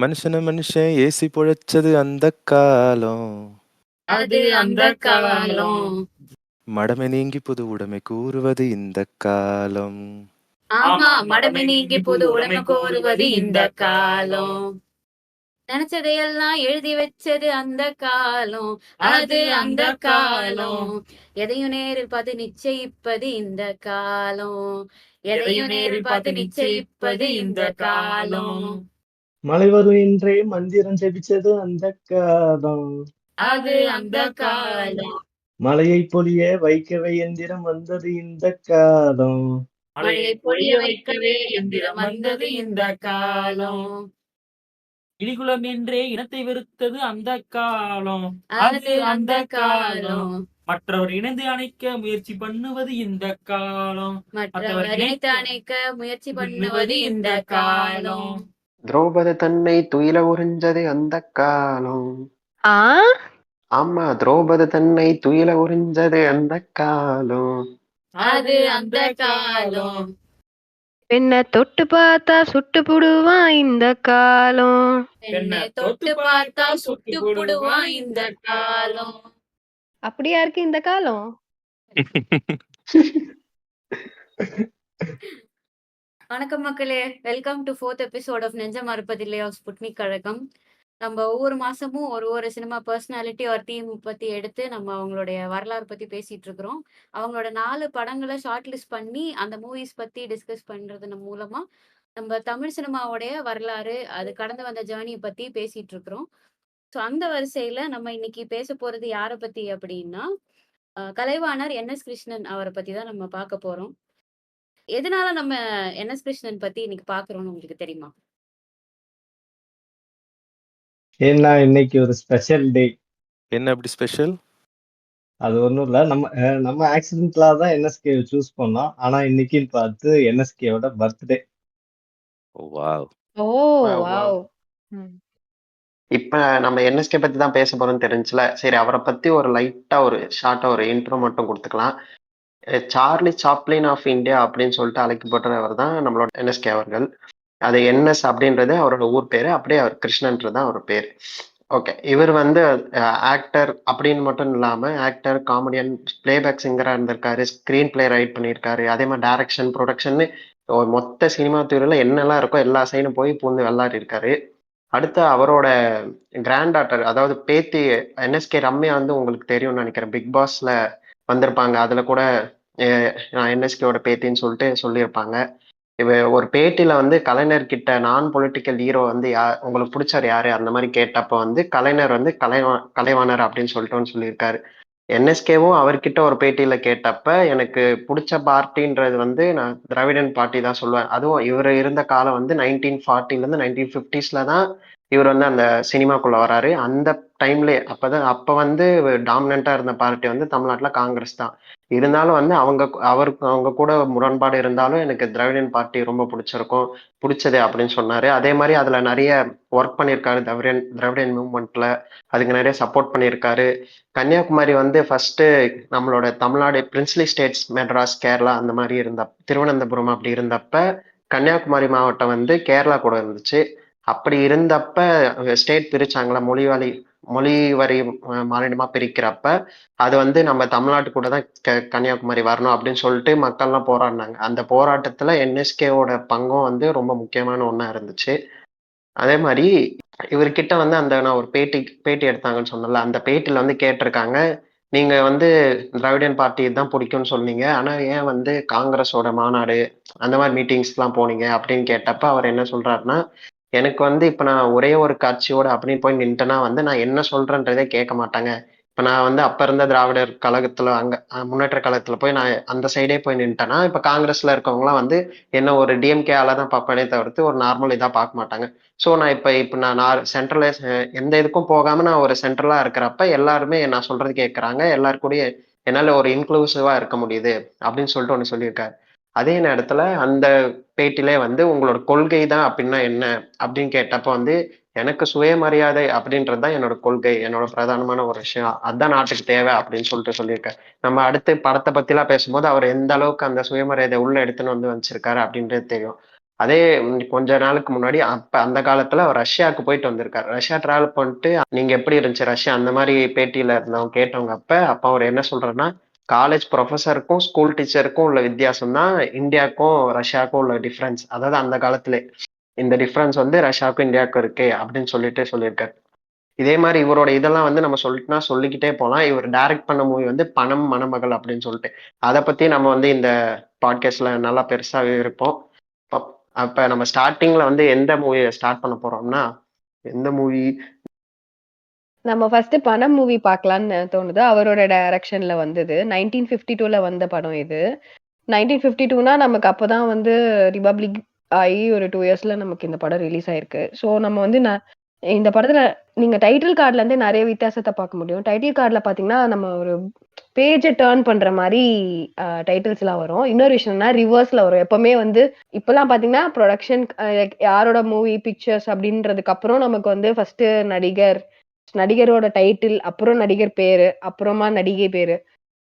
மனுஷன மனுஷன் ஏசி பொழைச்சது அந்த காலம். அது அந்த காலம். மடமை நீங்கி புது உடைமை கூறுவது இந்த காலம். ஆமா, மடமை நீங்கி புது உடைமை கோருவது இந்த காலம். நினைச்சதையெல்லாம் எழுதி வச்சது அந்த காலம். அது அந்த காலம். எதையும் நேரில் பார்த்து நிச்சயிப்பது இந்த காலம். எதையும் நேரில் பார்த்து நிச்சயிப்பது இந்த காலம். மழை வரும் என்றே மந்திரம் ஜெபிச்சது அந்த காலம். அது அந்த காலம். மழையை பொழிய வைக்கவே எந்திரம் வந்தது இந்த காலம். மழையை பொழிய வைக்கவே எந்திரம் வந்தது இந்த காலம். இடிகுலம் என்றே இனத்தை வெறுத்தது அந்த காலம். அது அந்த காலம். மற்றவர் இணைந்து அணைக்க முயற்சி பண்ணுவது இந்த காலம். மற்றவர் இணைத்து அணைக்க முயற்சி பண்ணுவது இந்த காலம். திரௌபதி தன்னை துயில உறிஞ்சது அந்த காலம். ஆ ஆமா, திரௌபதி தன்னை துயில உறிஞ்சது அந்த காலம். அது அந்த காலம். பெண்ண தொட்டு பார்த்தா சுட்டு புடுவான் இந்த காலம். என்னை தொட்டு பார்த்தா சுட்டு போடுவான் இந்த காலம். அப்படியா இருக்கு இந்த காலம்? வணக்கம் மக்களே, welcome to 4th episode of நெஞ்சம் மறுப்பதில்லை ஆஃப் ஸ்புட்னிக் கழகம். நம்ம ஒவ்வொரு மாசமும் ஒரு சினிமா பர்சனாலிட்டி ஒரு தீம் பத்தி எடுத்து நம்ம அவங்களுடைய வரலாறு பத்தி பேசிட்டு இருக்கிறோம். அவங்களோட 4 படங்களை ஷார்ட் லிஸ்ட் பண்ணி அந்த மூவிஸ் பத்தி டிஸ்கஸ் பண்றது மூலமா நம்ம தமிழ் சினிமாவுடைய வரலாறு, அது கடந்து வந்த ஜேர்னி பத்தி பேசிட்டு இருக்கிறோம். ஸோ அந்த வரிசையில நம்ம இன்னைக்கு பேச போறது யாரை பத்தி அப்படின்னா, கலைவாணர் என்.எஸ். கிருஷ்ணன் அவரை பத்தி தான் நம்ம பார்க்க போறோம். எதனால நம்ம என்.எஸ். கிருஷ்ணன் பத்தி இன்னைக்கு பாக்குறோம்னு உங்களுக்கு தெரியுமா? ஏன்னா இன்னைக்கு ஒரு ஸ்பெஷல் டே. என்ன அப்படி ஸ்பெஷல்? அது ஒண்ணும் இல்ல. நம்ம ஆக்சிடென்ட்லா தான் என்எஸ்கே சூஸ் பண்ணோம். ஆனா இன்னைக்குன்னு பார்த்து என்எஸ்கேவோட பர்த்டே. வாவ். ஓ Wow, wow. வாவ். ம். இப்ப நம்ம என்எஸ்கே பத்தி தான் பேச போறோம்னு தெரிஞ்சுல, சரி அவரை பத்தி ஒரு லைட்டா ஒரு ஷார்ட்டா ஒரு இன்ட்ரோ மட்டும் கொடுத்துக்கலாம். சார்லி சாப்ளின் ஆஃப் இந்தியா அப்படின்னு சொல்லிட்டு அழைக்கப்பட்டவர் தான் நம்மளோட என்எஸ்கே அவர்கள். அது என்எஸ் அப்படின்றது அவரோட ஊர் பேரு, அப்படியே அவர் கிருஷ்ணன்றது தான் அவர் பேர். ஓகே, இவர் வந்து ஆக்டர் அப்படின்னு மட்டும் இல்லாம ஆக்டர், காமெடியன், பிளேபேக் சிங்கரா இருந்திருக்காரு, ஸ்கிரீன் பிளே ரைட் பண்ணியிருக்காரு, அதே மாதிரி டைரக்ஷன், ப்ரொடக்ஷன், மொத்த சினிமா துறையில என்னெல்லாம் இருக்கோ எல்லா சைடும் போய் பூந்து விளையாடி இருக்காரு. அடுத்து அவரோட கிராண்ட் டாட்டர், அதாவது பேத்தி என்எஸ்கே ரம்யா வந்து உங்களுக்கு தெரியும்னு நினைக்கிறேன், பிக் பாஸ்ல வந்திருப்பாங்க. அதுல கூட நான் என்எஸ்கேவோட பேத்தின்னு சொல்லிட்டு சொல்லியிருப்பாங்க. இவ ஒரு பேட்டியில வந்து கலைஞர்கிட்ட நான் பொலிட்டிக்கல் ஹீரோ வந்து உங்களுக்கு பிடிச்சவர் யாரு அந்த மாதிரி கேட்டப்ப வந்து கலைஞர் வந்து கலைவாணர் அப்படின்னு சொல்லிட்டு சொல்லியிருக்காரு. என்எஸ்கேவும் அவர்கிட்ட ஒரு பேட்டியில கேட்டப்ப எனக்கு பிடிச்ச பார்ட்டின்றது வந்து நான் திராவிடன் பார்ட்டி தான் சொல்லுவேன். அதுவும் இவர் இருந்த காலம் வந்து 1940ல இருந்து 1950ஸ்ல தான் இவர் வந்து அந்த சினிமாக்குள்ள வராரு. அந்த டைம்ல அப்ப வந்து டாமினண்டா இருந்த பார்ட்டி வந்து தமிழ்நாட்டுல காங்கிரஸ் தான். இருந்தாலும் வந்து அவங்க கூட முரண்பாடு இருந்தாலும் எனக்கு திராவிடன் பார்ட்டி ரொம்ப பிடிச்சது அப்படின்னு சொன்னாரு. அதே மாதிரி அதுல நிறைய ஒர்க் பண்ணியிருக்காரு திராவிடன் மூவ்மெண்ட்ல. அதுக்கு நிறைய சப்போர்ட் பண்ணியிருக்காரு. கன்னியாகுமரி வந்து ஃபர்ஸ்ட் நம்மளோட தமிழ்நாடு பிரின்ஸ்லி ஸ்டேட்ஸ், மெட்ராஸ், கேரளா அந்த மாதிரி திருவனந்தபுரம் அப்படி இருந்தப்ப கன்னியாகுமரி மாவட்டம் வந்து கேரளா கூட இருந்துச்சு. அப்படி இருந்தப்ப ஸ்டேட் பிரிச்சாங்களா, மொழி வரி மாநிலமா பிரிக்கிறப்ப அது வந்து நம்ம தமிழ்நாட்டு கூட தான் கன்னியாகுமரி வரணும் அப்படின்னு சொல்லிட்டு மக்கள்லாம் போராடினாங்க. அந்த போராட்டத்துல என்எஸ்கேவோட பங்கும் வந்து ரொம்ப முக்கியமான ஒண்ணா இருந்துச்சு. அதே மாதிரி இவர்கிட்ட வந்து நான் ஒரு பேட்டி எடுத்தாங்கன்னு சொன்னல, அந்த பேட்டியில வந்து கேட்டிருக்காங்க, நீங்க வந்து திராவிடன் பார்ட்டி தான் பிடிக்கும்னு சொன்னீங்க, ஆனா ஏன் வந்து காங்கிரஸோட மாநாடு அந்த மாதிரி மீட்டிங்ஸ்லாம் போனீங்க அப்படின்னு கேட்டப்ப அவர் என்ன சொல்றாருன்னா, எனக்கு வந்து இப்ப நான் ஒரே ஒரு கட்சியோட அப்படின்னு போய் நின்ட்டேன்னா வந்து நான் என்ன சொல்றேன்றதே கேட்க மாட்டாங்க. இப்ப நான் வந்து அப்ப இருந்த திராவிடர் கழகத்துல அங்க முன்னேற்ற கழகத்துல போய் நான் அந்த சைடே போய் நின்ட்டேன்னா, இப்ப காங்கிரஸ்ல இருக்கவங்கலாம் வந்து என்ன ஒரு டிஎம்கே ஆளா தான் பார்ப்பேனே தவிர்த்து ஒரு நார்மல் இதா பார்க்க மாட்டாங்க. ஸோ நான் இப்ப நான் சென்ட்ரலைஸ் எந்த இதுக்கும் போகாம நான் ஒரு சென்ட்ரலா இருக்கிறப்ப எல்லாருமே நான் சொல்றது கேட்கறாங்க, எல்லாரு கூடயும் என்னால ஒரு இன்க்ளூசிவா இருக்க முடியுது அப்படின்னு சொல்லிட்டு ஒண்ணு சொல்லியிருக்காரு. அதே நேரத்துல அந்த பேட்டிலே வந்து உங்களோட கொள்கை தான் அப்படின்னா என்ன அப்படின்னு கேட்டப்ப வந்து எனக்கு சுயமரியாதை அப்படின்றது தான் என்னோட கொள்கை, என்னோட பிரதானமான ஒரு விஷயம், அதுதான் நாட்டுக்கு தேவை அப்படின்னு சொல்லியிருக்காரு. நம்ம அடுத்து படத்தை பத்தி எல்லாம் பேசும்போது அவர் எந்த அளவுக்கு அந்த சுயமரியாதை உள்ள எடுத்துன்னு வந்து வச்சிருக்காரு அப்படின்றது தெரியும். அதே கொஞ்ச நாளுக்கு முன்னாடி அப்ப அந்த காலத்துல அவர் ரஷ்யாவுக்கு போயிட்டு வந்திருக்காரு. ரஷ்யா டிராவல் பண்ணிட்டு நீங்க எப்படி இருந்துச்சு ரஷ்யா அந்த மாதிரி பேட்டியில இருந்தவங்க கேட்டவங்க அப்ப அவர் என்ன சொல்றாருன்னா, காலேஜ் ப்ரொஃபஸருக்கும் ஸ்கூல் டீச்சருக்கும் உள்ள வித்தியாசம் தான் இந்தியாவுக்கும் ரஷ்யாவுக்கும் உள்ள டிஃபரன்ஸ். அதாவது அந்த காலத்திலே இந்த டிஃபரன்ஸ் வந்து ரஷ்யாவுக்கும் இந்தியாவுக்கும் இருக்கு அப்படின்னு சொல்லியிருக்காரு. இதே மாதிரி இவரோட இதெல்லாம் வந்து நம்ம சொல்லிக்கிட்டே போலாம். இவர் டைரக்ட் பண்ண மூவி வந்து பணம் மணமகள் அப்படின்னு சொல்லிட்டு. அதை பத்தி நம்ம வந்து இந்த பாட்காஸ்ட்ல நல்லா பெருசாவே இருப்போம். அப்ப நம்ம ஸ்டார்டிங்ல வந்து எந்த மூவியை ஸ்டார்ட் பண்ண போறோம்னா, எந்த மூவி நம்ம ஃபர்ஸ்ட் பணம் மூவி பார்க்கலான்னு தோணுது. அவரோட டைரக்ஷன்ல வந்தது. 1952ல வந்த படம் இது. 1952னா நமக்கு அப்பதான் வந்து ரிபப்ளிக் ஆகி ஒரு 2 இயர்ஸ்ல நமக்கு இந்த படம் ரிலீஸ் ஆயிருக்கு. ஸோ நம்ம வந்து இந்த படத்துல நீங்க டைட்டில் கார்டுல இருந்தே நிறைய வித்தியாசத்தை பார்க்க முடியும். டைட்டில் கார்டுல பாத்தீங்கன்னா நம்ம ஒரு பேஜை டர்ன் பண்ற மாதிரி டைட்டில்ஸ் எல்லாம் வரும். இன்னொரு விஷயம்னா ரிவர்ஸ்ல வரும். எப்பவுமே வந்து இப்பெல்லாம் பாத்தீங்கன்னா ப்ரொடக்ஷன் யாரோட மூவி பிக்சர்ஸ் அப்படின்றதுக்கு அப்புறம் நமக்கு வந்து ஃபர்ஸ்ட் நடிகரோட டைட்டில், அப்புறம் நடிகர் பேரு, அப்புறமா நடிகை பேரு,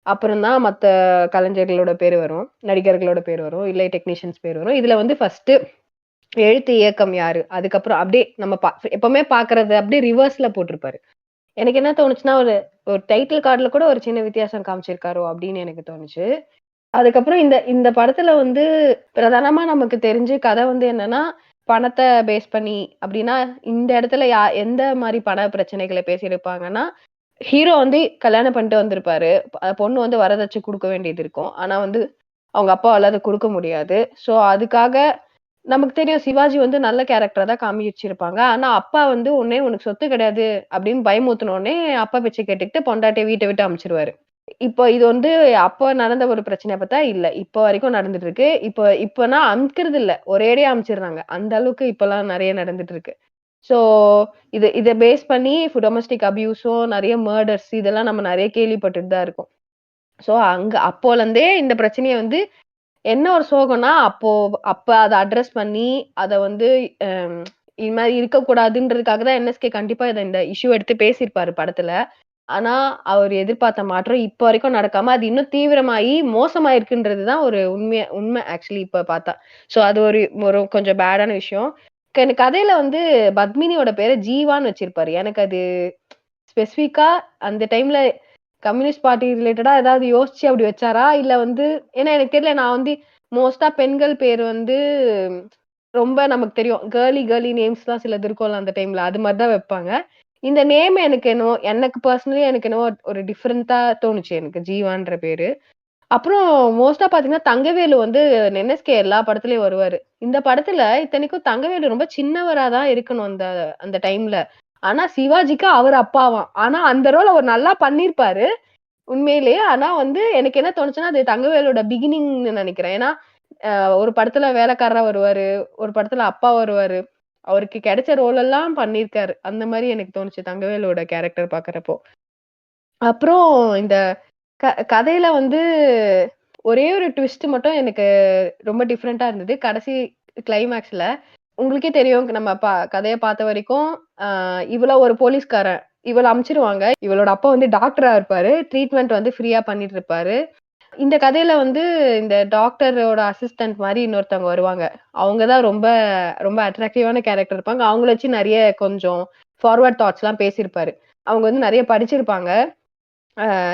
அப்புறம் தான் மத்த கலைஞர்களோட பேரு வரும். நடிகர்களோட பேர் வரும். இல்லை டெக்னீஷியன்ஸ் பேர் வரும். இதுல வந்து ஃபர்ஸ்ட் எழுத்து இயக்கம் யாரு, அதுக்கப்புறம் அப்படியே நம்ம எப்பவுமே பாக்குறது அப்படியே ரிவர்ஸ்ல போட்டிருப்பாரு. எனக்கு என்ன தோணுச்சுன்னா ஒரு ஒரு டைட்டில் கார்டுல கூட ஒரு சின்ன வித்தியாசம் காமிச்சிருக்காரோ அப்படின்னு எனக்கு தோணுச்சு. அதுக்கப்புறம் இந்த இந்த படத்துல வந்து பிரதானமா நமக்கு தெரிஞ்சு கதை வந்து என்னன்னா பணத்தை பேஸ் பண்ணி அப்படின்னா இந்த இடத்துல எந்த மாதிரி பண பிரச்சனைகளை பேசியிருப்பாங்கன்னா ஹீரோ வந்து கல்யாணம் பண்ணிட்டு வந்திருப்பாரு. பொண்ணு வந்து வரதட்சணை கொடுக்க வேண்டியது இருக்கும். ஆனா வந்து அவங்க அப்பாவால அதை கொடுக்க முடியாது. சோ அதுக்காக நமக்கு தெரியும் சிவாஜி வந்து நல்ல கேரக்டரா தான் காமிச்சிருப்பாங்க. ஆனா அப்பா வந்து உனக்கு சொத்து கிடையாது அப்படின்னு பயமுறுத்தின உடனே அப்பா பேச்சை கேட்டுக்கிட்டு பொண்டாட்டியை வீட்டை விட்டு அனுப்பிச்சிருவாரு. இப்போ இது வந்து அப்ப நடந்த ஒரு பிரச்சனைய பார்த்தா இல்ல. இப்போ வரைக்கும் நடந்துட்டு இருக்கு. இப்பனா அமுக்குறது இல்ல. ஒரேடியா அமுச்சிடுறாங்க. அந்த அளவுக்கு இப்பலாம் நெறைய நடந்துட்டு இருக்கு. சோ இத பேஸ் பண்ணி டொமஸ்டிக் அபியூஸும் நெறைய மர்டர்ஸ் இதெல்லாம் நம்ம நெறைய கேள்விப்பட்டுட்டு தான் இருக்கோம். சோ அப்போலருந்தே இந்த பிரச்சனைய வந்து என்ன ஒரு சோகம்னா, அப்ப அத அட்ரஸ் பண்ணி அத வந்து இது மாரி இருக்கக்கூடாதுன்றதுக்காக தான் என்எஸ்கே கண்டிப்பா இந்த இஷ்யூ எடுத்து பேசியிருப்பாரு படத்துல. ஆனா, அவரு எதிர்பார்த்த மாற்றம் இப்ப வரைக்கும் நடக்காம, அது இன்னும் தீவிரமாயி மோசமாயிருக்குன்றது தான் ஒரு உண்மை ஆக்சுவலி இப்ப பார்த்தா. சோ அது ஒரு ஒரு கொஞ்சம் பேடான விஷயம். கதையில வந்து பத்மினியோட பேர ஜீவான்னு வச்சிருப்பாரு. எனக்கு அது ஸ்பெசிஃபிக்கா அந்த டைம்ல கம்யூனிஸ்ட் பார்ட்டி ரிலேட்டடா ஏதாவது யோசிச்சு அப்படி வச்சாரா? இல்ல வந்து ஏன்னா எனக்கு தெரியல. நான் வந்து மோஸ்ட்டா பெண்கள் பேர் வந்து ரொம்ப நமக்கு தெரியும். கேர்லி நேம்ஸ்லாம் சிலது இருக்கும்ல அந்த டைம்ல. அது மாரி தான் வைப்பாங்க. இந்த நேம் எனக்கு பர்சனலி எனக்கு என்னவோ ஒரு டிஃபரெண்ட்டா தோணுச்சு எனக்கு ஜீவான்ற பேரு. அப்புறம் மோஸ்ட்டா பார்த்தீங்கன்னா, தங்கவேலு வந்து என்எஸ்கே எல்லா படத்துலயும் வருவாரு. இந்த படத்துல இத்தனைக்கும் தங்கவேலு ரொம்ப சின்னவரா தான் இருக்கணும் அந்த அந்த டைம்ல. ஆனா சிவாஜிக்கு அவரு அப்பாவாம். ஆனா அந்த ரோல் அவர் நல்லா பண்ணியிருப்பாரு. உண்மையிலேயே. ஆனா வந்து எனக்கு என்ன தோணுச்சுன்னா, அது தங்கவேலோட பிகினிங்ன்னு நெனைக்கிறேன். ஏன்னா, ஒரு படத்துல வேலைக்காரரா வருவாரு. ஒரு படத்துல அப்பா வருவாரு. அவருக்கு கிடைச்ச ரோல் எல்லாம் பண்ணியிருக்காரு. அந்த மாரி எனக்கு தோணுச்சு தங்கவேலோட கேரக்டர் பார்க்கறப்போ. அப்புறம் இந்த கதையில வந்து ஒரே ஒரு ட்விஸ்ட் மட்டும் எனக்கு ரொம்ப டிஃபரெண்ட்டா இருந்தது. கடைசி கிளைமாக்ஸ்ல. உங்களுக்கே தெரியும் நம்ம கதைய பார்த்த வரைக்கும், இவள ஒரு போலீஸ்காரன். இவள அனுப்பிச்சிருவாங்க. இவளோட அப்பா வந்து டாக்டரா இருப்பாரு. ட்ரீட்மெண்ட் வந்து ஃப்ரீயா பண்ணிட்டு இருப்பாரு. இந்த கதையில வந்து இந்த டாக்டரோட அசிஸ்டன்ட் மாரி இன்னொருத்தவங்க வருவாங்க. அவங்க தான் ரொம்ப ரொம்ப அட்ராக்டிவான கேரக்டர் இருப்பாங்க. அவங்கள வச்சு நெறைய கொஞ்சம் ஃபார்வர்ட் தாட்ஸ்லாம் பேசியிருப்பாரு. அவங்க வந்து நெறைய படிச்சிருப்பாங்க.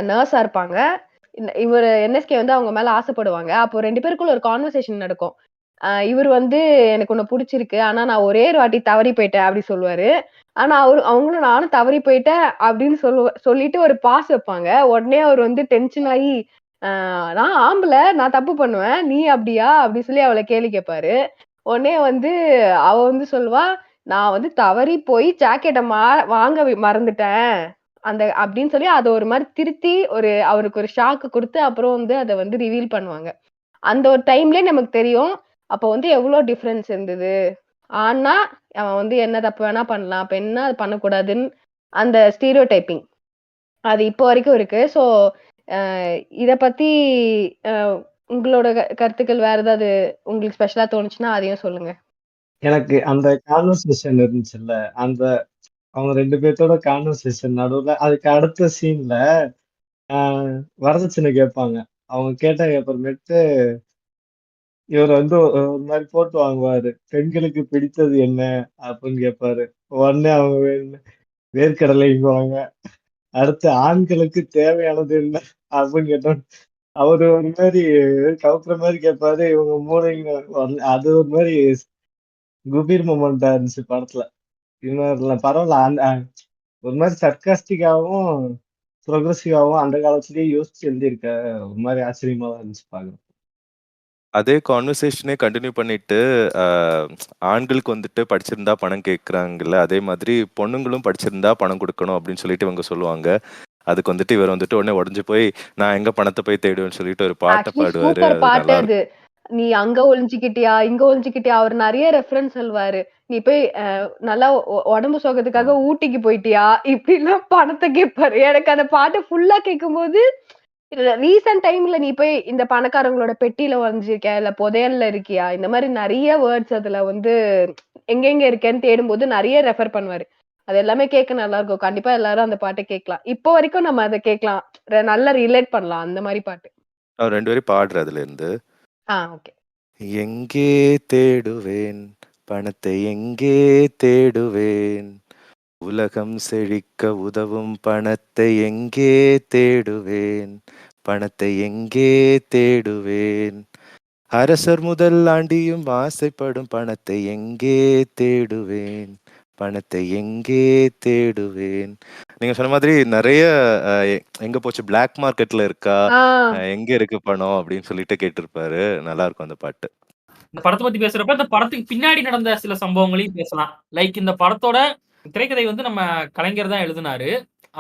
நர்ஸா இருப்பாங்க. இவரு என்எஸ்கே வந்து அவங்க மேல ஆசைப்படுவாங்க. அப்போ 2 பேருக்குள்ள ஒரு கான்வர்சேஷன் நடக்கும். இவரு வந்து எனக்கு உன்ன புடிச்சிருக்கு. ஆனா நான் ஒரே ஒரு வாட்டி தவறி போயிட்டேன் அப்டி சொல்லுவாரு. ஆனா அவங்களும் நானும் தவறி போயிட்டேன் அப்டின்னு சொல்லிட்டு ஒரு பாஸ் வைப்பாங்க. உடனே அவரு வந்து டென்ஷன் ஆயி, நான் ஆம்பள நான் தப்பு பண்ணுவேன். நீ அப்டியா? அப்டி சொல்லி அவள கேள்வி கேட்பாரு. உடனே வந்து அவ வந்து சொல்லுவா, நான் வந்து தவறி போய் ஜாக்கெட்ட வாங்க மறந்துட்டேன். அப்டின்னு சொல்லி அத ஒரு மாரி திருத்தி அவருக்கு ஒரு ஷாக் குடுத்து அப்புறம் வந்து அத வந்து ரிவீல் பண்ணுவாங்க. அந்த ஒரு டைம்லயே நமக்கு தெரியும். அப்ப வந்து எவ்ளோ டிஃபரன்ஸ் இருந்தது. ஆண்னா அவன் வந்து என்ன தப்பு வேணா பண்ணலாம். பெண்ணா அது பண்ணக்கூடாதுன்னு அந்த ஸ்டீரியோடைப்பிங். அது இப்போ வரைக்கும் இருக்கு. சோ அ இத பத்தி அ உங்களோட கருத்துக்கள் வேற ஏதாவது உங்களுக்கு ஸ்பெஷலா தோணுச்சுன்னா அதையும் சொல்லுங்க. எனக்கு அந்த கான்வர்சேஷன் இருந்துச்சுல்ல, அந்த அவங்க 2 பேத்தோட கான்வர்சேஷன் நடுவுல அதுக்கு அடுத்த சீன்ல வரதட்சணை கேட்பாங்க. அவங்க கேட்டதுக்கு அப்புறமேட்டு இவர் வந்து ஒரு மாதிரி போட்டு வாங்குவாரு. பெண்களுக்கு பிடித்தது என்ன அப்படின்னு கேட்பாரு. உடனே அவங்க வேர்க்கடலைங்குவாங்க. அடுத்து ஆண்களுக்கு தேவையானது என்ன அப்படின்னு கேட்டோம். அவரு ஒரு மாதிரி கவுக்குற மாதிரி கேட்பாரு. இவங்க மூளைங்க அது ஒரு மாதிரி குபீர் மொமெண்டா இருந்துச்சு படத்துல. இன்னும் பரவாயில்ல. ஒரு மாதிரி சர்க்காஸ்டிக்காவும் ப்ரொக்ரெசிவாவும் அந்த காலத்திலேயே யோசிச்சு எழுதியிருக்க ஒரு மாதிரி ஆச்சரியமா தான் இருந்துச்சு பாக்குறேன். அதே கான்வர்சேஷனே கண்டினியூ பண்ணிட்டு, அ ஆண்களுக்கு வந்துட்டு படிச்சிருந்தா பணம் கேட்குறாங்கல்ல, அதே மாதிரி பொண்ணுங்களும் படிச்சிருந்தா பணம் குடுக்கணும் அப்படின்னு சொல்லிட்டு இவங்க சொல்லுவாங்க. அதுக்கு வந்துட்டு இவர் வந்துட்டு உடனே உடைஞ்சு போய், நான் எங்க பணத்த போய் தேடுவேன்னு சொல்லிட்டு ஒரு பாட்ட ஆக்சுவலி பாடுவாரு. சூப்பர் அது பாட்டு அது. நல்லாருக்கும். நீ அங்க ஒளிஞ்சுக்கிட்டியா, இங்க ஒளிஞ்சுக்கிட்டியா, அவர் நெறைய ரெஃபரன்ஸ் சொல்வாரு. நீ போய் நல்லா உடம்பு சோகத்துக்காக ம். ஊட்டிக்கு போயிட்டியா? இப்படிலாம் பணத்த கேட்பாரு. எனக்கு அந்த பாட்டு ஃபுல்லா கேட்கும்போது, ரீசென்ட் டைம்ல நீ போய் இந்த பணக்காரங்களோட பெட்டியில ஒளிஞ்சிருக்கியா? இல்ல புதையல்ல இருக்கியா? இந்த மாரி நெறைய வேர்ட்ஸ் அதுல வந்து எங்கெங்க இருக்கேன்னு தேடும்போது நெறைய ரெஃபர் பண்ணுவாரு. அது எல்லாமே கேட்க நல்லா இருக்கும். கண்டிப்பா எல்லாரும் அந்த பாட்ட கேட்கலாம். இப்போ வரைக்கும் நம்ம அத கேட்கலாம். நல்லா ரிலேட் பண்ணலாம். அந்த மாரி பாட்டு. அவர் 2 பேரும் பாடுறாரு அதுலேருந்து. ஓகே. எங்கே தேடுவேன் பணத்தை எங்கே தேடுவேன் உலகம் செழிக்க உதவும் பணத்தை எங்கே தேடுவேன் பணத்தை எங்கே தேடுவேன் அரசர் முதல் ஆண்டியும் ஆசைப்படும் பணத்தை எங்கே தேடுவேன் பணத்தை எங்கே தேடுவேன். நீங்க சொன்ன மாதிரி நிறைய எங்க போச்சு பிளாக் மார்க்கெட்ல இருக்கா, ஆ. எங்க இருக்கு பணம் அப்படின்னு சொல்லிட்டு கேட்டிருப்பாரு. நல்லா இருக்கும் அந்த பாட்டு. இந்த படத்தை பத்தி பேசுறப்ப இந்த படத்துக்கு பின்னாடி நடந்த சில சம்பவங்களையும் பேசலாம். லைக் இந்த படத்தோட திரைக்கதை வந்து நம்ம கலைஞர் தான் எழுதினாரு.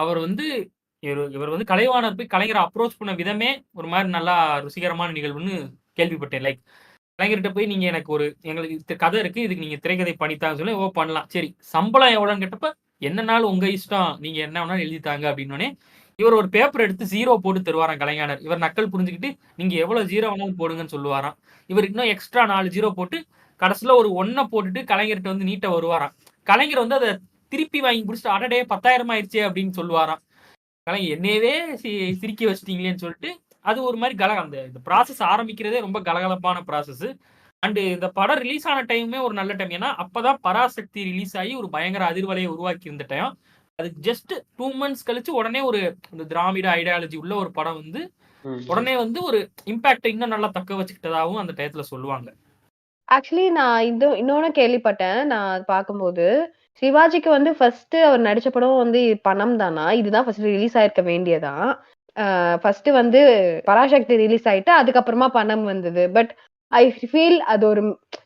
அவர் வந்து இவர் வந்து கலைவாணர் போய் கலைஞரை அப்ரோச் பண்ண விதமே ஒரு மாதிரி நல்லா ருசிகரமான நிகழ்வுன்னு கேள்விப்பட்டேன். லைக் கலைஞர்கிட்ட போய் நீங்க எனக்கு எங்களுக்கு கதை இருக்கு, இதுக்கு நீங்க திரைக்கதை பண்ணித்தாங்க சொல்லி, ஓ பண்ணலாம், சரி சம்பளம் எவ்வளோன்னு கேட்டப்ப என்னன்னாலும் உங்க இஷ்டம், நீங்க என்ன வேணாலும் எழுதித்தாங்க அப்படின்னோடனே இவர் ஒரு பேப்பர் எடுத்து 0 போட்டு தருவாராம் கலைஞர். இவர் நக்கல் புரிஞ்சுக்கிட்டு நீங்க எவ்வளவு 0 வேணாலும் போடுங்கன்னு சொல்லுவாராம். இவர் இன்னும் எக்ஸ்ட்ரா 4 0 போட்டு கடைசியில ஒரு 1 போட்டுட்டு கலைஞர்கிட்ட வந்து நீட்ட வருவாராம். கலைஞர் வந்து அதை திருப்பி வாங்கி பிடிச்சிட்டு அடடே 10,000 ஆயிடுச்சே அப்படின்னு சொல்லுவாராம். கலைஞர் என்னையவே சிரிக்க வச்சிட்டீங்களேன்னு சொல்லிட்டு அது ஒரு மாதிரி இந்த ப்ராசஸ் ஆரம்பிக்கிறதே ரொம்ப கலகலப்பான ப்ராசஸ். அண்டு இந்த படம் ரிலீஸ் ஆன டைமே ஒரு நல்ல டைம். ஏன்னா அப்பதான் பராசக்தி ரிலீஸ் ஆகி ஒரு பயங்கர அதிர்வலையை உருவாக்கி இருந்த டைம். அது ஜஸ்ட் 2 months கழிச்சு உடனே ஒரு இந்த திராவிட ஐடியாலஜி உள்ள ஒரு படம் வந்து உடனே வந்து ஒரு இம்பாக்ட் இன்னும் நல்லா தக்க வச்சுக்கிட்டதாகவும் அந்த டயத்துல சொல்லுவாங்க. ஆக்சுவலி நான் இன்னொன்னு கேள்விப்பட்டேன். நான் பார்க்கும்போது, சிவாஜிக்கு வந்து ஃபர்ஸ்ட் அவர் நடிச்ச படம் வந்து பணம் தானா? இதுதான் ஃபர்ஸ்ட் ரிலீஸ் ஆயிருக்க வேண்டியதாம். ஃபர்ஸ்ட் வந்து பராசக்தி ரிலீஸ் ஆயிட்டு, அதுக்கப்புறமா பணம் வந்தது. பட் ஐ ஃபீல் அது ஒரு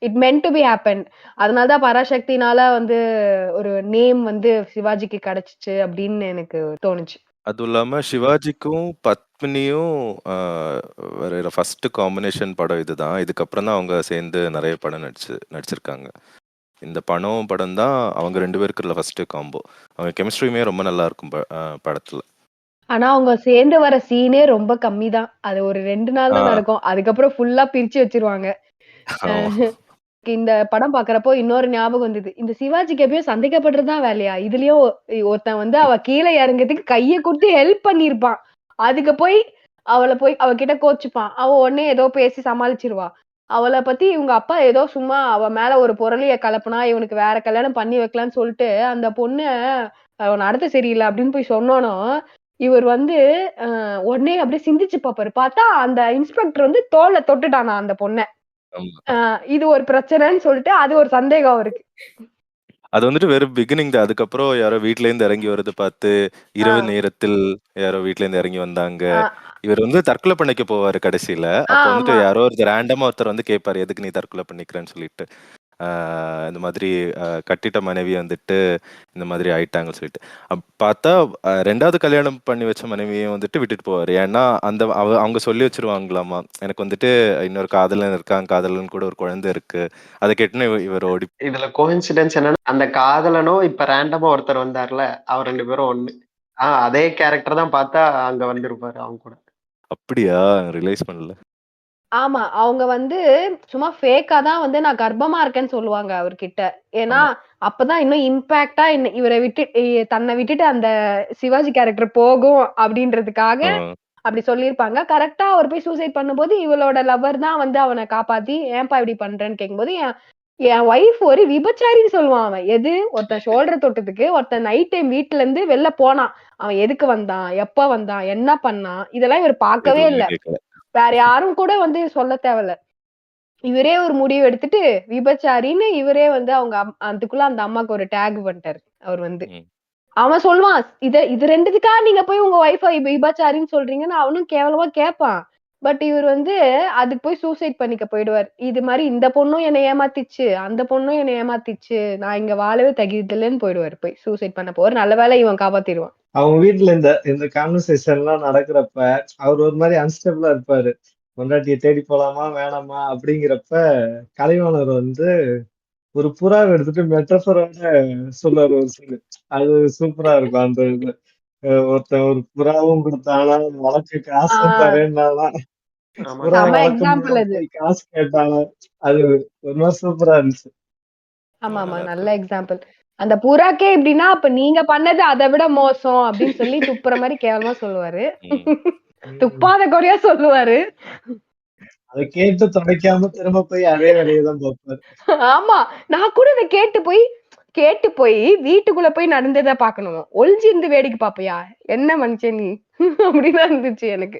it meant to be happen. அதனால தான் பராசக்தினால வந்து ஒரு நேம் வந்து சிவாஜிக்கு கிடைச்சுச்சு அப்படின்னு எனக்கு தோணுச்சு. அதுவும் இல்லாம சிவாஜிக்கும் பத்மினியும் வேற ஃபர்ஸ்ட் காம்பினேஷன் படம் இதுதான். இதுக்கப்புறம் தான் அவங்க சேர்ந்து நிறைய படம் நடிச்சிருக்காங்க. இந்த படம் தான் அவங்க 2 பேருக்குள்ள ஃபர்ஸ்ட் காம்போ. அவங்க கெமிஸ்ட்ரியுமே ரொம்ப நல்லா இருக்கும் படத்துல. ஆனா அவங்க சேர்ந்து வர சீனே ரொம்ப கம்மி தான். அது ஒரு 2 நாள் தான் நடக்கும். அதுக்கப்புறம் ஃபுல்லா பிரிச்சு வச்சிருவாங்க. இந்த படம் பார்க்கறப்போ இன்னொரு ஞாபகம் வந்தது. இந்த சிவாஜிக்கு எப்பயும் சந்தேகப்படுறது தான் வேலையா? இதுலயும் ஒருத்தன் வந்து அவ கீழ இறங்குறதுக்கு கைய குடுத்து ஹெல்ப் பண்ணியிருப்பான். அதுக்கு போய் அவ கிட்ட கோச்சுப்பான். அவ உடனே ஏதோ பேசி சமாளிச்சிருவா. அவள பத்தி இவங்க அப்பா ஏதோ சும்மா அவ மேல ஒரு புரளிய கலப்புனா, இவனுக்கு வேற கல்யாணம் பண்ணி வைக்கலான்னு சொல்லிட்டு, அந்த பொண்ணு நடத்தை சரியில்ல அப்படின்னு போய் சொன்னோனும், இவர் வந்து உடனே அப்படியே சிந்திச்சு பார்ப்பாரு. பார்த்தா அந்த இன்ஸ்பெக்டர் வந்து தோள்ல தொட்டுட்டானாம் அந்த பொண்ண. இது ஒரு பிரச்சனைன்னு சொல்லிட்டு அது ஒரு சந்தேகம் அவருக்கு. அது வந்துட்டு வெறும் பிகினிங் தான். அதுக்கப்புறம் யாரோ வீட்ல இருந்து இறங்கி வரத பார்த்து, இரவு நேரத்தில் யாரோ வீட்ல இருந்து இறங்கி வந்தாங்க. இவர் வந்து தற்கொலை பண்ணிக்க போவாரு கடைசியில. அப்போ வந்துட்டு ஆமா. யாரோ ரேண்டமா ஒருத்தர் வந்து கேட்பாரு, எதுக்கு நீ தற்கொலை பண்ணிக்கிறேன்னு சொல்லிட்டு. இந்த மாதிரி கட்டிட்ட மனைவி வந்துட்டு இந்த மாதிரி ஆயிட்டாங்கன்னு சொல்லிட்டு. பார்த்தா 2வது கல்யாணம் பண்ணி வச்ச மனைவியும் வந்துட்டு விட்டுட்டு போவாரு. ஏன்னா அவங்க சொல்லி வச்சிருவாங்களாமா, எனக்கு வந்துட்டு இன்னொரு காதலன் இருக்கான், காதலன் கூட ஒரு குழந்தை இருக்கு. அதை கேட்டுன்னு இவர் ஓடி. இதுல கோஇன்சிடென்ஸ் என்னன்னா அந்த காதலனும் இப்ப ரேண்டமா ஒருத்தர் வந்தார்ல, அவர் 2 பேரும் ஒண்ணு. அதே கேரக்டர் தான் பார்த்தா அங்க வந்திருப்பாரு அவங்க கூட. அப்படியா? ரியலைஸ் பண்ணல. ஆமா. அவங்க வந்து சும்மா ஃபேக்கா தான் வந்து நான் கர்ப்பமா இருக்கேன்னு சொல்லுவாங்க அவர்கிட்ட. ஏன்னா, அப்பதான் இன்னும் இம்பாக்ட்டா இவர விட்டு தன்னை விட்டுட்டு அந்த சிவாஜி கேரக்டர் போகும் அப்படின்றதுக்காக, அப்படி சொல்லியிருப்பாங்க. கரெக்ட்டா அவர் போய் சூசைட் பண்ணும்போது, இவளோட லவர் தான் வந்து அவன காப்பாத்தி, "ஏன்பா இப்படி பண்றேன்னு?" கேட்கும்போது, என் என் ஒய்ஃப் ஒரு விபச்சாரின்னு சொல்லுவான் அவன். எது? ஒருத்தன் ஷோல்டர் தொட்டதுக்கு, ஒருத்தன் நைட் டைம் வீட்ல இருந்து வெளில போனான். அவன் எதுக்கு வந்தான்? எப்ப வந்தான்? என்ன பண்ணான்? இதெல்லாம் இவர் பார்க்கவே எதுவுமே இல்ல. கேட்கல. வேற யாரும் கூட வந்து சொல்ல தேவையில்ல. இவரே ஒரு முடிவு எடுத்துட்டு, விபச்சாரின்னு இவரே வந்து அவங்க அதுக்குள்ள அந்த அம்மாக்கு ஒரு டேக் பண்ணிட்டாரு. அவர் வந்து. ம். அவன் சொல்லுவான், இது 2த்துக்கா நீங்க போய் உங்க ஒய்ஃப விபச்சாரின்னு சொல்றீங்கன்னு அவனும் கேவலமா கேட்பான். பட் இவர் வந்து அதுக்கு போய் சூசைட் பண்ணிக்க போயிடுவாரு. இது மாரி இந்த பொண்ணும் என்ன ஏமாத்திச்சு, அந்த பொண்ணும் என்ன ஏமாத்திச்சு. நான் இங்க வாழவே தகுதியில்லன்னு போயிடுவாரு. போய் சூசைட் பண்ண போவாரு. நல்ல வேளை இவன் காப்பாத்திருவான். அவங்க வீட்ல இந்த இந்த கான்வர்சேஷன்லாம் நடக்கிறப்ப, அவர் ஒரு மாரி அன்ஸ்டேபிளா இருப்பாரு. பொண்டாட்டிய தேடி போலாமா? வேணாமா? அப்படிங்கிறப்ப, கலைவாணர் வந்து ஒரு புறாவ எடுத்துட்டு மெட்டஃபரோட சொல்லுவாரு ஒரு சீனு. அது சூப்பரா இருக்கும் அந்த இது. ஒருத்தன் ஒரு புறாவும் குடுத்தானா, வளர்க்க ஆ காசும் தரேன்னானா, ஆமா. புறா செம வளர்க்க எக்ஸாம்பிள் முடியாம அது. போய் காசு கேட்டானா, அது ஒரு மாரி சூப்பரா இருந்துச்சு. ஆமாமா. நல்லா நல்ல இருக்கும். எக்ஸாம்பிள். அந்த புறாக்கே இப்படின்னா, அப்ப நீங்க பண்ணது அத விட மோசம் அப்படின்னு சொல்லி துப்புற மாரி கேவலமா சொல்லுவாரு. ம். ம். துப்பாத குறையா சொல்லுவாரு. அத கேட்டு தொடைக்காம திரும்ப போய் அதே வேலைய தான் பார்ப்பாரு. ஆமா. நான் கூட இத கேட்டு போய் வீட்டுக்குள்ள போய் நடந்தத பார்க்கணும். ஒளிஞ்சு இருந்து வேடிக்கை பார்ப்பியா? என்ன மனுஷன் நீ? அப்படின்னு தான் இருந்துச்சு எனக்கு.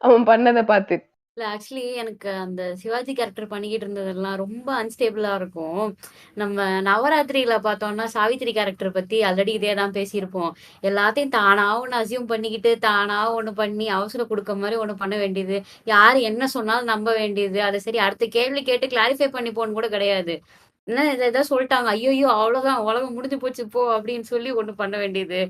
அவன் பண்ணத பார்த்து. இல்ல ஆக்சுவலி எனக்கு அந்த சிவாஜி கேரக்டர் பண்ணிக்கிட்டு இருந்ததெல்லாம் ரொம்ப அன்ஸ்டேபிளா இருக்கும். நம்ம நவராத்திரியில பார்த்தோம்னா, சாவித்திரி கேரக்டர் பத்தி ஆல்ரெடி இதே தான் பேசியிருப்போம். எல்லாத்தையும் தானா ஒண்ணு அஸ்யூம் பண்ணிக்கிட்டு, தானா ஒண்ணு பண்ணி, அவசர குடுக்க மாரி ஒண்ணு பண்ண வேண்டியது. யாரு என்ன சொன்னாலும் நம்ப வேண்டியது. அத சரி அடுத்த கேள்வி கேட்டு கிளாரிஃபை பண்ணிப்போன்னு கூட கிடையாது. என்ன இத ஏதாவது சொல்ட்டாங்க. ஐய்யய்யோ! அவ்வளோதான் உலகம் முடிஞ்சு போச்சு போ! அப்படின்னு சொல்லி ஒண்ணு பண்ண வேண்டியது.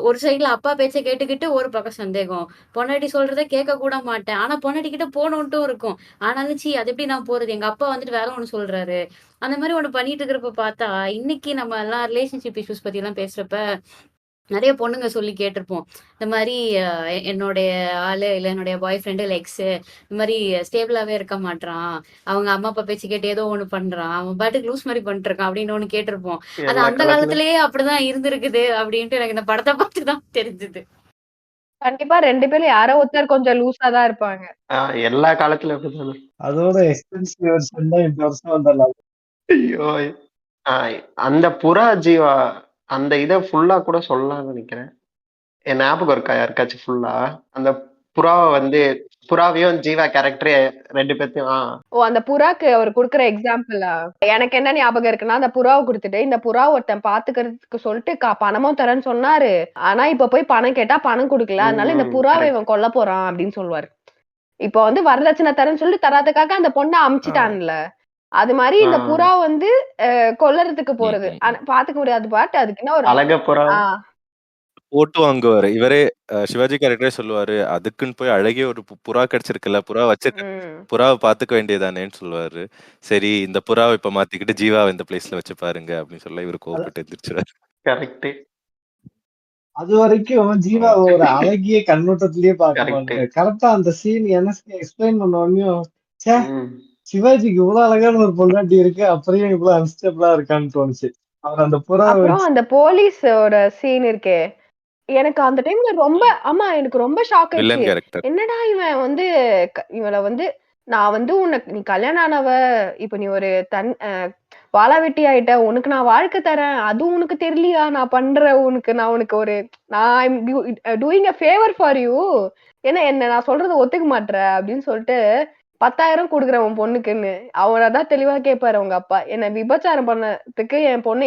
ஒரு சைடுல அப்பா பேச்ச கேட்டுக்கிட்டு ஒரு பக்கம் சந்தேகம். பொண்டாட்டி சொல்றத கேட்க கூட மாட்டேன். ஆனா பொண்டாட்டி கிட்ட போணுன்ட்டும் இருக்கும். ஆனாலும் அது எப்படி நான் போறது? எங்க அப்பா வந்துட்டு வேற ஒண்ணு சொல்றாரு. அந்த மாரி ஒண்ணு பண்ணிட்டு இருக்கிறப்ப பார்த்தா, இன்னைக்கு நம்ம எல்லாம் ரிலேஷன்ஷிப் இஷ்யூஸ் பத்திலாம் பேசுறப்ப நெறைய பொண்ணுங்க சொல்லி கேட்டிருப்போம். இந்த மாரி என்னுடைய ஆளு, இல்ல என்னுடைய பாய் ஃப்ரெண்ட் இல்ல எக்ஸு இந்த மாரி ஸ்டேபிளாவே இருக்க மாட்றான். அவங்க அம்மா, அப்பா பேச்சு கேட்டு ஏதோ ஒண்ணு பண்றான். அவன் பாட்டுக்கு லூஸ் மாரி பண்ணிட்டுருக்கான் அப்படின்னு ஒண்ணு கேட்டிருப்போம். அது எல்லா அந்த காலத்துலயும் காலத்திலேயே அப்படிதான் இருந்திருக்குது அப்படின்ட்டு எனக்கு இந்த படத்த பார்த்து தான் தெரிஞ்சது. கண்டிப்பா 2 பேர்ல யாரோ ஒருத்தர் கொஞ்சம் லூஸா தான் இருப்பாங்க. எல்லா காலத்துலயும் அப்படிதானே. அதோட எக்ஸ்பென்சிவ் வெர்ஷன் தான் இந்த வருஷம் வந்த ஐயோ! ஆ அந்த புறா ஜீவா அந்த இத ஃபுல்லா கூட சொல்லலாம்னு நெனைக்கிறேன். என் ஞாபகம் இருக்கா யாருக்காச்சும் ஃபுல்லா? அந்த புறாவ வந்து புறாவையும் ஜீவா கேரக்டரே 2 பேத்தையும் ஓ! அந்த புறாக்கு அவரு குடுக்குற எக்ஸாம்பிளா? எனக்கு என்ன ஞாபகம் இருக்குன்னா, அந்த புறாவ குடுத்துட்டு, இந்த புறா ஒருத்தன் பாத்துக்கிறதுக்கு சொல்லிட்டு பணமும் தரேன்னு சொன்னாரு. ஆனா இப்ப போய் பணம் கேட்டா பணம் குடுக்கல. அதனால இந்த புறாவ கரெக்ட். இவன் கொல்லப் போறான் அப்படின்னு சொல்லுவாரு. இப்ப வந்து வரதட்சணை தரேன்னு சொல்லிட்டு தராததுக்காக அந்த பொண்ண ஆ, அமுச்சுட்டான்ல. அது மாரி ஆ. இந்த புறா வந்து கொல்லறதுக்கு ம், போறது. ம், ஆனா ம். பாத்துக்க முடியாது பாட் அதுக்கு என்ன ஒரு அழக புறா. ஆ. போட்டு வாங்குவாரு. இவரே சிவாஜி கேரக்டரே சொல்லுவாரு. அதுக்குன்னு போய் அழகிய ஒரு புறா கிடைச்சிருக்குல்ல. புறா வச்சிருக்க ம். புறாவ பார்த்துக்க வேண்டியதுதானேன்னு சொல்லுவாரு. சரி இந்த புறாவ இப்ப மாத்திக்கிட்டு ஜீவாவ இந்த பிளேஸ்ல வச்சு பாருங்க அப்படின்னு சொல்ல இவரு அது கோவப்பட்டு எந்திரிச்சுருவாரு. கரெக்ட். அதுவரைக்கும் ஜீவா ஆமா. ஒரு அழகிய கண்ணோட்டத்திலேயே பார்க்க கரெக்ட். மாட்டாரு. கரெக்ட்டா அந்த சீன் என்எஸ்கே எக்ஸ்பிளைன் பண்ண உடனேயும், ச்சே! ம். சிவாஜிக்கு இவ்ளோ அழகான ஒரு பொண்டாட்டி இருக்கு. அப்புறம் ஏன் இவ்ளோ அன்ஸ்டேபிளா இருக்கான்னு தோணுச்சு. அவர் அந்த புறாவ அப்புறம் வச்சு அந்த போலீஸோட சீன் இருக்கே. எனக்கு அந்த டைம்ல ரொம்ப ம். ஆமா எனக்கு ரொம்ப ஷாக் வில்லன் ஆயிடுச்சு. கேரக்டர். என்னடா இவன் வந்து இவள வந்து நான் வந்து நீ கல்யாணம் ஆனவ, இப்ப நீ ஒரு வாளாவெட்டி ஆயிட்ட. உனக்கு நான் வாழ்க்கை தரேன். அது உனக்கு தெரியலையா? நான் உனக்கு ஒரு நான் I'm doing a favour for you. என்ன நான் சொல்றத ஒத்துக்க மாட்ற அப்படின்னு சொல்லிட்டு 10,000 குடுக்குறேன் உன் பொண்ணுக்குன்னு. அவன தான் தெளிவா கேட்பாரு உங்க அப்பா. என்ன விபச்சாரம் பண்ணதுக்கு என் பொண்ணு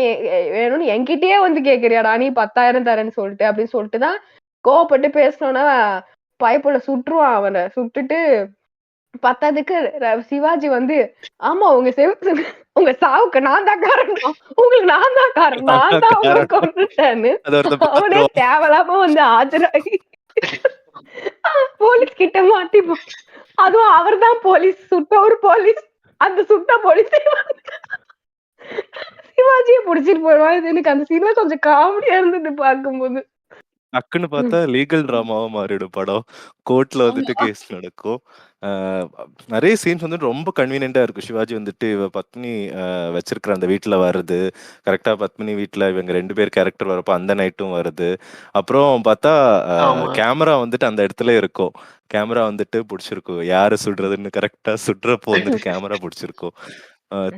வேணும்னு என்கிட்டயே வந்து கேட்கிறியாடா நீ 10,000 தரேன்னு சொல்லிட்டு அப்படின்னு சொல்லிட்டு தான் கோவப்பட்டு பேசினோம்னா பயப்புல சுட்டுருவான் அவன. சுட்டுட்டு பத்தாததுக்கு சிவாஜி வந்து, "ஆமா உங்க சாவுக்கு நான் தான் காரணம். உங்களுக்கு நான் தான் காரணம். நான் அதான் தான் உங்கள காரணம். கொன்னுட்டேன்னு" அத ஒருத்தன் அவனே பாத்துருவான். தேவையில்லாம வந்து ஆஜராகி போலீஸ் கிட்ட மாட்டிப்பான். அதுவும் அவர்தான் போலீஸ். சுட்டவரு போலீஸ். அந்த சுட்ட போலீஸே வந்து சிவாஜிய புடிச்சிட்டு போயிருவான். இது எனக்கு அந்த சீன்ல கொஞ்சம் காமெடியா இருந்தது பார்க்கும்போது. டக்குன்னு பார்த்தா லீகல் டிராமாவா மாறிடும் படம். கோர்ட்ல வந்துட்டு ஆமா. கேஸ் நடக்கும். நெறைய சீன்ஸ் வந்துட்டு ரொம்ப கன்வீனியன்ட்டா இருக்கும். சிவாஜி வந்துட்டு இவ பத்மினி வச்சிருக்கிற அந்த வீட்ல வருது. கரெக்ட்டா பத்மினி வீட்ல இவங்க 2 பேர் கேரக்டர் வரப்போ அந்த நைட்டும் வருது. அப்புறம் பார்த்தா ஆமா. கேமரா வந்துட்டு அந்த இடத்துல இருக்கும். கேமரா வந்துட்டு புடிச்சிருக்கும். யாரு சுடுறதுன்னு கரெக்ட்டா சுடுறப்போ வந்துட்டு கேமரா புடிச்சிருக்கும்.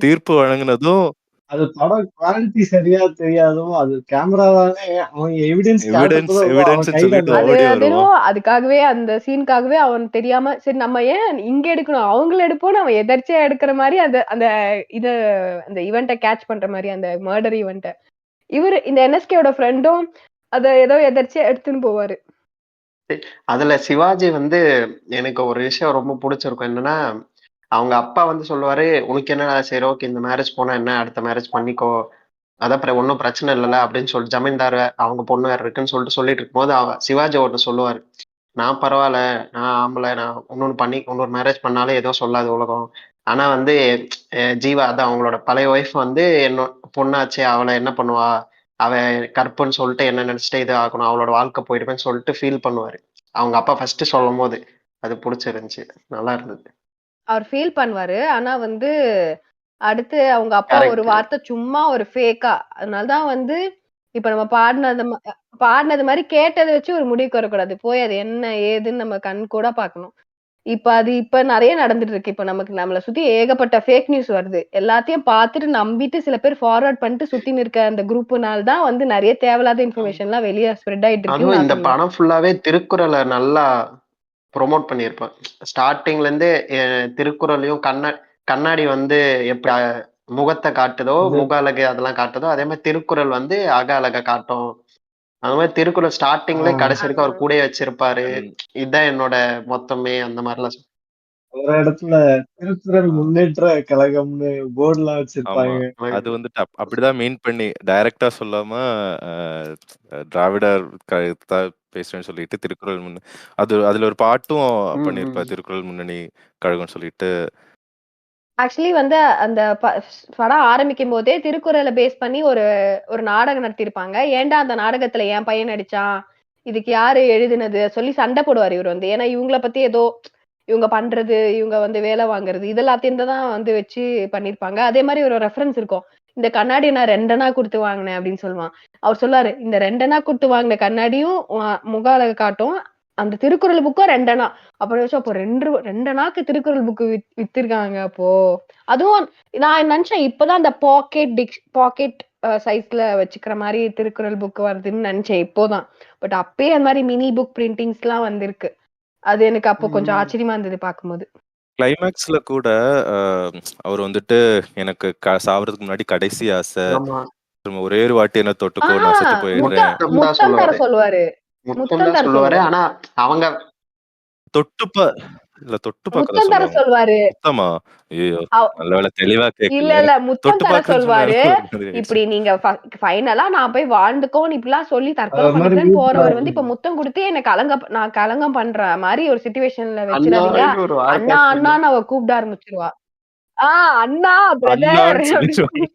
தீர்ப்பு வழங்குனதும் அது படம் குவாலிட்டி சரியா தெரியாதும். அது கேமராவாலே அவங்க எவிடன்ஸ் காட்டுறப்பதான் அவன் எவிடன்ஸ்ன்னு கையில சொல்லிட்டு அந்த அது ஓடி அது என்னவோ வருவான். அதுக்காகவே அந்த சீனுக்காகவே அவன் தெரியாம சரி நம்ம ஏன் இங்க எடுக்கணும் அவங்கள எடுப்போம்னு அவன் எதர்ச்சியா எடுக்கிற மாதிரி அந்த அந்த இத அந்த ஈவெண்ட்டை கேட்ச் பண்ற மாதிரி அந்த மர்டர் ஈவெண்ட்டை இவரு இந்த என்எஸ்கேயோட ஃப்ரெண்டும் அத ஏதோ எதர்ச்சியா எடுத்துன்னு போவாரு. அதுல சிவாஜி வந்து எனக்கு ஒரு விஷயம் ரொம்ப பிடிச்சிருக்கும். என்னன்னா, அவங்க அப்பா வந்து சொல்லுவாரு, "உனக்கு என்னடா சரி ஓகே இந்த மேரேஜ் போனா என்ன? அடுத்த மேரேஜ் பண்ணிக்கோ. அதான் ஒண்ணும் பிரச்சனை இல்லல்ல" அப்படின்னு சொல்லிட்டு ஜமீன்தார் அவங்க பொண்ணு வேற இருக்குன்னு சொல்லிட்டு இருக்கும்போது, சிவாஜி ஒண்ணு சொல்லுவாரு. "நான் பரவால்ல. நான் ஆம்பள. நான் இன்னொரு மேரேஜ் பண்ணாலும் எதுவும் சொல்லாது உலகம். ஆனா வந்து ஜீவா அதான் அவங்களோட பழைய ஒய்ஃப் வந்து பொண்ணாச்சே அவள என்ன பண்ணுவா? அவ கற்புன்னு சொல்லிட்டு என்ன நினைச்சுட்டு இது ஆகணும். அவளோட வாழ்க்கை போயிடுமேன்னு சொல்லிட்டு ஃபீல் பண்ணுவாரு. அவங்க அப்பா ஃபர்ஸ்ட் சொல்லும்போது. அது புடிச்சிருந்துச்சு. நல்லா இருந்தது. அவர் ஃபீல் பண்ணுவாரு. ஆனா வந்து அடுத்து அவங்க அப்பா ஒரு கரெக்ட். வார்த்தை சும்மா ஒரு ஃபேக்கா அதனாலதான் வந்து இப்ப நம்ம பாடினது மாதிரி கேட்டதை வச்சு ஒரு முடிவுக்கு வரக்கூடாது. போய் அது என்ன ஏதுன்னு நம்ம கண் கூட பார்க்கணும். இப்ப நிறைய நடந்துட்டு இருக்கு. இப்ப நம்மள சுத்தி ஏகப்பட்ட ஃபேக் நியூஸ் வருது. எல்லாத்தையும் பார்த்துட்டு நம்பிட்டு சில பேர் ஃபார்வர்ட் பண்ணிட்டு சுத்தின்னு இருக்க அந்த குரூப்னால தான் வந்து நிறைய தேவையில்லாத இன்ஃபர்மேஷன்லாம் வெளிய ஸ்ப்ரெட் ஆயிட்டு இருக்குன்னு அதுவும் நான் இந்த சொல்லுவேன். படம் ஃபுல்லாவே திருக்குறளை நல்லா ப்ரொமோட் பண்ணியிருப்பான். ஸ்டார்டிங்ல இருந்தே திருக்குறளையும் கண்ணாடி வந்து எப்படி முகத்தை காட்டுதோ, இந்த முக அழகு அதெல்லாம் காட்டுதோ, அதே மாதிரி திருக்குறள் வந்து அக அழகை காட்டும். அது மாதிரி திருக்குறள் ஸ்டார்டிங்ல கடைசி வரைக்கும் அவர் கூடயே வச்சிருப்பாரு. ம். இதுதான் என்னோட மொத்தமே அந்த மாதிரிலாம் ஒரு இடத்துல திருக்குறள் ஆ. முன்னேற்ற கழகம்னு போர்டுலாம் ஆமா. வச்சிருப்பாங்க. அது வந்துட்டு அப்படிதான் மீன் பண்ணி டைரக்ட்டா சொல்லாம அ திராவிடர் தான் பேசுவேன்னு சொல்லிட்டு திருக்குறள் அதுல ஒரு பாட்டும் ம், பண்ணியிருப்பார். ம். திருக்குறள் முன்னணி கழகம்னு சொல்லிட்டு. ஆக்சுவலி வந்து அந்த படம் ஆரம்பிக்கும் போதே திருக்குறளை பேஸ் பண்ணி ஒரு ஒரு நாடகம் நடத்தியிருப்பாங்க. ஏன்டா அந்த நாடகத்துல என் பையன் நடிச்சான்? இதுக்கு யாரு எழுதினது? சொல்லி சண்டை போடுவாரு இவர் வந்து. ஏன்னா இவங்கள பத்தி ஏதோ இவங்க பண்றது, இவங்க வந்து வேலை வாங்குறது இதெல்லாத்தையும் தான் வந்து வச்சு பண்ணியிருப்பாங்க. அதே மாதிரி ஒரு ரெஃபரன்ஸ் இருக்கும். இந்த கண்ணாடி நான் 2 அணா குடுத்து வாங்கினேன் அப்படின்னு சொல்லுவான். அவர் சொல்லுவாரு, இந்த 2 அணா குடுத்து வாங்கின கண்ணாடியும் முக அழகு காட்டும். அந்த திருக்குறள் புக்கும் 2 அணா. அப்புறம் யோசிச்சேன், அப்போ 2 அணாக்கு திருக்குறள் புக்கு வித்திருக்காங்க அப்போ. அதுவும் நான் நினைச்சேன் இப்பதான் அந்த பாக்கெட் சைஸ்ல வச்சுக்கிற மாதிரி திருக்குறள் புக் வருதுன்னு நினைச்சேன் இப்போதான். பட் அப்பயே அந்த மாதிரி மினி புக் பிரிண்டிங்ஸ் எல்லாம் வந்திருக்கு. அது எனக்கு அப்போ கொஞ்சம் ம். ஆச்சரியமா இருந்தது பார்க்கும்போது. கிளைமேக்ஸ்ல கூட அவர் வந்துட்டு எனக்கு சாவறதுக்கு முன்னாடி கடைசி ஆசை. ஆமா. திரும்ப ஒரே ஒரு வாட்டி என்ன தொட்டுக்கோ ஆஹா நான் செத்து போயிடுறேன். முத்தம் தான் முத்தம் தர சொல்லுவாரு. சொல்லுவாரு. முத்தம் முத்தம் தான் தர சொல்லுவாரு. சொல்லுவாரு. ஆனா அவங்க தொட்டு பார்க்க தான் முத்தம் தர சொல்லுவாங்க. சொல்லுவாரு. சுத்தமா? ஐயய்யோ! அவ் நல்ல வேளை தெளிவா இல்ல, கேட்கல. இல்ல. எனக்கு முத்தம் தொட்டு தர பார்க்கன்னு சொன்னா சொல்வாரு. ஒரு மாதிரி ஆயிடுச்சு. இப்படி நீங்க ஃபைனலா நான் போய் வாழ்ந்துக்கோன்னு இப்படிலாம் சொல்லி தற்கொலை அது மாதிரி பண்ணிக்கிறேன்னு மியூட்ல போறவர் வந்து இப்ப முத்தம் குடுத்து என்ன நான் களங்கம் பண்ற மாரி ஒரு சிச்சுவேஷன்ல வச்சிராதீங்க. அண்ணான்னு ஒரு வார்த்தை அண்ணா, சொல்லு. அண்ணான்னு அவ கூப்பிட ஆரம்பிச்சுருவா. அண்ணா, பிரதர் அண்ணான்னு சொல்லிடுவாங்க.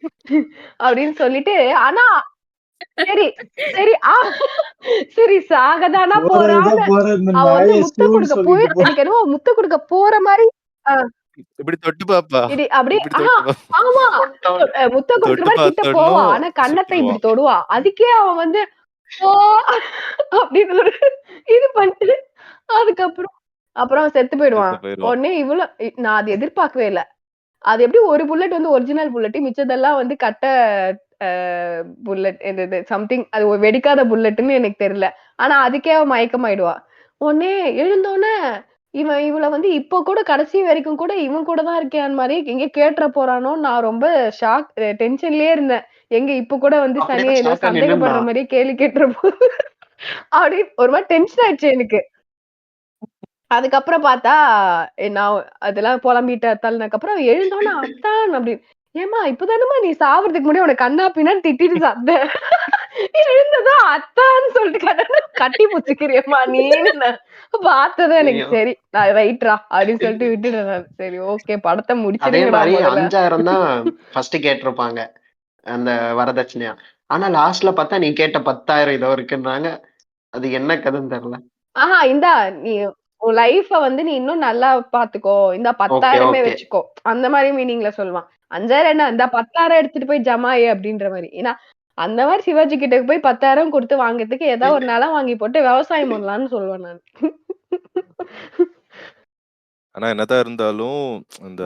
அப்படின்னு சொல்லிட்டு ஆனா சரி, சரி. சரி சாகதானா போறதுதான் போறான்னு போற இந்த அவ வந்து நாயை முத்தம் சிவுன்னு குடுக்க சொல்லிட்டு போ. எனக்கு என்னமோ முத்தம் குடுக்க போற மாரி அ இப்படி தொட்டு பாப்பா. இது அப்படியே இப்படி தொட்டு பாப்பா. ஆமா. முத்தம். முத்தம் குடுக்குற தொட்டு மாரி கிட்ட போவா. பார்த்தோன்னும் ஆனா கன்னத்த இப்படி சுட்டுருவான். தொடுவா. அதுக்கே அவன் வந்து ஓ! அப்படின்னு ஒரு இது பண்ணிட்டு அதுக்கப்புறம் அப்புறம் செத்து போயிடுவான். செத்து போயிருவான். உடனே நான் அத எதிர்பார்க்கவே இல்ல. அது எப்படி ஒரு புல்லட் வந்து ஒரிஜினல் புல்லட் மிச்சதெல்லாம் வந்து கட்ட அ புல்லட் இது சம்திங் அது ஒரு வெடிக்காத புல்லட்ன்னு எனக்கு தெரியல. ஆனா அதுக்கே அவ மயக்கமாயிடுவா. உடனே எழுந்தோனே இவள வந்து இப்போ கூட கடைசி வரைக்கும் கூட இவன் கூட தான் இருக்கியான்னு மாரி எங்க கேட்டுற போறானோன்னு நான் ரொம்ப டென்ஷன்லயே இருந்தேன். எங்க இப்ப கூட வந்து சனிய அப்படிதான் ஏதோ ஷாக்கா சந்தேகப்படுற நின்னுந்தான். மாரியே கேள்வி கேட்டுற அப்படி ஒரு மாரி டென்ஷன் ஆயிடுச்சு எனக்கு. அதுக்கப்புறம் பார்த்தா, நான் அதெல்லாம் புலம்பிட்டு தள்ளுனதுக்கப்புறம் எழுந்தோனே அத்தான் அப்படின்னு. ஏம்மா இப்பதானம்மா நீ சாவறதுக்கு முன்னாடி உன்ன கன்னா பின்னான்னு திட்டிட்டு சாப்ட்டேன். எழுந்ததும் அத்தான்னு சொல்லிட்டு கட்டி புடிச்சுக்கிறியேம்மா நீன்னு பார்த்ததும் எனக்கு ஐயோ! சரி நான் ரைட்ரா அப்படின்னு சொல்லிட்டு விட்டுட்டேன் நான். சரி ஓகே படத்த அதே முடிச்சிடுங்கடா மாரி முதல்ல. 5,000 தான் ஃபர்ஸ்ட் கேட்டிருப்பாங்க. அந்த வரதட்சணையா. ஆனா லாஸ்ட்ல பார்த்தா நீ கேட்ட 10,000 இதோ இருக்குன்றாங்க. அது என்ன கதைன்னு தெரியல. இந்தா நீ உன் லைஃப வந்து நீ இன்னும் நல்லா பாத்துக்கோ. இந்த ஓகே 10,000 ஓகே வச்சுக்கோ. அந்த மாரி மீனிங்ல சொல்லுவான். 5,000 என்ன இந்த 10,000 எடுத்துட்டு போய் ஜமாயி அப்படின்ற மாரி. ஏன்னா, அந்த மாரி சிவாஜி கிட்ட போய் 10,000 குடுத்து வாங்குறதுக்கு ஏதாவது ஒரு நிலம் வாங்கி போட்டு விவசாயம் பண்ணலாம்னு சொல்லுவேன் நானு. ஆனா என்னதான் இருந்தாலும் இந்த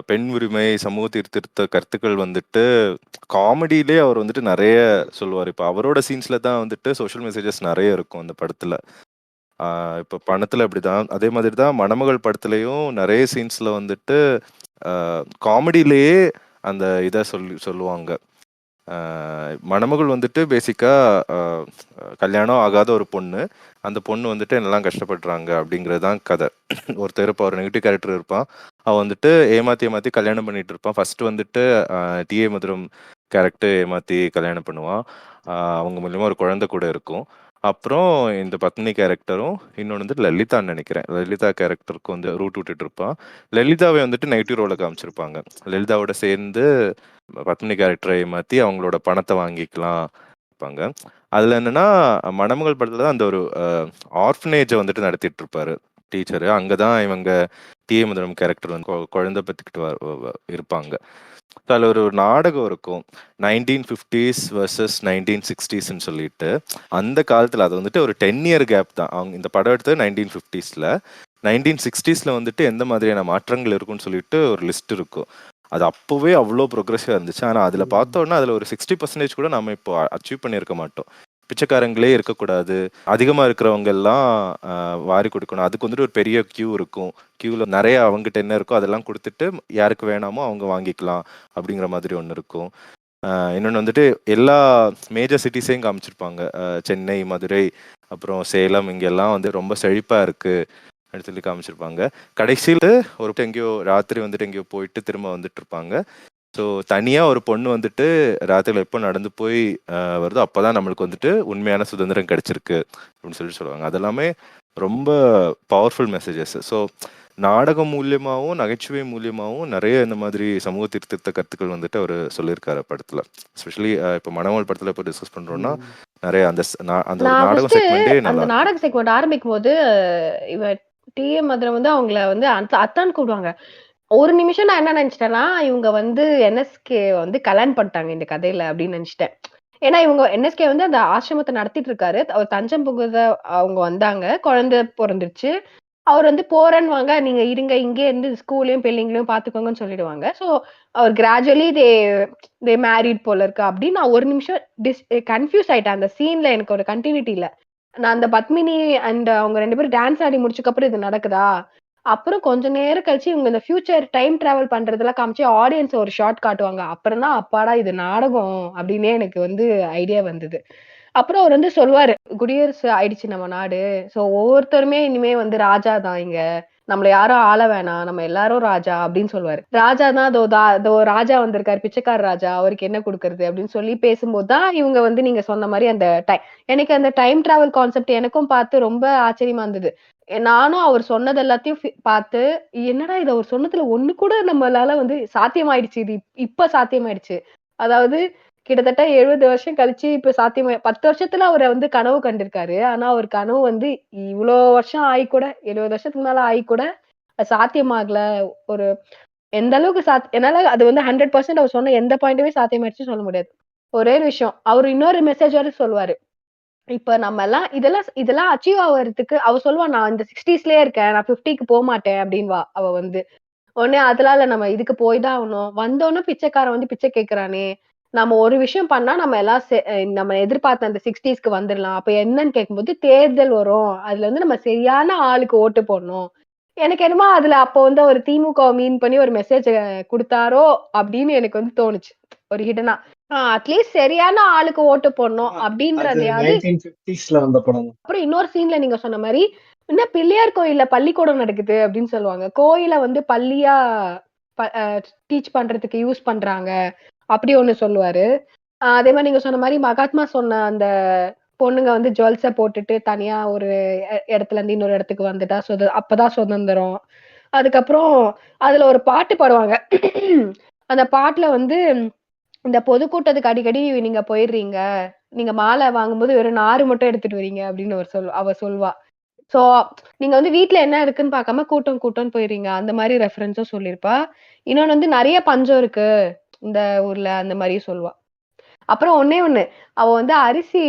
பெண் உரிமை, சமூக சீர்திருத்த கருத்துக்கள் வந்துட்டு காமெடியிலே அவர் வந்துட்டு நெறைய சொல்லுவாரு. இப்ப அவரோட சீன்ஸ்ல தான் வந்துட்டு சோஷியல் மெசேஜஸ் நெறைய இருக்கும் அந்த படத்துல. இப்ப பணத்துல அப்படிதான். அதே மாதிரி தான் மணமகள் படத்துலயும் நெறைய சீன்ஸ்ல வந்துட்டு காமெடியிலேயே அந்த இத சொல்லுவாங்க. மணமகள் வந்துட்டு பேசிக்கா கல்யாணம் ஆகாத ஒரு பொண்ணு. அந்த பொண்ணு வந்துட்டு என்னெல்லாம் கஷ்டப்படுறாங்க அப்படிங்கிறது தான் கதை. ஒருத்தர் இப்போ ஒரு நெகட்டிவ் கேரக்டர் இருப்பான். அவன் வந்துட்டு ஏமாத்தி கல்யாணம் பண்ணிட்டு இருப்பான். ஃபர்ஸ்ட் வந்துட்டு டி.ஏ. மதுரம் கேரக்டர் ஏமாத்தி கல்யாணம் பண்ணுவான். அவங்க மூலியமா ஒரு குழந்தை கூட இருக்கும். அப்புறம் இந்த பத்மினி கேரக்டரும் இன்னொன்று வந்துட்டு லலிதான்னு நினைக்கிறேன். லலிதா கேரக்டருக்கு வந்து ரூட் விட்டுட்டு இருப்பான். லலிதாவை வந்துட்டு நெகட்டிவ் ரோல காமிச்சிருப்பாங்க. லலிதாவோட சேர்ந்து பத்மினி கேரக்டரை ஏமாத்தி அவங்களோட பணத்தை வாங்கிக்கலாம் இருப்பாங்க. அதுல என்னன்னா மணமகள் படத்துல தான் அந்த ஒரு ஆர்ஃபனேஜை வந்துட்டு நடத்திட்டு இருப்பாரு டீச்சரு. அங்கதான் இவங்க டி.ஏ. மதுரம் கேரக்டர் வந்து குழந்தை பத்திக்கிட்டு இருப்பாங்க. அதில் ஒரு நாடகம் இருக்கும் 1950s வர்சஸ் 1960ஸ்ன்னு சொல்லிட்டு. அந்த காலத்தில் அது வந்துட்டு ஒரு 10 இயர் கேப் தான். அவங்க இந்த படம் எடுத்தது 1950ஸ்ல. 1960ஸ்ல வந்துட்டு எந்த மாதிரியான மாற்றங்கள் இருக்குன்னு சொல்லிட்டு ஒரு லிஸ்ட் இருக்கும். அது அப்போவே அவ்வளோ ப்ரோக்ரெசிவாக இருந்துச்சு. ஆனால் அதில் பார்த்தோன்னா அதில் ஒரு 60% கூட நம்ம இப்போ அச்சீவ் பண்ணியிருக்க மாட்டோம். பிச்சைக்காரங்களே இருக்கக்கூடாது, அதிகமாக இருக்கிறவங்க எல்லாம் வாரி கொடுக்கணும். அதுக்கு வந்துட்டு ஒரு பெரிய கியூ இருக்கும். கியூவில் நிறைய அவங்ககிட்ட என்ன இருக்கோ அதெல்லாம் கொடுத்துட்டு யாருக்கு வேணாமோ அவங்க வாங்கிக்கலாம் அப்படிங்கிற மாதிரி ஒன்று இருக்கும். இன்னொன்று வந்துட்டு எல்லா மேஜர் சிட்டிஸையும் காமிச்சிருப்பாங்க. சென்னை, மதுரை, அப்புறம் சேலம், இங்கெல்லாம் வந்து ரொம்ப செழிப்பாக இருக்குது அப்படின்னு சொல்லி காமிச்சிருப்பாங்க. கடைசியில் ஒரு எங்கேயோ ராத்திரி வந்துட்டு எங்கேயோ போயிட்டு திரும்ப வந்துட்டு இருப்பாங்க. ஸோ தனியாக ஒரு பொண்ணு வந்துட்டு ராத்திரியில் எப்போ நடந்து போய் வருதோ அப்போ தான் நம்மளுக்கு வந்துட்டு உண்மையான சுதந்திரம் கிடைச்சிருக்கு அப்படின்னு சொல்லி சொல்லுவாங்க. அதெல்லாமே ரொம்ப பவர்ஃபுல் மெசேஜஸ். ஸோ நாடகம் மூலியமாகவும் நகைச்சுவை மூலியமாகவும் நிறைய இந்த மாதிரி சமூக திருத்த கருத்துக்கள் வந்துட்டு அவர் சொல்லியிருக்காரு படத்தில். எஸ்பெஷலி இப்போ மணமகள் படத்தில் இப்போ டிஸ்கஸ் பண்ணுறோன்னா நிறைய அந்த அந்த ஒரு நாடக செக்மெண்டே அந்த நல்லா நாடக செக்மெண்ட் ஆரம்பிக்கும் போது இவ டி.ஏ. மதுரம் வந்து அவங்கள வந்து அத்தான் கூப்பிடுவாங்க. ஒரு நிமிஷம் நான் என்ன நினைச்சிட்டேன்னா இவங்க வந்து என்எஸ்கே வந்து கல்யாணம் பண்ணிட்டாங்க இந்த கதையில அப்படின்னு நினைச்சிட்டேன். ஏன்னா இவங்க என்எஸ்கே வந்து அந்த ஆசிரமத்தை நடத்திட்டு இருக்காரு. அவர் தஞ்சம் புகுத அவங்க வந்தாங்க. குழந்தை பிறந்துருச்சு. அவர் வந்து போறேன்னு வாங்க நீங்க இருங்க இங்கே இருந்து ஸ்கூலையும் பிள்ளைங்களையும் பாத்துக்கோங்கன்னு சொல்லிடுவாங்க. ஸோ அவர் கிராஜுவலி தே மேரிட் போல இருக்கு அப்படின்னு நான் ஒரு நிமிஷம் கன்ஃபியூஸ் ஆயிட்டேன். அந்த சீன்ல எனக்கு ஒரு கண்டினியூட்டி இல்ல. நான் அந்த பத்மினி அண்ட் அவங்க 2 பேரும் டான்ஸ் ஆடி முடிச்சதுக்கு அப்புறம் இது நடக்குதா? அப்புறம் கொஞ்ச நேரம் கழிச்சு இவங்க இந்த ஃபியூச்சர் டைம் டிராவல் பண்றதெல்லாம் காமிச்சு ஆடியன்ஸ் ஒரு ஷார்ட் காட்டுவாங்க. அப்புறம் தான் அப்பாடா இது நாடகம் அப்படின்னே எனக்கு வந்து ஐடியா வந்தது. அப்புறம் அவர் வந்து சொல்லுவாரு, குடியரசு ஆயிடுச்சு நம்ம நாடு. சோ ஒவ்வொருத்தருமே இனிமே வந்து ராஜா தான் இங்க. நம்மள யாரும் ஆள வேணாம். நம்ம எல்லாரும் ராஜா அப்படின்னு சொல்லுவாரு. ராஜா தான் அதோ ராஜா வந்திருக்காரு. பிச்சைக்கார ராஜா. அவருக்கு என்ன குடுக்கறது அப்படின்னு சொல்லி பேசும்போது தான் இவங்க வந்து நீங்க சொன்ன மாரி அந்த எனக்கு அந்த டைம் டிராவல் கான்செப்ட் எனக்கும் பார்த்து ரொம்ப ஆச்சரியமா இருந்தது. நானும் அவர் சொன்னது எல்லாத்தையும் பார்த்து, என்னடா இது அவர் சொன்னதுல ஒண்ணு கூட நம்மளால வந்து சாத்தியமாயிடுச்சு. இது இப்ப சாத்தியமாயிடுச்சு. அதாவது கிட்டத்தட்ட 70 வருஷம் கழிச்சு இப்ப 10 வருஷத்துல அவரு வந்து கனவு கண்டிருக்காரு. ஆனா அவர் கனவு வந்து இவ்ளோ வருஷம் ஆயி கூட 70 வருஷத்துக்கு மேல ஆயி கூட அது சாத்தியமாகல. ஒரு எந்த அளவுக்கு என்னால அது வந்து 100% அவர் சொன்ன எந்த பாயிண்ட்டுமே சாத்தியமாயிடுச்சுன்னு சொல்ல முடியாது. ஒரே ஒரு விஷயம். அவரு இன்னொரு மெசேஜ் வேற சொல்லுவாரு. இப்ப நம்மலாம் இதெல்லாம் அச்சீவ் ஆவறதுக்கு அவ சொல்லுவா, "நான் இந்த 60ஸ்லயே இருக்கேன். நான் 50க்கு போமாட்டேன்" அப்படின்னுவா அவ வந்து. உடனே அதெல்லாம் இல்ல நம்ம இதுக்கு போய் தான் ஆகணும். வந்தோனே பிச்சைக்காரன் வந்து பிச்சை கேட்கிறானே! நம்ம ஒரு விஷயம் பண்ணா நம்ம எல்லாம் நம்ம எதிர்பார்த்த அந்த 60ஸ்க்கு வந்துரலாம். அப்ப என்னன்னு கேட்கும்போது, தேர்தல் வரும். அதுல வந்து நம்ம சரியான ஆளுக்கு ஓட்டு போடணும். எனக்கு என்னமோ அதுல அப்போ வந்து ஒரு திமுகவ மீன் பண்ணி ஒரு மெசேஜ குடுத்தாரோ! அப்படின்னு எனக்கு வந்து தோணுச்சு. ஒரு ஹிடனா. அட்லீஸ்ட் சரியான ஆளுக்கு ஓட்டு போடணும் அது அப்படின்றதையாவது 1950ஸ்ல வந்த படம். அப்புறம் இன்னொரு சீன்ல நீங்க சொன்ன மாரி, "என்ன பிள்ளையார் கோயில்ல பள்ளிக்கூடம் நடக்குது" அப்படின்னு சொல்லுவாங்க. கோயில வந்து பள்ளியா ப அ டீச் பண்றதுக்கு யூஸ் பண்றாங்க. அப்படி ஒண்ணு சொல்லுவாரு. அதே மாரி நீங்க சொன்ன மாரி மகாத்மா சொன்ன அந்த பொண்ணுங்க வந்து ஜுவல்ஸ போட்டுட்டு தனியா ஒரு இடத்துல இருந்து இன்னொரு இடத்துக்கு வந்துட்டா அப்பதான் சுதந்திரம். அதுக்கப்புறம் அதுல ஒரு பாட்டு பாடுவாங்க. அந்த பாட்டுல வந்து இந்த பொதுக்கூட்டத்துக்கு அடிக்கடி நீங்க போயிடுறீங்க. நீங்க மாலை வாங்கும்போது வெறும் நாறு மட்டும் எடுத்துட்டு வரீங்க அப்படின்னு அவ சொல்வா. ஸோ நீங்க வந்து வீட்ல என்ன இருக்குன்னு பார்க்காம கூட்டம் கூட்டம்னு போயிடுறீங்க. அந்த மாரி ரெஃபரன்ஸும் சொல்லியிருப்பா. இன்னொன்னு வந்து நெறைய பஞ்சம் இருக்கு இந்த ஊர்ல அந்த மாரியும் சொல்லுவா. அப்புறம் ஒண்ணே ஒண்ணு. அவ வந்து அரிசி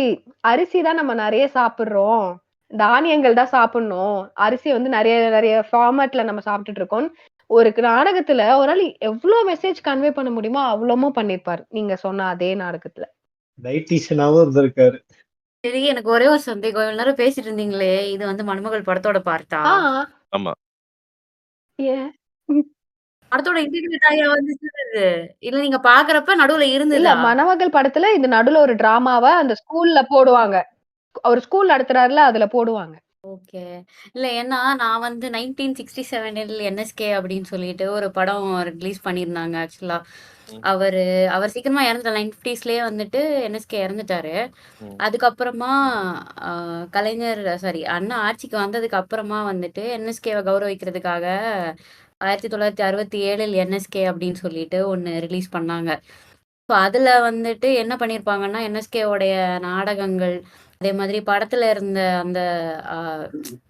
அரிசி தான் நம்ம நெறைய சாப்பிடுறோம். தானியங்கள் தான் சாப்பிடணும். அரிசி வந்து நெறைய நெறைய ஃபார்மேட்ல நம்ம சாப்பிட்டுட்டு இருக்கோம்ன்னு, ஒரு நாடகத்துல ஒரு ஆள் எவ்ளோ மெசேஜ் கன்வே பண்ண முடியுமோ அவ்வளவும் பண்ணியிருப்பாரு. நீங்க சொன்ன அதே நாடகத்துல. டைட்டிஷியனாவும் இருந்திருக்காரு. சரி, எனக்கு ஒரே ஒரு சந்தேகம். இவ்வளவு நேரம் பேசிட்டு இருந்தீங்களே, இது வந்து மணமகள் படத்தோட பார்ட்டா? ஆ. ஆமா. ஏன்? ம். படத்தோட இன்டிகிரேட் ஆயா வந்துச்சு இது? இல்ல நீங்க பார்க்கறப்ப நடுவுல இல்ல இருந்ததா? மணமகள் படத்துல இந்த நடுவுல ஒரு டிராமாவ அந்த ஸ்கூல்ல போடுவாங்க. அவரு ஸ்கூல் நடத்துறாருல அதுல போடுவாங்க. ஓகே. இல்ல ஏன்னா, நான் வந்து 1967 என்எஸ்கே அப்படின்னு சொல்லிட்டு ஒரு படம் ரிலீஸ் பண்ணியிருந்தாங்க ஆக்சுவலா. ம். அவர் சீக்கிரமா இறந்துட்டாரு. 1950ஸ்லயே வந்துட்டு என்எஸ்கே இறந்துட்டாரு. ம். அதுக்கப்புறமா கலைஞர் சாரி அண்ணா ஆட்சிக்கு வந்ததுக்கு அப்புறமா வந்துட்டு என்எஸ்கேவை கௌரவிக்கிறதுக்காக 1967 என்எஸ்கே அப்படின்னு சொல்லிட்டு ஒன்று ரிலீஸ் பண்ணாங்க. ஸோ அதில் வந்துட்டு என்ன பண்ணியிருப்பாங்கன்னா என்எஸ்கேவுடைய நாடகங்கள் அதே மாதிரி படத்துல இருந்த அந்த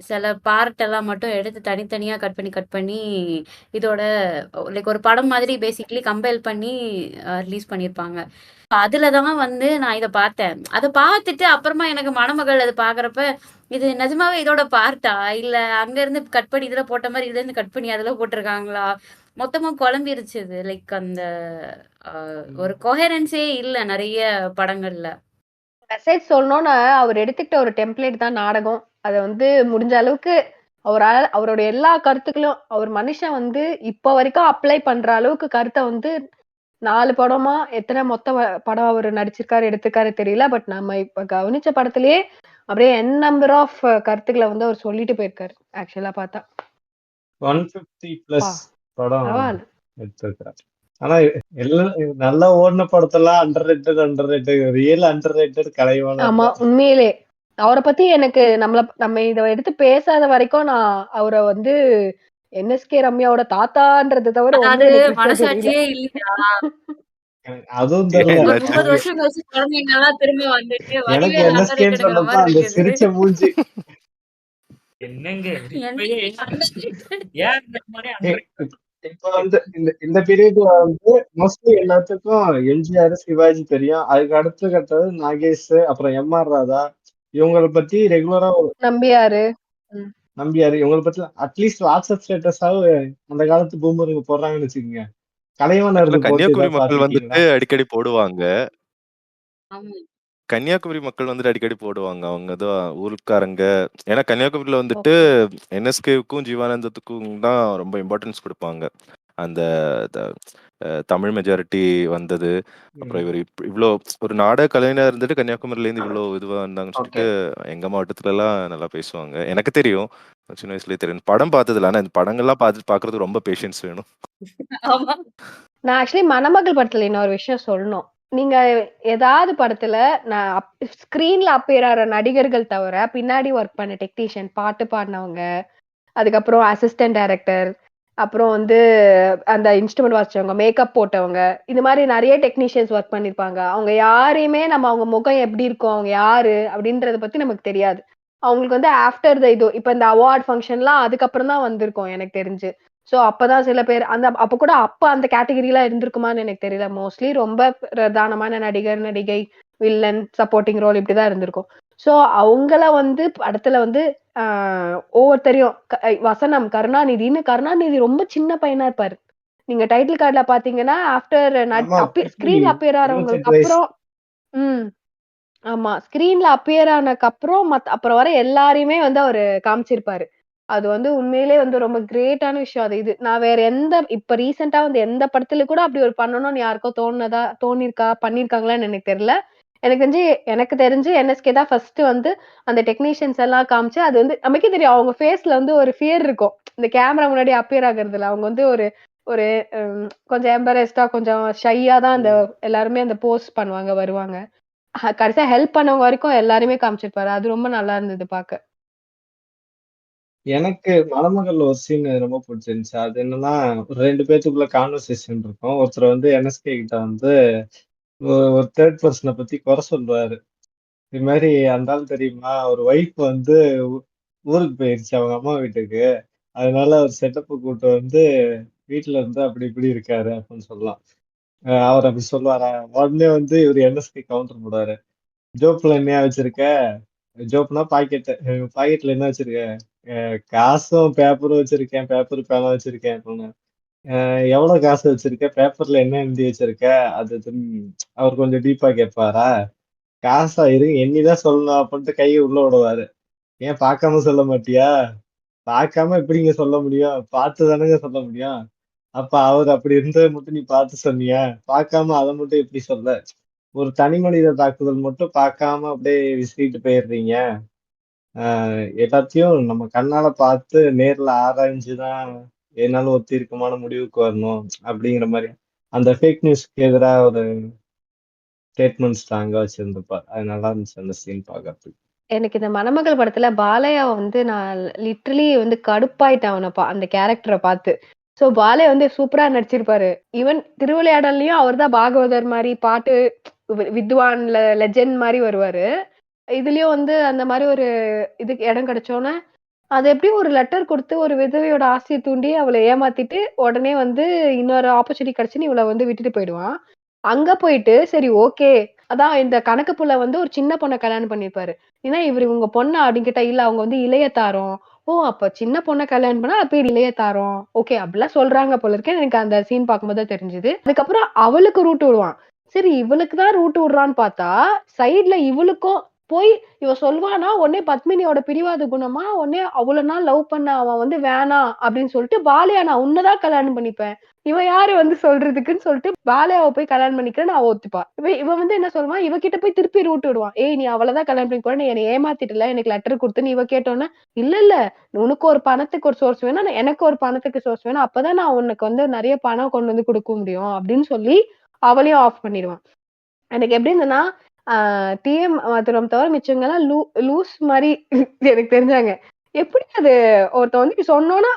சில பார்ட் எல்லாம் மட்டும் எடுத்து தனித்தனியா கட் பண்ணி இதோட லைக் ஒரு படம் மாதிரி பேசிக்கலி கம்பைல் பண்ணி ரிலீஸ் பண்ணியிருப்பாங்க. அதுலதான் வந்து நான் இதை பார்த்தேன். அதை பார்த்துட்டு அப்புறமா எனக்கு மணமகள் அது பாக்குறப்ப இது நிஜமாவே இதோட பார்ட்டா இல்ல அங்க இருந்து கட் பண்ணி இதுல போட்ட மாதிரி இதுல இருந்து கட் பண்ணி அதுல போட்டிருக்காங்களா, மொத்தமா குழம்பிருச்சு இது. லைக் அந்த ஒரு கொஹரன்ஸே இல்ல நிறைய படங்கள்ல. மெசேஜ் சொல்லணும்னு அவர் எடுத்துக்கிட்ட ஒரு டெம்ப்ளேட் தான் நாடகம். அத வந்து முடிஞ்ச அளவுக்கு அவரோட எல்லா கருத்துக்களும் அவர் மனுஷன் வந்து இப்ப வரைக்கும் அப்ளை பண்ற அளவுக்கு கருத்தை வந்து 4 படமா எத்தனை மொத்த படம் அவர் நடிச்சிருக்காரு எடுத்திருக்காரு தெரியல. பட் நம்ம இப்ப கவனிச்ச படத்திலேயே அப்படியே என் நம்பர் ஆஃப் கருத்துக்களை வந்து அவர் சொல்லிட்டு போயிருக்காரு ஆக்சுவலா பார்த்தா. 150 பிளஸ் படம் பரவாயில்ல. எடுத்திருக்காரு. ஆனா எல்லாம் நல்லா ஓடின படத்தெல்லாம் under rated real under rated Kalaivanar ஆமா தான். உண்மையிலே அவரை பத்தி எனக்கு நம்ம இத எடுத்து பேசாத வரைக்கும் நான் அவரை வந்து என்எஸ்கே ரம்யாவோட தாத்தான்றதை தவிர அதாவது ஒண்ணும் எனக்கு பெருசா தெரியல. மனசாட்சியே இல்லையா? அதுவும் ஏன் தெரியல. ஒரு என்னாச்சு? 30 வருஷம் கழிச்சு குழந்தைங்க எல்லாம் திரும்ப வந்துட்டு எனக்கு வடிவேல் அண்டர் என்எஸ்கேன்னு ரேட்டடுங்கிற சொன்னப்ப மாதிரி அந்த இருக்குது. சிரிச்ச மூஞ்சி என்னங்க என்ன இப்பயே underrated? ஏன் இந்த மாதிரி underrated? இப்ப வந்து இந்த பீரியட்ல வந்து மோஸ்ட்லி எல்லாத்துக்கும் எம்ஜிஆர் சிவாஜி தெரியும். அதுக்கு அடுத்து கட்டது நாகேஷ், அப்புறம் எம்ஆர் ராதா, இவங்களை பத்தி ரெகுலரா நம்பியாரு. ம். நம்பியாரு, இவங்களை பத்தி அட்லீஸ்ட் வாட்ஸ்அப் ஸ்டேட்டஸாவது அந்த காலத்து பூமருங்க போடுறாங்கன்னு வச்சுக்கோங்க. கலைவாணர் போட்டு கன்னியாகுமரி ஏதாவது மக்கள் வந்துட்டு பாத்திருக்கீங்களா? அடிக்கடி போடுவாங்க. ஆமா. கன்னியாகுமரி மக்கள் வந்துட்டு அடிக்கடி போடுவாங்க. அவங்க தான் ஊர்க்காரங்க. ஏன்னா கன்னியாகுமரியில வந்துட்டு ஓகே. என்எஸ்கேவுக்கும் ஜீவானந்தத்துக்கும் தான் ரொம்ப இம்பார்ட்டன்ஸ் குடுப்பாங்க. அந்த த தமிழ் மெஜாரிட்டி வந்தது. அப்புறம் இவரு இவ்ளோ ஒரு நாடக கலைஞரா இருந்துட்டு கன்னியாகுமரியிலேருந்து இவ்ளோ இதுவா இருந்தாங்கன்னு ஓகே. சொல்லிட்டு எங்க மாவட்டத்துலலாம் நல்லா பேசுவாங்க. எனக்கு தெரியும். சின்ன வயசுலயே தெரியும். படம் பார்த்ததில்ல. ஆனா இந்த படங்கள்லாம் பார்க்கறதுக்கு ரொம்ப பேஷன்ஸ் வேணும். ஆமா. நான் ஆக்சுவலி மணமகள் படத்துல இன்னொரு விஷயம் சொல்லணும். நீங்க ஏதாவது படத்துல நான் ஸ்கிரீன்ல அப்பியர் ஆற நடிகர்கள் தவிர பின்னாடி ஒர்க் பண்ண டெக்னீஷியன், பாட்டு பாடினவங்க, அதுக்கப்புறம் அசிஸ்டன்ட் டைரக்டர், அப்புறம் வந்து அந்த இன்ஸ்ட்ருமெண்ட் வாசிச்சவங்க, மேக்கப் போட்டவங்க, இது மாதிரி நிறைய டெக்னீஷியன்ஸ் ஒர்க் பண்ணிருப்பாங்க. அவங்க யாரையுமே நம்ம அவங்க முகம் எப்படி இருக்கும், அவங்க யாரு அப்படின்றத பத்தி நமக்கு தெரியாது. அவங்களுக்கு வந்து ஆஃப்டர் த இது இப்ப இந்த அவார்ட் ஃபங்க்ஷன்லாம் அதுக்கப்புறம் தான் வந்திருக்கும் எனக்கு தெரிஞ்சு. சோ அப்பதான் சில பேர் அப்ப கூட அந்த கேட்டகரிலாம் இருந்திருக்குமான்னு எனக்கு தெரியல. மோஸ்ட்லி ரொம்ப பிரதானமான நடிகர், நடிகை, வில்லன், சப்போர்ட்டிங் ரோல் இப்படிதான் இருந்திருக்கும். சோ அவங்கள வந்து படத்துல வந்து ஒவ்வொருத்தரையும் வசனம், கருணாநிதி ரொம்ப சின்ன பையனா இருப்பாரு. நீங்க டைட்டில் கார்டுல பாத்தீங்கன்னா ஆஃப்டர் ஆமா, ஸ்கிரீன்ல அப்பியர் ஆறவங்களுக்கு அப்புறம் ம். ஆமா. ஸ்கிரீன்ல அப்பியர் ஆனதுக்கப்புறம் அப்புறம் வர எல்லாரையுமே வந்து அவரு காமிச்சிருப்பாரு. அது வந்து உண்மையிலேயே வந்து ரொம்ப கிரேட்டான விஷயம் அது இது. நான் வேற இப்ப ரீசென்ட்டா வந்து எந்த படத்துல கூட அப்படி ஒரு பண்ணணும்னு யாருக்கோ தோணியிருக்கா, பண்ணியிருக்காங்களான்னு எனக்கு தெரிஞ்சு என்எஸ்கே தான் ஃபர்ஸ்ட் வந்து அந்த டெக்னீஷியன்ஸ் எல்லாம் காமிச்சு அது வந்து நமக்கே தெரியும். அவங்க ஃபேஸ்ல வந்து ஒரு ஃபியர் இருக்கும். இந்த கேமரா முன்னாடி அப்பியர் ஆகுறதுல. அவங்க வந்து ஒரு ஒரு கொஞ்சம் எம்பரஸ்டா கொஞ்சம் ஷையா தான் எல்லாருமே அந்த போஸ்ட் பண்ணுவாங்க, வருவாங்க. கடைசியா ஹெல்ப் பண்ணவங்க வரைக்கும் எல்லாரையுமே காமிச்சிருப்பாரு. அது ரொம்ப நல்லா இருந்தது பாக்க. எனக்கு மணமகள்ல ஒரு சீன் ரொம்ப பிடிச்சிருந்துச்சு. அது என்னன்னா, ஒரு 2 பேத்துக்குள்ள கான்வர்சேஷன் இருக்கும். ஒருத்தர் வந்து என்எஸ்கே கிட்ட வந்து ஒரு தேர்ட் பெர்சன பத்தி குறை சொல்றாரு. இது மாரி அந்த ஆள் தெரியுமா? ஒரு ஒய்ஃப் வந்து ஊருக்கு போயிருச்சு அவங்க அம்மா வீட்டுக்கு. அதனால அவர் செட்டப்ப கூட்டு வந்து வீட்ல இருந்து அப்படி இப்படி இருக்காரு அப்படின்னு சொல்லலாம். அவர் அப்படி சொல்லுவாரா? உடனே வந்து இவரு என்எஸ்கே கவுண்டர் போடுவாரு. ஜோப்ல என்னையா வச்சிருக்க? ஜோப்னா பாக்கெட்டு. பாக்கெட்ல என்ன வச்சிருக்க? காசும் பேப்பரும் வச்சிருக்கேன். பேப்பர் பேனா வச்சிருக்கேன் அப்படின்னு. எவ்வளவு காசு வச்சிருக்க? பேப்பர்ல என்ன எழுதி வச்சிருக்க? அது இதுன்னு அவர் கொஞ்சம் டீப்பா கேட்பாரா? காசா இருங்க எண்ணிதான் சொல்லணும் அப்படின்ட்டு கைய உள்ள விடுவாரு. ஏன் பார்க்காம சொல்ல மாட்டியா? பார்க்காம எப்படிங்க சொல்ல முடியும்? பார்த்து தானங்க சொல்ல முடியும். அப்ப அவர் அப்படி இருந்தத மட்டும் நீ பார்த்து சொன்னியா? பார்க்காம அத மட்டும் எப்படி சொல்ல? ஒரு தனி மனித தாக்குதல் மட்டும் பார்க்காம அப்படியே விசிறிட்டு போயிடுறீங்க. எல்லாத்தையும் நம்ம கண்ணால பார்த்து நேர்ல ஆராய்ஞ்சு தான் எதுனாலும் ஒரு தீர்க்கமான முடிவுக்கு வரணும். அப்படிங்கிற மாரி. அந்த ஃபேக் நியூஸ்க்கு எதிரா ஒரு ஸ்டேட்மெண்ட் ஸ்ட்ராங்கா வச்சிருந்திருப்பார். அது நல்லா இருந்துச்சு அந்த சீன் பார்க்கறதுக்கு. எனக்கு இந்த மணமகள் படத்துல பாலையா வந்து நான் லிட்டரலி வந்து கடுப்பாயிட்டேன் அந்த கேரக்டரை பார்த்து. சோ பாலையா வந்து சூப்பரா நடிச்சிருப்பாரு. ஈவன் திருவிளையாடல்லையும் அவர்தான் பாகவதர் மாதிரி பாட்டு வித்வான் லெஜெண்ட் மாதிரி வருவாரு. இதுலயும் வந்து அந்த மாதிரி ஒரு இதுக்கு இடம் கிடைச்சோன்னே அது எப்படி ஒரு லெட்டர் கொடுத்து ஒரு விதவையோட ஆசையை தூண்டி அவளை ஏமாத்திட்டு உடனே வந்து இன்னொரு ஆப்பர்ச்சுனிட்டி கிடைச்சுன்னு இவளை வந்து விட்டுட்டு போயிடுவான். அங்க போயிட்டு சரி ஓகே அதான் இந்த கணக்கு புள்ள வந்து ஒரு சின்ன பொண்ணை கல்யாணம் பண்ணிருப்பாரு. ஏன்னா இவரு உங்க பொண்ணு அப்படின்னு கேட்டா இல்ல அவங்க வந்து இளையத்தாரம். ஓ அப்ப சின்ன பொண்ணை கல்யாணம் பண்ணா அப்ப இளையத்தாரம் ஓகே அப்படிலாம் சொல்றாங்க போல இருக்கு. எனக்கு அந்த சீன் பார்க்கும்போது தான் தெரிஞ்சுது. அதுக்கப்புறம் அவளுக்கு ரூட் விடுவான். சரி இவளுக்கு தான் ரூட் விடுறான்னு பார்த்தா சைட்ல இவளுக்கும் போய் இவ சொல்வானா உடனே பத்மினியோட பிடிவாத குணமா உடனே அவ்வளவு நாள் லவ் பண்ண அவன் வந்து வேணாம் அப்படின்னு சொல்லிட்டு பாலையா நான் உன்னதான் கல்யாணம் பண்ணிப்பேன். இவ யாரு வந்து சொல்றதுக்குன்னு சொல்லிட்டு பாலையாவை போய் கல்யாணம் பண்ணிக்கிறேன்னு அவ ஒத்துப்பா. இவன் வந்து என்ன சொல்லுவான் இவகிட்ட போய் திருப்பி ரூட் விடுவான். ஏய் நீ அவளதான் கல்யாணம் பண்ணிக்க நீ என்னை ஏமாத்திட்டல எனக்கு லெட்டர் கொடுத்துன்னு இவ கேட்டோன்னா இல்ல உனக்கு ஒரு பணத்துக்கு ஒரு சோர்ஸ் வேணும் எனக்கு ஒரு பணத்துக்கு சோர்ஸ் வேணும் அப்பதான் நான் உனக்கு வந்து நிறைய பணம் கொண்டு வந்து கொடுக்க முடியும் அப்படின்னு சொல்லி அவளையும் ஆஃப் பண்ணிடுவான். எனக்கு எப்படி இருந்ததுன்னா டிஎம் மதுரம் தவிர மிச்சவங்க எல்லாம் லூஸ் மாதிரி எனக்கு தெரிஞ்சாங்க. எப்படி அது ஒருத்தன் வந்து சொன்னோன்னா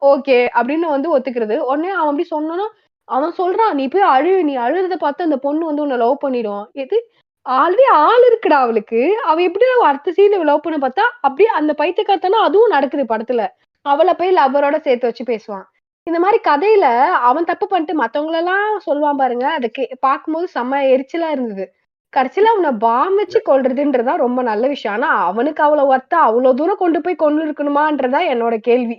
ஓகே அப்படின்னு வந்து ஒத்துக்கிறது. உடனே அவன் அப்படி சொன்னோன்னா அவன் சொல்றான் நீ போய் நீ அழுறத பார்த்து அந்த பொண்ணு வந்து உன்னை லவ் பண்ணிடும். எது ஆல்ரெடி ஆள் இருக்குடா அவளுக்கு. அவ எப்படி அடுத்த சீன்ல லவ் பண்ண பார்த்தா அப்படியே அந்த பைத்தியக்காரத்தனா அதுவும் நடக்குது படத்துல. அவளை போய் லவ்வரோட சேர்த்து வச்சு பேசுவான். இந்த மாதிரி கதையில அவன் தப்பு பண்ணிட்டு மத்தவங்களெல்லாம் சொல்லுவான் பாருங்க. அதை பார்க்கும்போது செம்ம எரிச்சலா இருந்தது. கடைசியில அவனை பாம் வச்சு கொல்றதுன்றதா ரொம்ப நல்ல விஷயம். ஆனா அவனுக்கு அவ்வளவு ஒர்த்தா அவ்வளவு தூரம் கொண்டு போய் கொண்டு இருக்கணுமான்றதா என்னோட கேள்வி.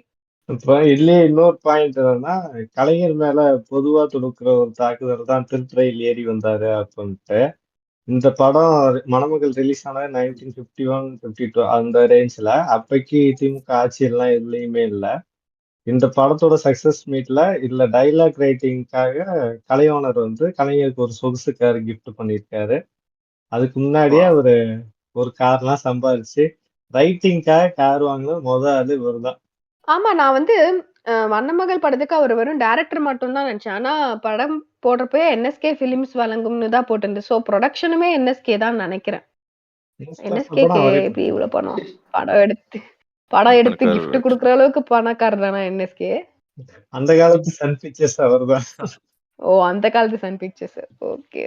இப்ப இதுலயே இன்னொரு பாயிண்ட் என்னன்னா கலைஞர் மேல பொதுவா தொடுக்கிற ஒரு தாக்குதல் தான் திருத்துறையில் ஏறி வந்தாரு அப்படின்ட்டு. இந்த படம் மணமகள் ரிலீஸ் ஆனது 1951, 52 அந்த ரேஞ்ச்ல. அப்பைக்கு திமுக ஆட்சி எல்லாம் எதுலயுமே இல்ல. இந்த படத்தோட சக்சஸ் மீட்ல இதுல டைலாக் ரைட்டிங்காக கலைவாணர் வந்து கலைஞருக்கு ஒரு சொகுசு கார் கிஃப்ட் பண்ணியிருக்காரு. அதுக்கு முன்னாடியே அவரு ஒரு கார்லாம் சம்பாதிச்சு ரைட்டிங்காக கார் வாங்கின ஆளு இவர்தான். ஆமா நான் வந்து மணமகள் படத்துக்கு அவர் வெறும் டைரக்டர் மட்டும் தான் நினைச்சேன். ஆனா படம் போடுறப்போ என்எஸ்கே பிலிம்ஸ் வழங்கும்னு தான் போட்டிருந்து. சோ ப்ரொடக்ஷனுமே என்எஸ்கே தான் நினைக்கிறேன். என்எஸ்கேக்கு எப்படி இவ்வளவு பணம் படம் எடுத்து கிஃப்ட் குடுக்குற அளவுக்கு பணக்காரர் தானே என்எஸ்கே. அந்த காலத்து சன் பிக்சர்ஸ் அவர்தான். ஓ அந்த காலத்து சன் பிக்சர்ஸ். ஓகே.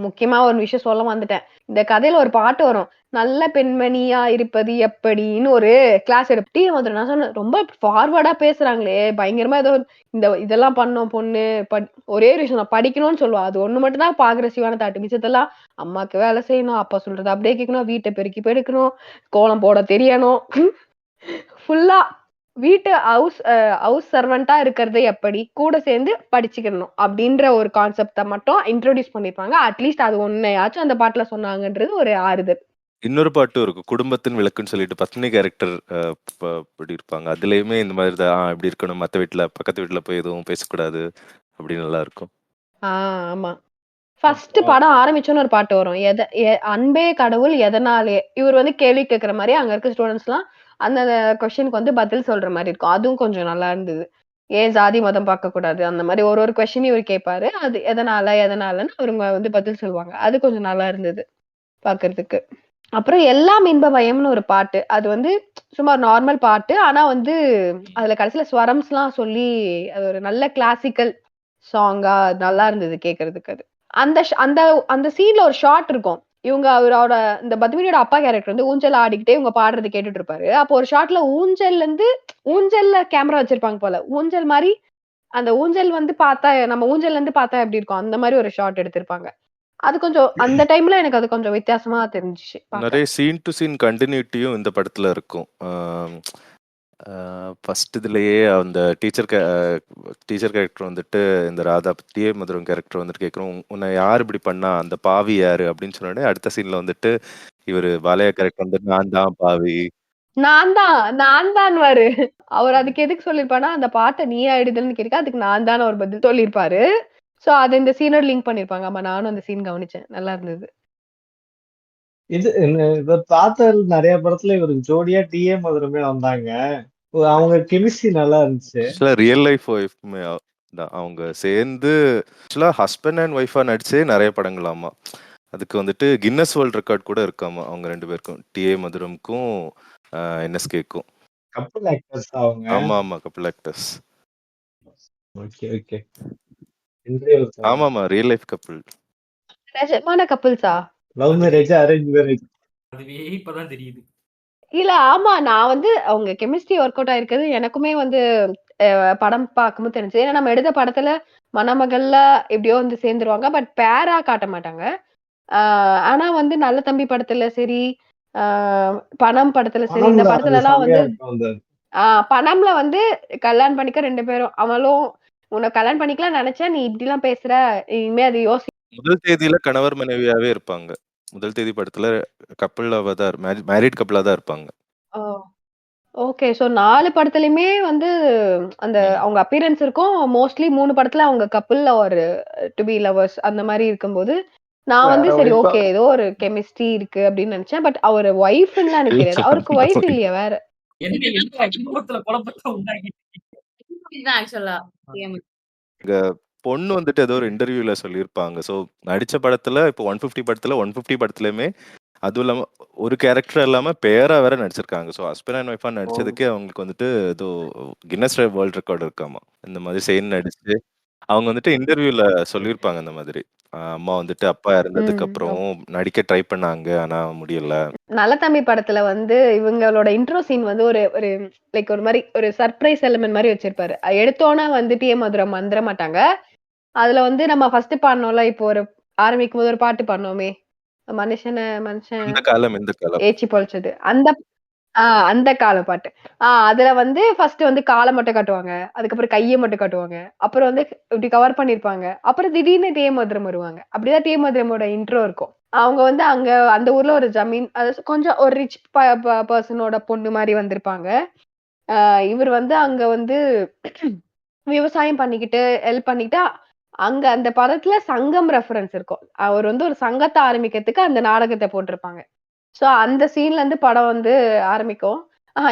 முக்கியமா ஒரு விஷயம் சொல்ல வந்துட்டேன். இந்த கதையில ஒரு பாட்டு வரும். நல்ல பெண்மணியா இருப்பது எப்படின்னு ஒரு கிளாஸ் எடுத்து நான் சொன்னேன் ரொம்ப ஃபார்வர்டா பேசுறாங்களே பயங்கரமா ஏதோ இதெல்லாம் பண்ணோம் பொண்ணு ஒரே ஒரு விஷயம் நான் படிக்கணும்னு சொல்லுவா. அது ஒண்ணு மட்டும் தான் பாக்குறசிவான தாட்டு. மிச்சத்தெல்லாம் அம்மாக்கு வேலை செய்யணும் அப்பா சொல்றது அப்படியே கேட்கணும் வீட்டை பெருக்கி பெருக்கணும் கோலம் போட தெரியணும் ஃபுல்லா வீட்டு ஹவுஸ் சர்வெண்டா இருக்கிறது எப்படி கூட சேர்ந்து படிச்சுக்கணும் அப்படின்ற ஒரு கான்செப்ட மட்டும் இன்ட்ரோடியூஸ் பண்ணிருப்பாங்க. அட்லீஸ்ட் அது ஒன்னையாச்சும் அந்த பாட்டுல சொன்னாங்கன்றது ஒரு ஆறுதல். இன்னொரு பாட்டும் இருக்கும் குடும்பத்தின் விளக்குன்னு சொல்லிட்டு பத்மினி கேரக்டர் இப்படி இருப்பாங்க. அதுலயுமே இந்த மாதிரி தான் இப்படி இருக்கணும் மற்ற வீட்டுல பக்கத்து வீட்டுல போய் எதுவும் பேசக்கூடாது அப்படி நல்லா இருக்கும். ஆமா ஃபர்ஸ்ட் படம் ஆரம்பிச்சோன்னு ஒரு பாட்டு வரும். அன்பே கடவுள் எதனாலே இவர் வந்து கேள்வி கேட்கிற மாதிரி அங்க இருக்க ஸ்டூடெண்ட்ஸ் எல்லாம் அந்த கொஸ்டினுக்கு வந்து பதில் சொல்ற மாதிரி இருக்கும். அதுவும் கொஞ்சம் நல்லா இருந்தது. ஏன் ஜாதி மதம் பார்க்க கூடாது அந்த மாதிரி ஒரு கொஸ்டின் இவர் கேட்பாரு. அது எதனாலன்னு அவருங்க வந்து பதில் சொல்லுவாங்க. அது கொஞ்சம் நல்லா இருந்தது பாக்குறதுக்கு. அப்புறம் எல்லாம் இன்ப பயம்னு ஒரு பாட்டு. அது வந்து சும்மா நார்மல் பாட்டு. ஆனா வந்து அதுல கடைசியில ஸ்வரம்ஸ் எல்லாம் சொல்லி அது ஒரு நல்ல கிளாசிக்கல் சாங்கா நல்லா இருந்தது கேட்கறதுக்கு. அது அந்த அந்த அந்த சீன்ல ஒரு ஷாட் இருக்கும். இவங்க அவரோட இந்த பத்மினியோட அப்பா கேரக்டர் வந்து ஊஞ்சல் ஆடிக்கிட்டே இவங்க பாடுறது கேட்டுட்டு இருப்பாரு. அப்போ ஒரு ஷாட்ல ஊஞ்சல்ல கேமரா வச்சிருப்பாங்க போல. ஊஞ்சல் மாரி அந்த ஊஞ்சல் வந்து பார்த்தா நம்ம ஊஞ்சல்ல இருந்து பார்த்தா எப்படி இருக்கும்? அந்த மாரி ஒரு ஷாட் எடுத்திருப்பாங்க. அது கொஞ்சம் அந்த டைம்ல எனக்கு அது கொஞ்சம் வித்தியாசமா தெரிஞ்சுச்சு பார்க்க. நிறைய சீன் டு சீன் கண்டினியூட்டியும் இந்த படத்துல இருக்கும். ஃபர்ஸ்ட் இதுலயே அந்த டீச்சர் கேரக்டர் வந்துட்டு இந்த ராதா டி.ஏ. மதுரம் கேரக்டர் வந்துட்டு கேட்குறோம், உன்னை யார் இப்படி பண்ணா, அந்த பாவி யாரு அப்படின்னு சொன்ன உடனே அடுத்த சீன்ல வந்துட்டு இவர் பாலையா கேரக்டர் வந்துட்டு நான் தான் பாவி. நான் தான்வாரு. அவர் அதுக்கு எதுக்கு சொல்லியிருப்பாருன்னா, அந்த பாட்ட நீயா எழுதுனன்னு கேட்க, அதுக்கு நான் தான் ஒரு பதில் சொல்லியிருப்பாரு. சோ அத இந்த சீனோட லிங்க் பண்ணிருப்பாங்க. ஆமா, நானும் அந்த சீன் கவனிச்சேன். நல்லா இருந்தது. இவர் பார்த்தாரு நிறைய படத்துல இவருக்கு ஜோடியா டி.ஏ. மதுரமே வந்தாங்க. அவங்க கெமிஸ்ட்ரி நல்லா இருந்துச்சு. ஆக்சுவலா ரியல் லைஃப் ஒய்ஃப்மே தான் அவங்க சேர்ந்து ஆக்சுவலா ஹஸ்பண்ட் அண்ட் ஒய்ஃபா நடிச்சே நிறைய படங்களாமா. அதுக்கு வந்துட்டு கின்னஸ் வேர்ல்ட் ரெக்கார்ட் கூட இருக்காமா அவங்க 2 பேருக்கும், டி.ஏ. மதுரம்க்கும் என்எஸ்கேக்கும். கப்பல் ஆக்டர்ஸ் அவங்க. ஆமா கப்பல் ஆக்டர்ஸ். ஓகே. ஆமாமா ரியல் லைஃப் கப்பல். நிஜமான கப்பிள்ஸா? Love marriage arrange marriage? அதுவே இப்பதான் தெரியுது. இல்ல, ஆமா. நான் வந்து அவங்க கெமிஸ்ட்ரி ஒர்க் அவுட் ஆயிருக்கிறது எனக்குமே வந்து படம் பார்க்கும்போது தெரிஞ்சது. ஏன்னா நம்ம எடுத்த படத்துல மணமகள்ல எப்படியோ வந்து சேர்ந்துருவாங்க. பட் பேரா காட்ட மாட்டாங்க. ஆனா வந்து நல்ல தம்பி படத்துல சரி, பணம் படத்துல சரி, இந்த படத்துல எல்லாம் வந்து பணம்ல வந்து கல்யாணம் பண்ணிக்க 2 பேரும். அவளும் உன்னை கல்யாணம் பண்ணிக்கலாம் நினைச்சா நீ இப்படி எல்லாம் பேசுற, இனிமே அது யோசி. முதல் தேதியில கணவர் மனைவியாவே இருப்பாங்க. முதல் தேதி படத்துல கப்பலாவா தான் மேரிட் கப்பலா தான் இருப்பாங்க. ஓகே. சோ 4 படத்துலயுமே வந்து அந்த அவங்க அப்பியரன்ஸ் இருக்கும். மோஸ்ட்லி 3 படத்துல அவங்க கப்பிள் ஒரு டு பி லவர்ஸ் அந்த மாதிரி இருக்கும்போது நான் வந்து சரி ஓகே ஏதோ ஒரு கெமிஸ்ட்ரி இருக்கு அப்படின்னு நினைச்சேன். பட் அவர் ஒய்ஃப்லாம் எனக்கு தெரியாது. அவருக்கு ஒய்ஃப் இல்லையா வேற? பொண்ணு வந்துட்டு ஏதோ ஒரு இன்டர்வியூல சொல்லியிருப்பாங்க. ஸோ நடிச்ச படத்துல இப்போ 150 படத்துல 150 படத்துலயுமே அதுவும் இல்லாம ஒரு கேரக்டர் இல்லாம பேரா வேற நடிச்சிருக்காங்க. ஸோ ஹஸ்பண்ட் அண்ட் ஒய்ஃபா நடிச்சதுக்கே அவங்களுக்கு வந்துட்டு ஏதோ கின்னஸ் வேர்ல்ட் ரெக்கார்டு இருக்காமா. இந்த மாதிரி செயின் நடிச்சு அவங்க வந்துட்டு இன்டர்வியூல சொல்லியிருப்பாங்க இந்த மாதிரி. அம்மா வந்துட்டு அப்பா இறந்ததுக்கு அப்புறம் நடிக்க ட்ரை பண்ணாங்க ஆனா முடியல. நல்ல தம்பி படத்துல வந்து இவங்களோட இன்ட்ரோ சீன் வந்து ஒரு ஒரு லைக் ஒரு மாதிரி ஒரு சர்ப்ரைஸ் எலிமெண்ட் மாதிரி வச்சிருப்பாரு. எடுத்தோன்னா வந்து டி.ஏ. மதுரம் வந்துட மாட்டாங்க. அதுல வந்து நம்ம ஃபர்ஸ்ட் பாடணும்ல, இப்போ ஒரு ஆரம்பிக்கும் போது ஒரு பாட்டு பாடணுமே, மனுஷன் இந்த காலம் ஏச்சி பொழிச்சது அந்த கால பாட்டு. அதுல வந்து ஃபர்ஸ்ட் வந்து காலை மட்டும் காட்டுவாங்க. அதுக்கப்புறம் கையை மட்டும் காட்டுவாங்க. அப்புறம் வந்து இப்படி கவர் பண்ணிருப்பாங்க. அப்புறம் திடீர்னு டி.ஏ. மதுரம் வருவாங்க. அப்படிதான் டி.ஏ. மதுரமோட இன்ட்ரோ இருக்கும். அவங்க வந்து அங்க அந்த ஊர்ல ஒரு ஜமீன், அது கொஞ்சம் ஒரு ரிச் பர்சனோட பொண்ணு மாதிரி வந்திருப்பாங்க. இவர் வந்து அங்க வந்து விவசாயம் பண்ணிக்கிட்டு ஹெல்ப் பண்ணிக்கிட்டு அங்க அந்த படத்துல சங்கம் ரெஃபரன்ஸ் இருக்கும். அவர் வந்து ஒரு சங்கத்தை ஆரம்பிக்கிறதுக்கு அந்த நாடகத்தை போட்டிருப்பாங்க. சோ அந்த சீன்ல இருந்து படம் வந்து ஆரம்பிக்கும்.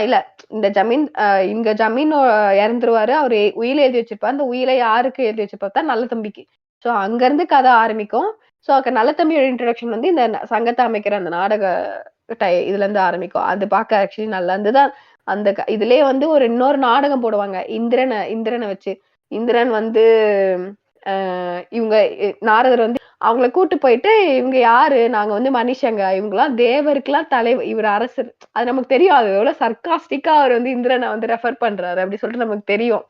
இல்ல, இந்த இங்க ஜமீன் இறந்துருவாரு. அவரு உயில எழுதி வச்சிருப்பாரு. அந்த உயிலை யாருக்கு எழுதி வச்சிருப்பாரு? நல்ல தம்பிக்கு. சோ அங்க இருந்து கதை ஆரம்பிக்கும். சோ நல்ல தம்பியோட இன்ட்ரோடக்ஷன் வந்து இந்த சங்கத்தை அமைக்கிற அந்த நாடக இதுல இருந்து ஆரம்பிக்கும். அது பார்க்க ஆக்சுவலி நல்லா இருந்துதான். அந்த இதுலயே வந்து இன்னொரு நாடகம் போடுவாங்க. இந்திரனை வச்சு. இந்திரன் வந்து இவங்க நாரதர் வந்து அவங்கள கூட்டு போயிட்டு, இவங்க யாரு? நாங்க வந்து மனுஷங்க. இவங்கலாம் தேவருக்கெல்லாம் தலைவர். இவர் அரசர். அது நமக்கு தெரியும். அது எவ்வளவு சர்க்காஸ்டிக்கா அவர் வந்து இந்திரனை வந்து ரெஃபர் பண்றாரு அப்படி சொல்லிட்டு நமக்கு தெரியும்.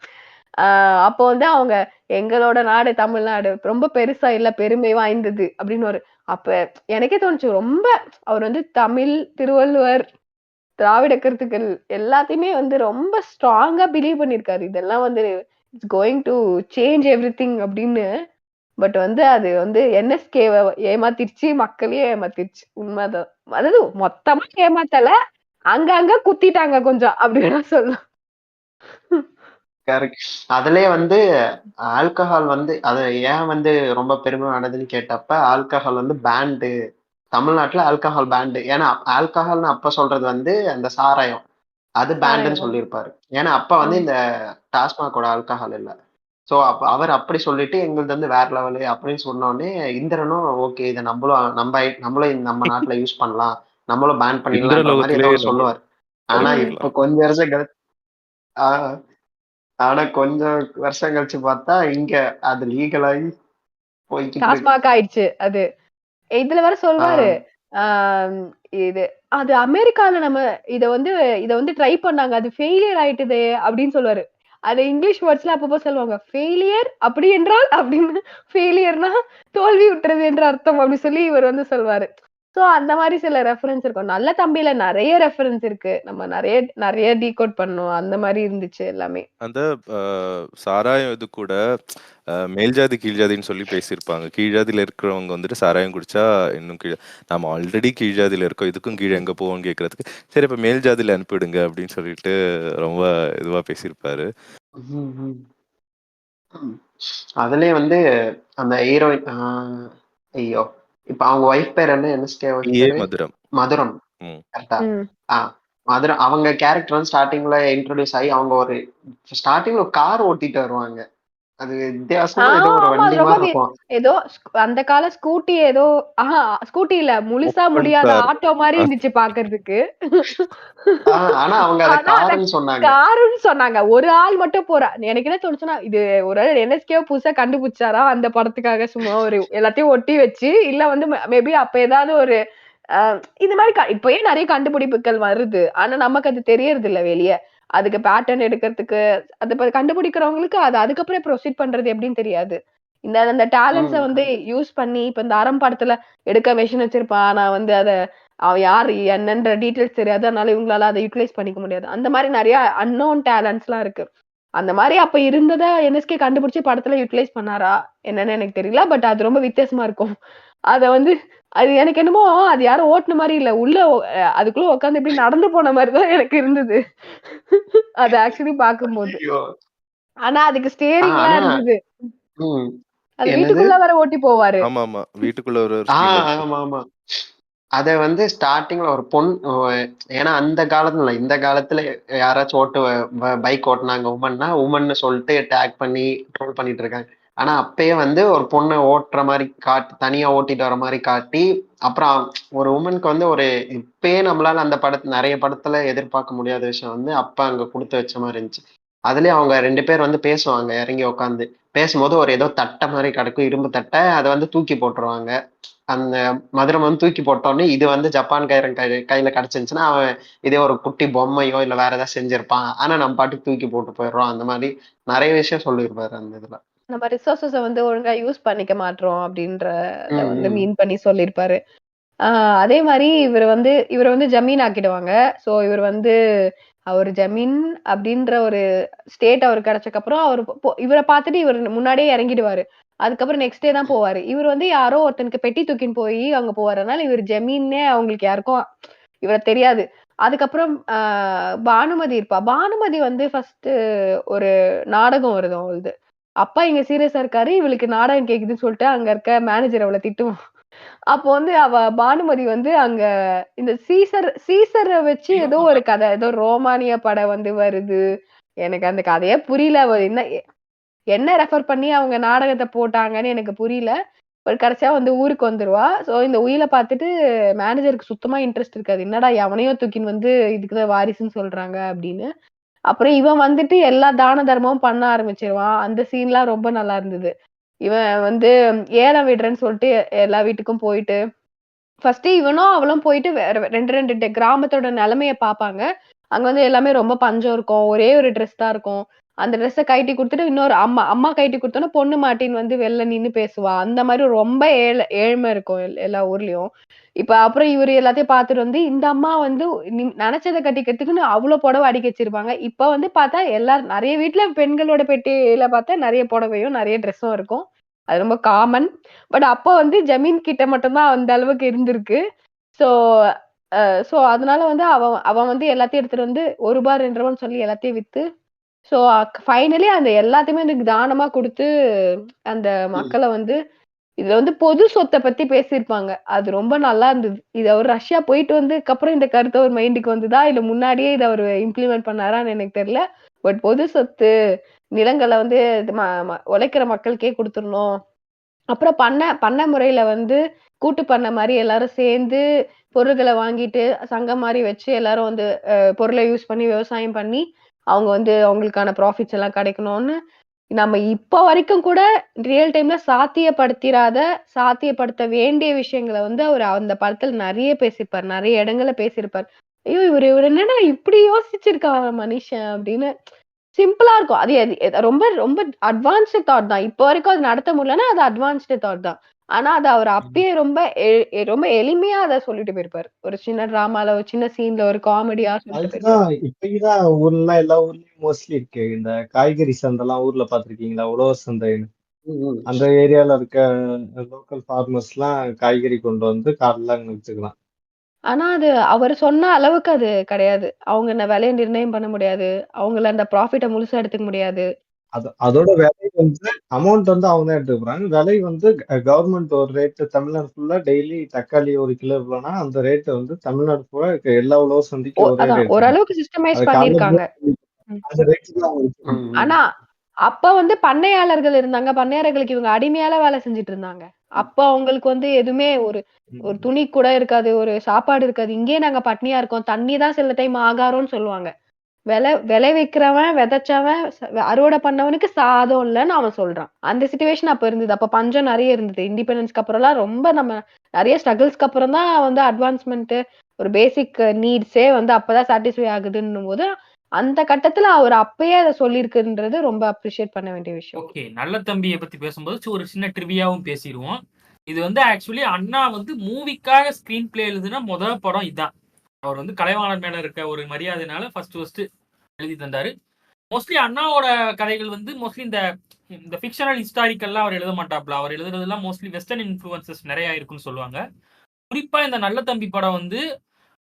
அப்போ வந்து அவங்க எங்களோட நாடு தமிழ்நாடு ரொம்ப பெருசா இல்ல, பெருமை வாய்ந்தது அப்படின்னு அப்ப எனக்கே தோணுச்சு, ரொம்ப அவர் வந்து தமிழ், திருவள்ளுவர், திராவிட கருத்துக்கள் எல்லாத்தையுமே வந்து ரொம்ப ஸ்ட்ராங்கா பிலீவ் பண்ணிருக்காரு. இதெல்லாம் வந்து it's going to change everything அப்படின்னு. பட் வந்து அது வந்து என்எஸ்கேவை ஏமாத்திருச்சு, மக்களையும் ஏமாத்திருச்சு. உண்மைதான். அதாவது மொத்தமா ஏமாத்தல, அங்கங்க குத்திட்டாங்க கொஞ்சம் அப்படின்னு சொல்லலாம். கரெக்ட். அதுலயே வந்து ஆல்கஹால் வந்து அது ஏன் வந்து ரொம்ப பெருமையானதுன்னு கேட்டப்ப, ஆல்கஹால் வந்து பேண்டு தமிழ்நாட்டுல ஆல்கஹால் பேண்டு. ஏன்னா ஆல்கஹால்னு அப்ப சொல்றது வந்து அந்த சாராயம், அது பேண்டுன்னு சொல்லியிருப்பாரு. ஏன்னா அப்ப வந்து இந்த டாஸ்மாகோட ஆல்கஹால் இல்ல. சோ அப்ப அவர் அப்படி சொல்லிட்டு எங்களுக்கு வந்து வேற லெவலு அப்படின்னு சொன்ன உடனே இந்திரனும் ஓகே இதை நம்மளும் நம்ம நாட்டுல யூஸ் பண்ணலாம், நம்மளும் பேன் பண்ணிடலாம்ன்ற மாதிரி ஏதோ சொல்லுவார். ஆனா இப்ப கொஞ்சம் வருஷம் கழிச்சு ஆனா கொஞ்சம் வருஷம் கழிச்சு பார்த்தா இங்க அது லீகலாகி போய்கிட்டு டாஸ்மாக் ஆயிடுச்சு. அது இதுல வேற சொல்வாரு, ஆம், இது அது அமெரிக்கால நம்ம இத வந்து இத வந்து ட்ரை பண்ணாங்க. அது ஃபெயிலியர் ஆயிட்டுதே அப்படின்னு சொல்லுவாரு. அது இங்கிலீஷ் வேர்ட்ஸ்ல அப்பப்போ சொல்லுவாங்க. ஃபெயிலியர் அப்படி என்றால் அப்படின்னு ஃபெயிலியர்னா தோல்வி உற்றது என்று அர்த்தம் அப்படி சொல்லி இவர் வந்து சொல்வாரு. சோ அந்த மாரி சில ரெஃபரன்ஸ் இருக்கும். நல்ல தம்பில நெறைய ரெஃபரன்ஸ் இருக்கு. நம்ம நெறைய நெறைய டீகோட் பண்ணோம். அந்த மாரி இருந்துச்சு எல்லாமே. அந்த சாராயம் இது கூட மேல் ஜாதி கீழ் ஜாதின்னு சொல்லி பேசியிருப்பாங்க. கீழ் ஜாதியில இருக்கிறவங்க வந்துட்டு சாராயம் குடிச்சா இன்னும் கீழ நம்ம ஆல்ரெடி கீழ் ஜாதியில இருக்கோம். இதுக்கும் கீழ எங்க போவோம்னு கேட்கறதுக்கு, சரி இப்ப மேல் ஜாதியில அனுப்பிவிடுங்க அப்படின்னு சொல்லிட்டு ரொம்ப இதுவா பேசியிருப்பாரு. ம், ம். ம். அதுலயே வந்து அந்த ஹீரோயின் ஐயோ! இப்ப அவங்க ஒய்ஃப் பேர் என்ன? NSK wife T A. பேரு? மதுரம். மதுரம். ம். கரெக்ட்டா? ம். ஆ. மதுரம் அவங்க கேரக்டர் வந்து ஸ்டார்ட்டிங்ல இன்ட்ரோடியூஸ் ஆயி அவங்க ஒரு ஸ்டார்ட்டிங்ல ஒரு கார் ஓட்டிட்டு வருவாங்க. அது வித்தியாசமா ஏதோ ஒரு ஆமா. அது வண்டி ரொம்ப மாரி இருக்கும். ஏதோ அந்த கால ஸ்கூட்டி ஏதோ ஸ்கூட்டி இல்ல. முழுசா ஓப்பன் முடியாத கார். ஆட்டோ மாரி இருந்துச்சு பாக்கறதுக்கு. ஆனா அவங்க அத ஆனா அத காருன்னு சொன்னாங்க. காருன்னு சொன்னாங்க. ஒரு ஆள் மட்டும் போறா. எனக்கு என்ன தோணுச்சுன்னா, இது ஒரு வேள என்எஸ்கே புதுசா கண்டுபிடிச்சாரா அந்த படத்துக்காக சும்மா ஒரு எல்லாத்தையும் ஒட்டி வச்சு, இல்ல வந்து மேபி அப்ப ஏதாவது ஒரு அ இந்த மாரி இப்பயே நெறைய கண்டுபிடிப்புகள் வருது. ஆனா நமக்கு அது தெரியறதில்ல வெளிய. அதுக்கு பேட்டர்ன் எடுக்கிறதுக்கு, அது கண்டுபிடிக்கிறவங்களுக்கு அது அதுக்கப்புறம் ப்ரொசீட் பண்றது எப்படின்னு தெரியாது. இந்த அந்த டேலண்ட்ஸ ம். வந்து யூஸ் பண்ணி, இப்ப இந்த அறம் படத்துல எடுக்க மெஷின் வச்சிருப்பான். ஆனா வந்து அத அவன் யாரு என்னன்ற டீட்டெயில்ஸ் தெரியாது. அதனால இவங்களால அத யுட்டிலைஸ் பண்ணிக்க முடியாது. அந்த மாரி நெறைய அன்னோன் டேலண்ட்ஸ்லாம் இருக்கு. அந்த மாரி அப்ப இருந்தத என்எஸ்கே கண்டுபிடிச்சு படத்துல யுட்டிலைஸ் பண்ணாரா? என்னன்னு எனக்கு தெரியல. பட் அது ரொம்ப வித்தியாசமா இருக்கும். அத வந்து அது எனக்கு என்னமோ அது யாரோ ஓட்டுன மாரி இல்ல. உள்ள அதுக்குள்ள உட்கார்ந்து இப்படி நடந்து போன மாரி தான் எனக்கு இருந்தது. அது ஆக்சுவலி பார்க்கும்போது. ஐயோ! ஆனா அதுக்கு ஸ்டியரிங்லாம் ஆனா இருந்தது. ம். அது என்னது? வீட்டுக்குள்ள வேற ஓட்டி போவாரு. ஆமாமா. வீட்டுக்குள்ள ஒரு ஸ்டீரியோ இருக்கு. ஆமாமா. அத வந்து ஸ்டார்ட்டிங்ல ஒரு ஏன்னா அந்த காலத்துல இல்ல, இந்த காலத்துல யாராச்சும் பைக் ஓட்டுனாங்க உமன்னு சொல்லிட்டு டேக் பண்ணி ட்ரோல் பண்ணிட்டு இருக்காங்க. ஆனா அப்பயே வந்து ஒரு பொண்ண ஓட்டுற மாரி காட்டி, தனியா ஓட்டிட்டு வர மாரி காட்டி, அப்புறம் ஒரு உமனுக்கு வந்து ஒரு இப்பயே நம்மளால அந்த நெறைய படத்துல எதிர்பார்க்க முடியாத விஷயம் வந்து அப்ப அங்க குடுத்து வச்ச மாரி இருந்துச்சு. அதுலயும் அவங்க 2 பேர் வந்து பேசுவாங்க இறங்கி உட்காந்து. பேசும்போது ஒரு ஏதோ தட்ட மாரி கிடக்கும், இரும்பு தட்ட. அத வந்து தூக்கி போட்டுருவாங்க. அந்த மதுரம் வந்து தூக்கி போட்டோனே, இது வந்து ஜப்பான்காரன் கையில கிடைச்சிருந்துச்சுன்னா, அவன் இதே ஒரு குட்டி பொம்மையோ, இல்ல வேற ஏதாவது செஞ்சிருப்பான். ஆனா நம்ம பாட்டுக்கு தூக்கி போட்டு போயிடுறோம். அந்த மாரி நெறைய விஷயம் சொல்லியிருப்பாரு அந்த இதுல. நம்ம ரிசோர்ஸஸ வந்து ஒழுங்கா யூஸ் பண்ணிக்க மாட்றோம் அப்படின்றத ம், வந்து ம். மீன் பண்ணி சொல்லியிருப்பாரு. ஆ அதே மாரி இவர வந்து ஜமீன் ஆக்கிடுவாங்க. சோ இவர் வந்து அவரு ஜமீன் அப்படின்ற ஒரு ஸ்டேட் அவருக்கு கிடைச்சக்கப்புறம் அவரு இவர பார்த்துட்டு இவரு முன்னாடியே இறங்கிடுவாரு. அதுக்கப்புறம் நெக்ஸ்ட் டே தான் போவாரு. இவரு வந்து யாரோ ஒருத்தனுக்கு பெட்டி தூக்கின்னு போயி அங்க போவாரு. அதனால இவரு ஜமீன்னே அவங்களுக்கு யாருக்கும் இவர தெரியாது. அதுக்கப்புறம் பானுமதி இருப்பா. பானுமதி வந்து ஃபர்ஸ்ட்டு ஒரு நாடகம் வருது அவளது. அப்பா இங்க சீரியஸா இருக்காரு. இவளுக்கு நாடகம் கேக்குதுன்னு சொல்லிட்டு அங்க இருக்க மேனேஜர் அவள திட்டுவான். அப்போ வந்து அவ பானுமதி வந்து அங்க இந்த சீசர வச்சு ஏதோ ஒரு கதை, ஏதோ ரோமானிய படம் வந்து வருது. எனக்கு அந்த கதையே புரியல. அவ என்ன என்ன ரெஃபர் பண்ணி அவங்க நாடகத்த போட்டாங்கன்னு எனக்கு புரியல. பட் கடைசியா வந்து ஊருக்கு வந்துருவா. சோ இந்த உயில பார்த்துட்டு மேனேஜருக்கு சுத்தமா இன்ட்ரெஸ்ட் இருக்காது. என்னடா எவனையோ தூக்கின்னு வந்து இதுக்கு தான் வாரிசுன்னு சொல்றாங்க அப்படின்னு. அப்புறம் இவன் வந்துட்டு எல்லா தான தர்மமும் பண்ண ஆரம்பிச்சிருவான். அந்த சீன்லாம் ரொம்ப நல்லா இருந்தது. இவன் வந்து ஏலம் விடுறேன்னு சொல்லிட்டு எல்லா வீட்டுக்கும் போயிட்டு ஃபர்ஸ்ட்டு இவனும், அவளும் போயிட்டு வேற 2 கிராமத்தோட நெலைமைய பாப்பாங்க. அங்க வந்து எல்லாமே ரொம்ப பஞ்சம் இருக்கும். ஒரே ஒரு ட்ரெஸ் தான் இருக்கும். அந்த ட்ரெஸ்ஸ கழட்டி குடுத்துட்டு இன்னொரு அம்மா கழட்டி குடுத்தோனே, பொண்ணு மாட்டின்னு வந்து வெளில நின்னு பேசுவா. அந்த மாரி ரொம்ப ஏழ்மை இருக்கும் எல்லா ஊர்லயும். இப்ப அப்புறம் இவரு எல்லாத்தையும் பாத்துட்டு வந்து, இந்த அம்மா வந்து நெனச்சத கட்டிக்கிறதுக்குன்னு அவ்ளோ புடவ அடுக்கி வச்சிருப்பாங்க. இப்ப வந்து பாத்தா நெறைய வீட்ல பெண்களோட பெட்டியில பாத்தா நெறைய புடவையும், நெறைய ட்ரெஸ்ஸும் இருக்கும். அது ரொம்ப காமன். பட் அப்ப வந்து ஜமீன் கிட்ட மட்டும் தான் அந்த அளவுக்கு இருந்திருக்கு. ஸோ அ ஸோ அதனால வந்து அவன் அவன் வந்து எல்லாத்தையும் எடுத்துட்டு வந்து ரூ. 1 ரூ. 2 சொல்லி எல்லாத்தையும் வித்து, ஸோ ஃபைனலி அந்த எல்லாத்தையுமே வந்து தானமா குடுத்து, அந்த ம். மக்கள வந்து இதுல வந்து பொது சொத்த பத்தி பேசியிருப்பாங்க. அது ரொம்ப நல்லா இருந்தது. இது அவரு ரஷ்யா போயிட்டு வந்ததுக்கப்புறம் இந்த கருத்து அவர் மைண்டுக்கு வந்ததா? இல்ல முன்னாடியே இத அவரு இம்ப்ளிமெண்ட் பண்ணாரான்னு எனக்கு தெரியல. பட் பொது சொத்து, நிலங்கள வந்து இது ம ம உழைக்கிற மக்களுக்கே குடுத்துறணும். அப்புறம் பண்ண முறையில வந்து கூட்டு பண்ண மாரி எல்லாரும் சேர்ந்து பொருள்கள வாங்கிட்டு, சங்கம் மாரி வச்சு எல்லாரும் வந்து பொருள யூஸ் பண்ணி விவசாயம் பண்ணி, அவங்க வந்து அவங்களுக்கான ப்ராஃபிட்ஸ் எல்லாம் கிடைக்கணும்னு நம்ம இப்ப வரைக்கும் கூட ரியல் டைம்ல சாத்தியப்படுத்த வேண்டிய விஷயங்கள வந்து அவரு அந்த படத்துல நெறைய பேசியிருப்பாரு. நெறைய இடங்கள்ல பேசியிருப்பாரு. ஐயோ! இவரு என்னடா இப்படி யோசிச்சிருக்கான் மனுஷன் அப்படின்னு. சிம்பிளா இருக்கும். அது எது எது ரொம்ப ரொம்ப அட்வான்ஸ்டு தாட் தான். இப்ப வரைக்கும் அது நடத்த முடியலன்னா, அது அட்வான்ஸ்டு தாட் தான். ஆனா, அத அவரு அப்பயே ரொம்ப எளிமையா அத சொல்லிட்டு போயிருப்பாரு. ஒரு சின்ன டிராமால, ஒரு சின்ன சீன்ல, ஒரு காமெடியா சொல்லிட்டு போயிருப்பாரு. அதுக்குதான் இப்படிதான் ஊர்லாம் எல்லா ஊர்லயும் மோஸ்ட்லி இருக்கு. இந்த காய்கறி சந்தைலாம் ஊர்ல பார்த்திருக்கீங்களா? உழவர் சந்தைன்னு. ம். அந்த ஏரியால இருக்க லோக்கல் ஃபார்மர்ஸ்லாம் காய்கறி கொண்டு வந்து காலைல அங்க வித்துக்கலாம். ஆனா, அது அவரு சொன்ன அளவுக்கு அது கிடையாது. அவங்க விலைய நிர்ணயம் பண்ண முடியாது. அவங்கள அந்த ப்ராஃபிட்ட முழுசா எடுத்துக்க முடியாது. அதோட விலை வந்து அமௌண்ட் வந்து அவங்க தான் எடுத்துக்க போறாங்க. விலை வந்து கவர்மெண்ட் ஒரு ரேட் தமிழ்நாடு ஃபுல்லா டெய்லி தக்காளி 1 கிலோ இவ்வளோனா, அந்த ரேட் வந்து தமிழ்நாடு பூரா இருக்க எல்லா உழவர் சந்தைக்கும் ஒரே அதான் ரேட் தான். ஓரளவுக்கு சிஸ்டமைஸ் அது காலைல பண்ணியிருக்காங்க. ம். அந்த ரேட்டுக்கு தான் அவங்க விக்க முடியும். ம். ஆனா, அப்ப வந்து பண்ணையாளர்கள் இருந்தாங்க. பண்ணையாளர்களுக்கு இவங்க அடிமையால வேலை செஞ்சுட்டு இருந்தாங்க. அப்ப அவங்களுக்கு வந்து எதுவுமே ஒரு ஒரு ம். துணி கூட இருக்காது. ஒரு சாப்பாடு இருக்காது. இங்கேயே நாங்க பட்னியா இருக்கோம். தண்ணி தான் சில டைம் ஆகாரம்னு சொல்லுவாங்க. விளைவிக்கிறவன், விதைச்சவன், அறுவடை பண்ணவனுக்கு சாதம் இல்லன்னு அவன் சொல்றான். அந்த சிச்சுவேஷன் அப்ப இருந்தது. அப்ப பஞ்சம் நெறைய இருந்தது. இண்டிபெண்டன்ஸ்க்கு அப்புறம்லாம் ரொம்ப நம்ம நெறைய ஸ்ட்ரகிள்ஸ்க்கு அப்புறம் தான் வந்து அட்வான்ஸ்மென்ட் ஒரு பேசிக் நீட்ஸே வந்து அப்பதான் சாட்டிஸ்ஃபை ஆகுதுன்னும்போது, அந்த கட்டத்துல அவர் அப்பயே அத சொல்லியிருக்குன்றது ரொம்ப அப்ரிஷியேட் பண்ண வேண்டிய விஷயம். ஓகே. நல்ல தம்பிய பத்தி பேசும்போது ஒரு சின்ன ட்ரிவியாவும் பேசிருவோம். இது வந்து ஆக்சுவலி அண்ணா வந்து மூவிக்காக ஸ்கிரீன் பிளே எழுதுன படம் இதான். அவர் வந்து கலைவாணர் மேல இருக்க ஒரு மரியாதைனால ஃபர்ஸ்ட் எழுதி தந்தாரு. மோஸ்ட்லி அண்ணாவோட கதைகள் வந்து மோஸ்ட்லி இந்த ஃபிக்ஷனல் ஹிஸ்டாரிக்கல்லாம் அவர் எழுத மாட்டாப்ல. அவர் எழுதுறதெல்லாம் மோஸ்ட்லி வெஸ்டர்ன் இன்ஃப்ளூயன்சஸ் நெறைய இருக்குன்னு சொல்லுவாங்க. குறிப்பா இந்த நல்ல தம்பி படம் வந்து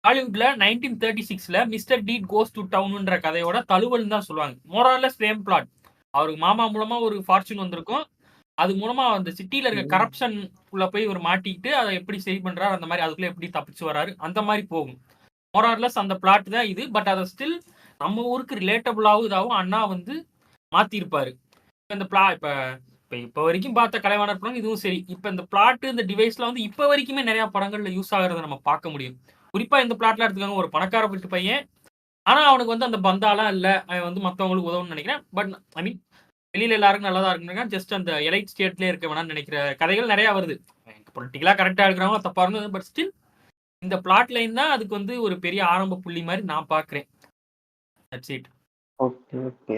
ஹாலிவுட்ல 1936ல மிஸ்டர் டீட் கோஸ் டு டவுன்ன்ற கதையோட தழுவல்னு தான் சொல்லுவாங்க. More or less same plot. அவருக்கு மாமா மூலமா ஒரு ஃபார்ச்சூன் வந்திருக்கும். அது மூலமா அந்த சிட்டில இருக்க கரப்ஷன் உள்ள போய் இவர் மாட்டிக்கிட்டு அதை எப்படி சரி பண்றாரு, அந்த மாதிரி அதுக்குள்ள எப்படி தப்பிச்சு வராரு, அந்த மாதிரி போகும். மோர் ஆர் லெஸ் அந்த பிளாட் தான் இது. பட் அதை ஸ்டில் நம்ம ஊருக்கு ரிலேட்டபிளாகவும் இதாகவும் அண்ணா வந்து மாத்திருப்பாரு. இந்த இப்ப வரைக்கும் பார்த்த கலைவாணர் படம் இதுவும் சரி. இப்ப இந்த பிளாட் இந்த டிவைஸ்ல வந்து இப்ப வரைக்குமே நிறைய படங்கள்ல யூஸ் ஆகிறத நம்ம பார்க்க முடியும். குறிப்பா இந்த பிளாட்ல எடுத்துக்காங்க, ஒரு பணக்கார வீட்டு பையன், ஆனா அவனுக்கு வந்து அந்த பந்தாலாம் இல்ல, அவன் வந்து மத்தவங்களுக்கு உதவும்னு நினைக்கிறேன். பட் ஐ மீன் வெளியில எல்லாருக்கும் நல்லதா இருக்குன்னு ஜஸ்ட் அந்த எலைட் ஸ்டேட்லயே இருக்க வேணாம்னு நினைக்கிற கதைகள் நிறைய வருது. பொலிட்டிக்கலா கரெக்டா இருக்கிறவங்க தப்பா இருந்தது. பட் ஸ்டில் இந்த பிளாட் லைன் தான் அதுக்கு வந்து ஒரு பெரிய ஆரம்ப புள்ளி மாதிரி நான் பாக்குறேன். That's it. Okay, okay.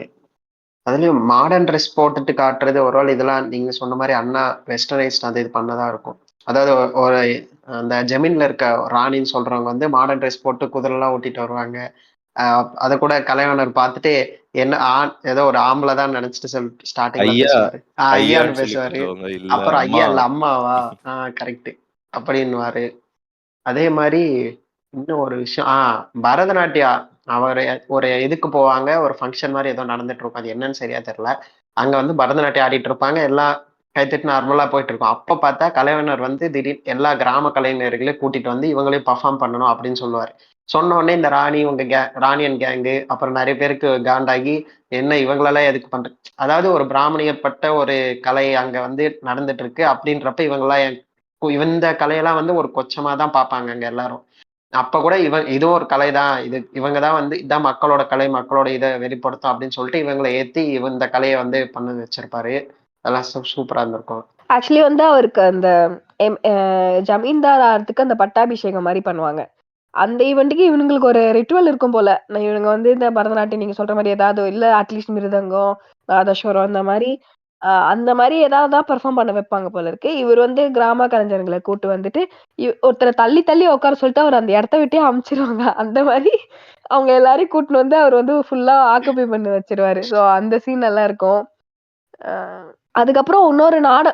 அதுலயும் மாடர்ன் ட்ரெஸ் போட்டுட்டு காட்டுறது ஒருவேளை இதெல்லாம் நீங்க சொன்ன மாதிரி அண்ணா வெஸ்டர்னைஸ்ட் அது இது பண்ணதா இருக்கும். அதாவது ஒரு அந்த ஜமீன்ல இருக்க ராணின்னு சொல்றவங்க வந்து மாடர்ன் ட்ரெஸ் போட்டு குதிரைலாம் ஓட்டிட்டு வருவாங்க. அத கூட கலைவாணர் பார்த்துட்டு என்ன ஏதோ ஒரு ஆம்பளை தான் நினைச்சிட்டு ஸ்டார்டிங்ல ஐயா பேசுவாரு. ஐயான்னு ஐயான்னு சொல்லி பேசுவாரு. கூப்பிடுவாங்க. இல்ல அப்புறம் அம்மா. ஐயா இல்ல அம்மாவா கரெக்ட் அப்படின்னுவாரு. அதே மாதிரி இன்னும் ஒரு விஷயம் பரதநாட்டியம் அவர் ஒரு இதுக்கு போவாங்க. ஒரு ஃபங்க்ஷன் மாதிரி ஏதோ நடந்துட்டு இருக்கும். அது என்னன்னு சரியா தெரியல. அங்க வந்து பரதநாட்டியம் ஆடிட்டு இருப்பாங்க. எல்லாம் கைத்தட்டி நார்மலா போயிட்டு இருக்கும். அப்ப பார்த்தா கலைவாணர் வந்து திடீர்னு எல்லா கிராம கலைஞர்களையும் கூட்டிட்டு வந்து இவங்களையும் பெர்ஃபார்ம் பண்ணணும் அப்படின்னு சொல்லுவாரு. சொன்ன உடனே இந்த ராணி அண்ட் கேங்கு அப்புறம் நிறைய பேருக்கு காண்டாகி என்ன இவங்களெல்லாம் எதுக்கு பண்ற, அதாவது ஒரு பிராமணியப்பட்ட ஒரு கலை அங்க வந்து நடந்துட்டு இருக்கு அப்படின்றப்ப இவங்கெல்லாம் இந்த கலையெல்லாம் வந்து ஒரு கொச்சமா தான் பார்ப்பாங்க அங்க எல்லாரும். அப்ப கூட இதுவும் ஒரு கலைதான். இவங்க தான் வந்து இதான் மக்களோட கலை, மக்களோட இதை வெளிப்படுத்தும் அப்படின்னு சொல்லிட்டு இவங்களை ஏத்தி இந்த கலையை வந்து பண்ண வச்சிருப்பாரு. அதெல்லாம் சூப்பரா இருந்திருக்கும். ஆக்சுவலி வந்து அவருக்கு அந்த ஜமீன்தார் ஆகிறதுக்கு அந்த பட்டாபிஷேகம் மாதிரி பண்ணுவாங்க. அந்த ஈவென்ட்க்கு இவனுங்களுக்கு ஒரு ரிச்சுவல் இருக்கும் போல. இவனுங்க வந்து இந்த பரதநாட்டியம் நீங்க சொல்ற மாதிரி ஏதாவது இல்ல அட்லீஸ்ட் மிருதங்கம், நாதஸ்வரம் அந்த மாதிரி ஏதாவது தான் பெர்ஃபார்ம் பண்ண வைப்பாங்க போல இருக்கு. இவர் வந்து கிராம கலைஞர்களை கூட்டு வந்துட்டு ஒருத்தரை தள்ளி தள்ளி உட்கார சொல்லிட்டு அவர் அந்த இடத்த விட்டே அமுச்சிருவாங்க. அந்த மாதிரி அவங்க எல்லாரையும் கூட்டின்னு வந்து அவர் வந்து ஃபுல்லா ஆக்குபை பண்ணி வச்சிருவாரு. ஸோ அந்த சீன் நல்லா இருக்கும். அதுக்கப்புறம்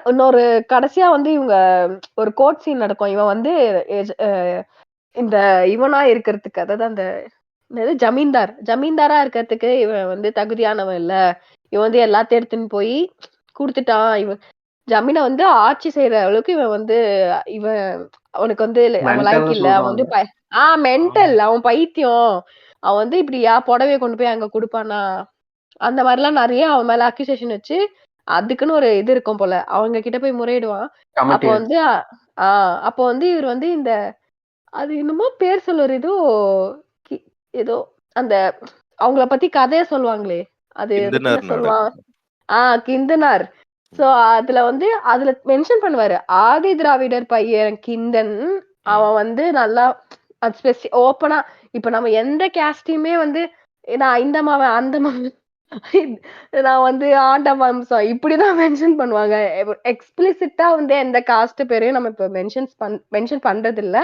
இன்னொரு கடைசியா வந்து இவங்க ஒரு கோர்ட் சீன் நடக்கும். இவன் வந்து இந்த இவனா இருக்கிறதுக்கு, அதாவது அந்த என்னது ஜமீன்தாரா இருக்கிறதுக்கு இவன் வந்து தகுதியானவன் இல்ல. இவன் வந்து எல்லாத்தையும் எடுத்துன்னு போய் குடுத்துட்டான். இவன் ஜமீன வந்து ஆட்சி செய்யற அளவுக்கு இவன் வந்து இவன் அவனுக்கு வந்து அவன் லாய்க்கு இல்ல. அவன் வந்து மென்டல். அவன் பைத்தியம். அவன் வந்து இப்படியா புடவைய கொண்டு போய் அங்க குடுப்பானா? அந்த மாதிரிலாம் நிறைய அவன் மேல அக்யூசேஷன் வச்சு அதுக்குன்னு ஒரு இது இருக்கும் போல. அவங்க கிட்ட போய் முறையிடுவான். அப்போ வந்து அப்போ வந்து இவர் வந்து இந்த அது என்னமோ பேர் சொல்லுவாரு. ஏதோ அந்த அவங்கள பத்தி கதைய சொல்லுவாங்களே! அது என்ன இந்தனர் நாடகம். சொல்லுவான்? கிந்தனார். சோ அதுல வந்து அதுல மென்ஷன் பண்ணுவாரு. ஆதி திராவிடர் பையன் கிந்தன். அவன் வந்து நல்லா ஓப்பனா இப்ப நம்ம எந்த கேஸ்டையுமே வந்து நான் இந்த மாவன் அந்த மாவன் நான் வந்து ஆண்ட வம்சம் இப்படிதான் மென்ஷன் பண்ணுவாங்க. எக்ஸ்பிளிசிட்டா வந்து எந்த காஸ்ட் பேரையும் நம்ம இப்ப மென்ஷன் பண்றது இல்ல.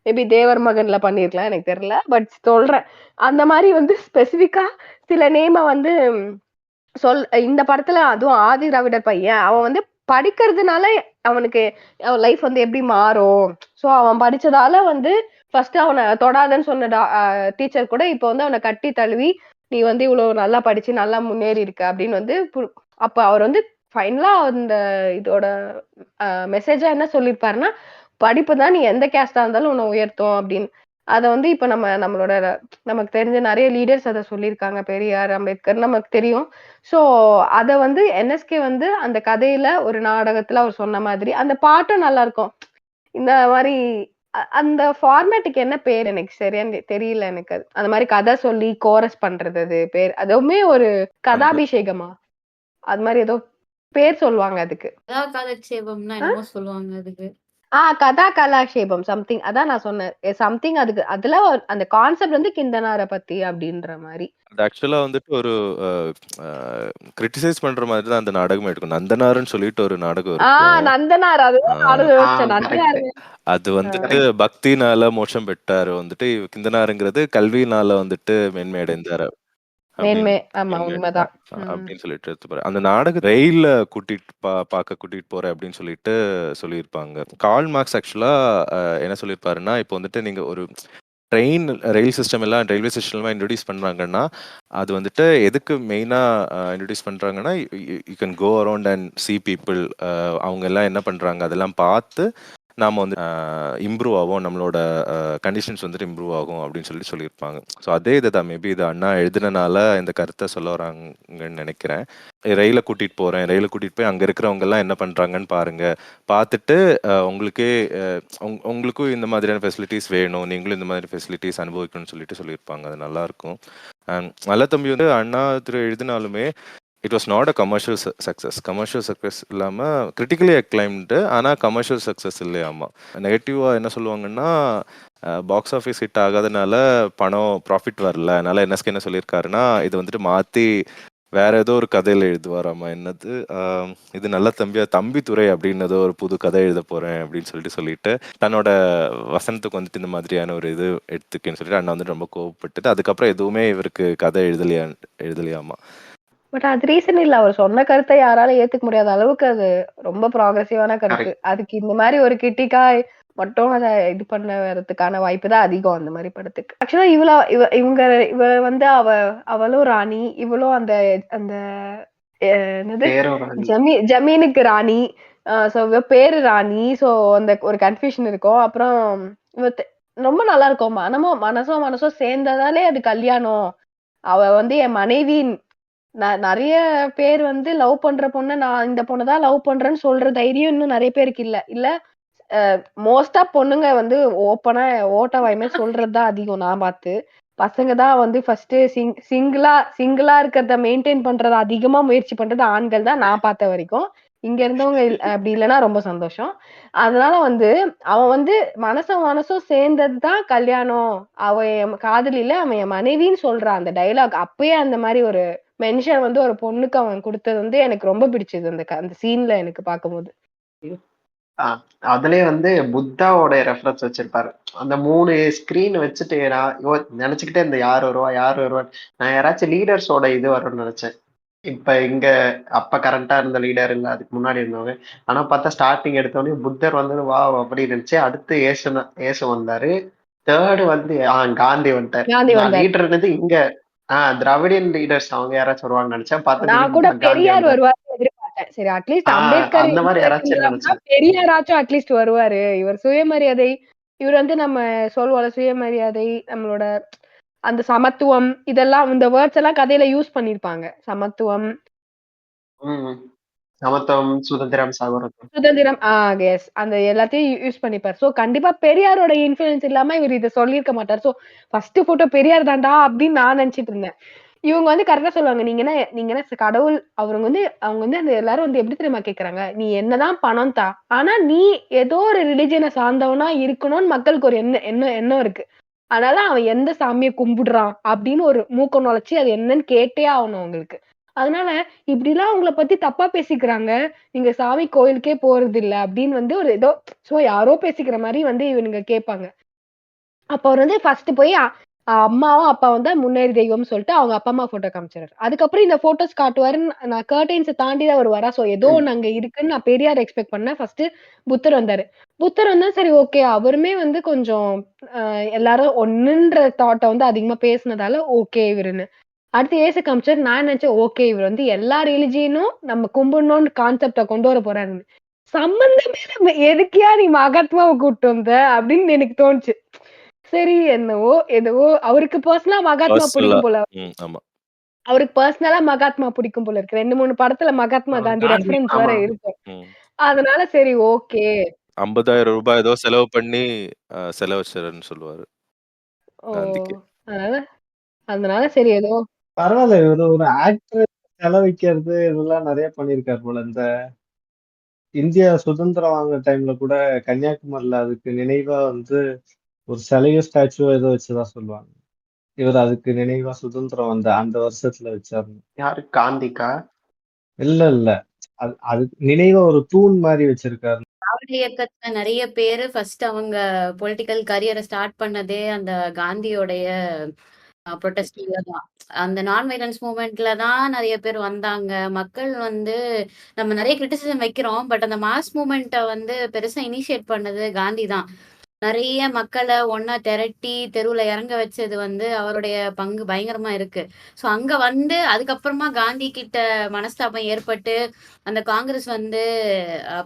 மேபி தேவர் மகன்ல பண்ணிருக்கலாம், எனக்கு தெரியல. பட் சொல்றேன், அந்த மாதிரி வந்து ஸ்பெசிபிக்கா சில நேம வந்து இந்த படத்துல அதுவும் ஆதி திராவிடர் பையன் அவன் வந்து படிக்கிறதுனால அவனுக்கு லைஃப் வந்து எப்படி மாறும். சோ அவன் படிச்சதால வந்து ஃபர்ஸ்ட் அவனை தொடாதன்னு சொன்ன டீச்சர் கூட இப்ப வந்து அவனை கட்டி தழுவி நீ வந்து இவ்வளவு நல்லா படிச்சு நல்லா முன்னேறி இருக்க அப்படின்னு வந்து அப்ப அவர் வந்து ஃபைனலா அந்த இதோட மெசேஜா என்ன சொல்லியிருப்பாருன்னா, படிப்பு தான் நீ எந்த கேஸ்டா இருந்தாலும் உன்னை உயர்த்தும் அப்படின்னு. அத வந்து இப்ப நம்மளோட நமக்கு தெரிஞ்ச நிறைய லீடர்ஸ் அத சொல்லியிருக்காங்க. பெரியார், அம்பேத்கர் நமக்கு தெரியும். சோ அத வந்து என்எஸ்கே வந்து அந்த கதையில ஒரு நாடகத்துல அவர் சொன்ன மாதிரி அந்த பாட்டும் நல்லா இருக்கும். இந்த மாதிரி அந்த ஃபார்மேட்டுக்கு என்ன பேர் எனக்கு சரியா தெரியல எனக்கு. அது அந்த மாதிரி கதை சொல்லி கோரஸ் பண்றது அது பேர் அதுவுமே ஒரு கதாபிஷேகமா அது மாதிரி ஏதோ பேர் சொல்லுவாங்க அதுக்கு. கதாகாலட்சேபம்னா என்னமோ சொல்லுவாங்க அதுக்கு. கதா கலாஷேபம் சம்திங். அதான் நான் சொன்னேன் சம்திங். அதுக்கு அதுல அந்த கான்செப்ட் வந்து கிந்தனார பத்தி அப்படின்ற மாதிரி. அது ஆக்சுவலா வந்துட்டு ஒரு கிரிட்டிசைஸ் பண்ற மாதிரி தான் அந்த நாடகமே எடுக்கும். நந்தனார்னு சொல்லிட்டு ஒரு நாடகம் இருக்கும். நந்தனார் அதுதான் நானும் யோசிச்சேன். நந்தனார் அது வந்துட்டு பக்தினால மோட்சம் பெற்றாரு வந்துட்டு கிந்தனாருங்கிறது கல்வினால வந்துட்டு மேன்மை அடைந்தாரு மேன்மை. ஆமா உண்மைதான். அப்படின்னு சொல்லிட்டு எடுத்துப்பாரு. அந்த நாடகம் ரயில்ல கூட்டிட்டு பார்க்க கூட்டிட்டு போறேன் அப்படின்னு சொல்லிட்டு சொல்லியிருப்பாங்க. கார்ல் மார்க்ஸ் ஆக்சுவலா என்ன சொல்லியிருப்பாருன்னா, இப்போ வந்துட்டு நீங்க ஒரு ரயில் சிஸ்டம் எல்லாம் ரயில்வே சிஸ்டம் இன்ட்ரடியூஸ் பண்றாங்கன்னா, அது வந்துட்டு எதுக்கு மெயினா இன்ட்ரடியூஸ் பண்றாங்கன்னா, you can go around and see people. அவங்க எல்லாம் என்ன பண்றாங்க அதெல்லாம் பார்த்து நாம வந்து இம்ப்ரூவ் ஆகும், நம்மளோட கண்டிஷன்ஸ் வந்துட்டு இம்ப்ரூவ் ஆகும் அப்படின்னு சொல்லியிருப்பாங்க. ஸோ அதே இதுதான் மேபி இது அண்ணா எழுதுனனால இந்த கருத்தை சொல்ல வராங்கன்னு நினைக்கிறேன். ரயில கூட்டிட்டு போறேன், ரயில கூட்டிட்டு போய் அங்க இருக்கிறவங்க எல்லாம் என்ன பண்றாங்கன்னு பாருங்க, பார்த்துட்டு உங்களுக்கே உங்களுக்கும் இந்த மாதிரியான ஃபெசிலிட்டிஸ் வேணும், நீங்களும் இந்த மாதிரி ஃபெசிலிட்டிஸ் அனுபவிக்கணும்னு சொல்லியிருப்பாங்க. அது நல்லா இருக்கும். நல்ல தம்பி வந்து அண்ணா எழுதினாலுமே it was not a commercial success. Commercial success இல்லாமல் கிரிட்டிக்கலி அக்ளைம்டு, ஆனால் கமர்ஷியல் சக்ஸஸ் இல்லையாமா. நெகட்டிவாக என்ன சொல்லுவாங்கன்னா, பாக்ஸ் ஆஃபீஸ் ஹிட் ஆகாதனால ப்ராஃபிட் வரல. அதனால என்எஸ்கே என்ன சொல்லியிருக்காருன்னா, இது வந்துட்டு மாற்றி வேற ஏதோ ஒரு கதையில் எழுதுவாராமா. என்னது இது நல்ல தம்பி துறை அப்படின்னு ஏதோ ஒரு புது கதை எழுத போறேன் அப்படின்னு சொல்லிட்டு தன்னோட வசனத்துக்கு வந்துட்டு இந்த மாதிரியான ஒரு இது எடுத்துக்கன்னு சொல்லிட்டு அண்ணா வந்துட்டு ரொம்ப கோவப்பட்டுட்டு அதுக்கப்புறம் எதுவுமே இவருக்கு கதை எழுதலையாமா. பட் அது ரீசன் இல்ல. அவர் சொன்ன கருத்தை யாராலும் ஏத்துக்க முடியாத அளவுக்கு அது ரொம்ப ப்ராக்ரசிவான கருத்து. அதுக்கு இந்த மாதிரி ஒரு கிரிட்டிக்கா மட்டும் அதை இது பண்ண வரதுக்கான வாய்ப்பு தான் அதிகம் அந்த மாதிரி படத்துக்கு. ஆக்சுவலா இவ வந்து அவளும் ராணி, இவளும் அந்த அந்த என்னது ஜமீனுக்கு ராணி. சோ இவ பேரு ராணி. சோ அந்த ஒரு கன்ஃபியூஷன் இருக்கும். அப்புறம் ரொம்ப நல்லா இருக்கும். மனசும் சேர்ந்ததாலே அது கல்யாணம். அவ வந்து என் மனைவி. நிறைய பேர் வந்து லவ் பண்ற பொண்ணு நான் இந்த பொண்ணுதான் லவ் பண்றேன்னு சொல்ற தைரியம் இன்னும் நிறைய பேருக்கு இல்ல மோஸ்டா பொண்ணுங்க வந்து ஓப்பனா ஓட்ட வாய்மே சொல்றதுதான் அதிகம். நான் பார்த்து பசங்க தான் வந்து ஃபர்ஸ்ட் சிங்கிளா இருக்கிறத மெயின்டைன் பண்றத அதிகமா முயற்சி பண்றது ஆண்கள் தான் நான் பார்த்த வரைக்கும். இங்க இருந்தவங்க அப்படி இல்லைன்னா ரொம்ப சந்தோஷம். அதனால வந்து அவன் வந்து மனசும் சேர்ந்ததுதான் கல்யாணம். அவன் என் காதலில அவன் என் மனைவின்னு சொல்றான். அந்த டைலாக் அப்பயே அந்த மாதிரி ஒரு மென்ஷன் வந்து ஒரு பொண்ணுக்கு அவன் கொடுத்தது வந்து எனக்கு ரொம்ப பிடிச்சது. அந்த சீன்ல எனக்கு பார்க்கும்போது அதுலயே வந்து புத்தாவோட ரெஃபரன்ஸ் வச்சிருப்பாரு. அந்த 3 ஸ்கிரீன் வச்சுட்டு நினைச்சுக்கிட்டே இந்த யார் வருவா நான் யாராச்சும் லீடர்ஸோட இது வரும்னு நினைச்சேன். இப்ப இங்க அப்ப கரண்டா இருந்த லீடர் இல்ல, அதுக்கு முன்னாடி இருந்தவங்க. ஆனா பார்த்தா ஸ்டார்டிங் எடுத்தோடனே புத்தர் வந்து வா அப்படின்னு இருந்துச்சு. அடுத்து ஏசு வந்தாரு. தேர்டு வந்து காந்தி வந்துட்டாரு. லீடர் இருந்தது இங்க திராவிடியன் லீடர்ஸ் அவங்க யாராச்சும் வருவாங்கன்னு நினைச்சேன். நான் கூட பெரியார் வருவாருன்னு எதிர்பார்த்தேன். சரி அட்லீஸ்ட் அம்பேத்கர் அந்த மாதிரி யாராச்சும் பெரியாராச்சும் அட்லீஸ்ட் வருவாரு. இவர் சுயமரியாதை, இவர் வந்து நம்ம சொல்லுவோம்ல சுயமரியாதை, நம்மளோட அந்த சமத்துவம், இதெல்லாம் இந்த வேர்ட்ஸ் எல்லாம் கதையில யூஸ் பண்ணிருப்பாங்க. சமத்துவம், சுதந்திரம், எஸ் அந்த எல்லாத்தையும் யூஸ் பண்ணிப்பார். சோ கண்டிப்பா பெரியாரோட இன்ஃப்ளூயன்ஸ் இல்லாம இவர் இதை சொல்லியிருக்க மாட்டார். சோ ஃபர்ஸ்ட் போட்டோ பெரியார் தாண்டா அப்படின்னு நான் நினைச்சிட்டு இருந்தேன். இவங்க வந்து கரெக்டா சொல்லுவாங்க. நீங்க என்ன கடவுள் அவங்க வந்து அந்த எல்லாரும் வந்து எப்படி தெரியுமா கேட்கறாங்க? "நீ என்னதான் பணம் தா. ஆனா நீ ஏதோ ஒரு ரிலிஜியன சார்ந்தவனா இருக்கணும்னு மக்களுக்கு ஒரு எண்ணம் இருக்கு. அதனால அவன் எந்த சாமிய கும்பிடுறான் அப்படின்னு ஒரு மூக்க நுழைச்சு அது என்னன்னு கேட்டே ஆகணும் அவங்களுக்கு. அதனால இப்படிலாம் உங்கள பத்தி தப்பா பேசிக்கிறாங்க. நீங்க சாமி கோயிலுக்கே போறதில்ல அப்படின்னு வந்து ஒரு ஏதோ யாரோ பேசிக்கிற மாரி வந்து இவனுங்க கேட்பாங்க. அப்ப அவரு வந்து ஃபர்ஸ்ட் போய் அம்மாவும், அப்பாவும் தான் முன்னேறி தெய்வம்னு சொல்லிட்டு அவங்க அப்பா, அம்மா ஃபோட்டோ காமிச்சாரு. அதுக்கப்புறம் இந்த ஃபோட்டோஸ் காட்டுவாருன்னு நான் கர்டைன்ஸ தாண்டி தான் அவரு வரா. ஏதோ ஒண்ணு அங்க இருக்குன்னு நான் பெரியார எக்ஸ்பெக்ட் பண்ணேன். ஃபர்ஸ்ட் புத்தர் வந்தாரு. புத்தர் வந்தா சரி ஓகே. அவருமே வந்து கொஞ்சம் எல்லாரும் ஒண்ணுன்ற தாட்ட வந்து அதிகமா பேசுனதால ஓகே இவருன்னு. அடுத்து இயேசு காமிச்சாரு. நான் நினைச்சேன் ஓகே இவர் வந்து எல்லா ரிலிஜியனும் நம்ம கும்பிடணும்னு கான்செப்ட்ட கொண்டு வர போறாருன்னு. சம்பந்தமே இல்ல. எதுக்குயா நீ மகாத்மாவ கூட்டிட்டு வந்த? அப்படின்னு எனக்கு தோணுச்சு. சரி என்னவோ, எதுவோ அவருக்கு பெர்சனலா மகாத்மா பர்சனலா. பிடிக்கும் போல. ஆமா. அவருக்கு பெர்சனலா மகாத்மா பிடிக்கும் போல இருக்கு. 2, 3 படத்துல மகாத்மா காந்தி காந்தி ரெஃபரன்ஸ் வேற ஆமா. இருக்கும். ம். அதனால சரி ஓகே. ரூ. 50,000 ஏதோ செலவு பண்ணி செலவழிச்சாருன்னு சொல்லுவாரு ஓ! காந்திக்கு. அதனால அதனால சரி ஏதோ பரவால்ல. இவரு ஒரு ஆக்டர் செலவைக்கிறது இதெல்லாம் நெறைய பண்ணியிருக்காரு போல. இந்த இந்தியா சுதந்திரம் வாங்குன டைம்ல கூட கன்னியாகுமரியில அதுக்கு நினைவா வந்து ஒரு சிலையோ, ஸ்டாச்சுவோ ஏதோ வச்சதா சொல்லுவாங்க. இவரு அதுக்கு நினைவா சுதந்திரம் வந்த அந்த வருஷத்துல வச்சாருன்னு. யாரு காந்திக்கா? இல்ல. அதுக்கு நினைவா ஒரு தூண் மாரி வச்சிருக்காரு. திராவிட இயக்கத்துல நெறைய பேரு ஃபர்ஸ்ட் அவங்க பொலிட்டிக்கல் கரியர ஸ்டார்ட் பண்ணதே அந்த காந்தியோடைய புரொட்டஸ்ட்ல தான். அந்த நான் வயலன்ஸ் மூவ்மெண்ட்ல தான் நெறைய பேர் வந்தாங்க. மக்கள் வந்து நம்ம நெறைய கிரிட்டிசிசம் வைக்கிறோம். பட் அந்த மாஸ் மூவ்மெண்ட்ட வந்து பெருசா இனிஷியேட் பண்ணது காந்தி தான். நெறைய மக்கள ஒண்ணா திரட்டி தெருவுல இறங்க வச்சது வந்து அவருடைய பங்கு பயங்கரமா இருக்கு. ஸோ அங்க வந்து அதுக்கப்புறமா காந்தி கிட்ட மனஸ்தாபம் ஏற்பட்டு, அந்த காங்கிரஸ் வந்து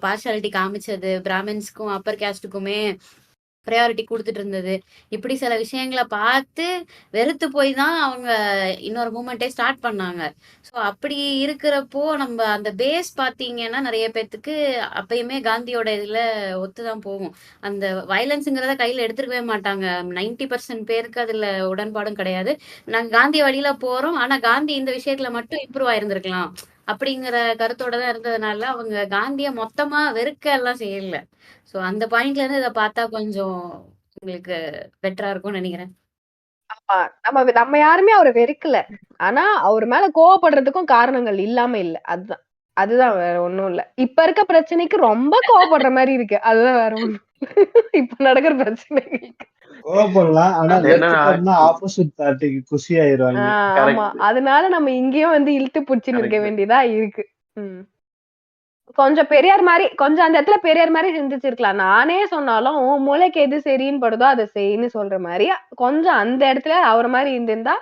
பார்ஷியாலிட்டி காமிச்சது. பிராமின்ஸ்க்கும், அப்பர் கேஸ்ட்டுக்குமே ப்ரையாரிட்டி குடுத்துட்டு இருந்தது. இப்படி சில விஷயங்கள பார்த்து வெறுத்து போய் தான் அவங்க இன்னொரு மூவ்மெண்ட்டே ஸ்டார்ட் பண்ணாங்க. ஸோ அப்படி இருக்கிறப்போ நம்ம அந்த பேஸ் பார்த்தீங்கன்னா, நெறைய பேத்துக்கு அப்பயுமே காந்தியோட இதுல ஒத்து தான் போகும். அந்த வயலன்ஸ்ங்கிறத கையில எடுத்துருக்கவே மாட்டாங்க. 90% பேருக்கு அதுல உடன்பாடும் கிடையாது. நாங்க காந்தி வழியில போறோம். ஆனா காந்தி இந்த விஷயத்துல மட்டும் இம்ப்ரூவ் ஆயிருந்திருக்கலாம். அப்படிங்கிற கருத்தோட தான் இருந்ததுனால, அவங்க காந்திய மொத்தமா வெறுக்க எல்லாம் செய்யல. ஸோ அந்த பாயிண்ட்ல இருந்து இத பார்த்தா கொஞ்சம் உங்களுக்கு பெட்டரா இருக்கும்னு நெனைக்கிறேன். ஆமா. நம்ம யாருமே அவர வெறுக்கல. ஆனா அவரு மேல கோவப்படுறதுக்கும் காரணங்கள் இல்லாம இல்ல. அதுதான். அதுதான் வேற ஒண்ணும் இல்ல. இப்ப இருக்க பிரச்சனைக்கு ரொம்ப கோவப்படுற மாரி இருக்கு. அதுதான் வேற ஒண்ணும் இப்ப நடக்கிற பிரச்சனைகளுக்கு. கோவப்படலாம். ஆனா அது என்னன்னா வெறுத்துட்டோம்னா ஆப்போசிட் பார்ட்டிக்கு குஷி ஆயிருவாய்ங்க. ஆமா. கரெக்ட், அதனால நம்ம இங்கேயும் வந்து இழுத்து புடிச்சுன்னு இருக்க கரெக்ட். வேண்டியதா இருக்கு. ம். கொஞ்சம் பெரியார் மாரி கொஞ்சம் அந்த இடத்துல பெரியார் மாரி சிந்திச்சிருக்கலாம். நானே சொன்னாலும், உன் மூளைக்கு எது சரின்னு படுதோ அத செய்ன்னு சொல்ற மாரி, கொஞ்சம் அந்த இடத்துல அவர மாரி இருந்திருந்தா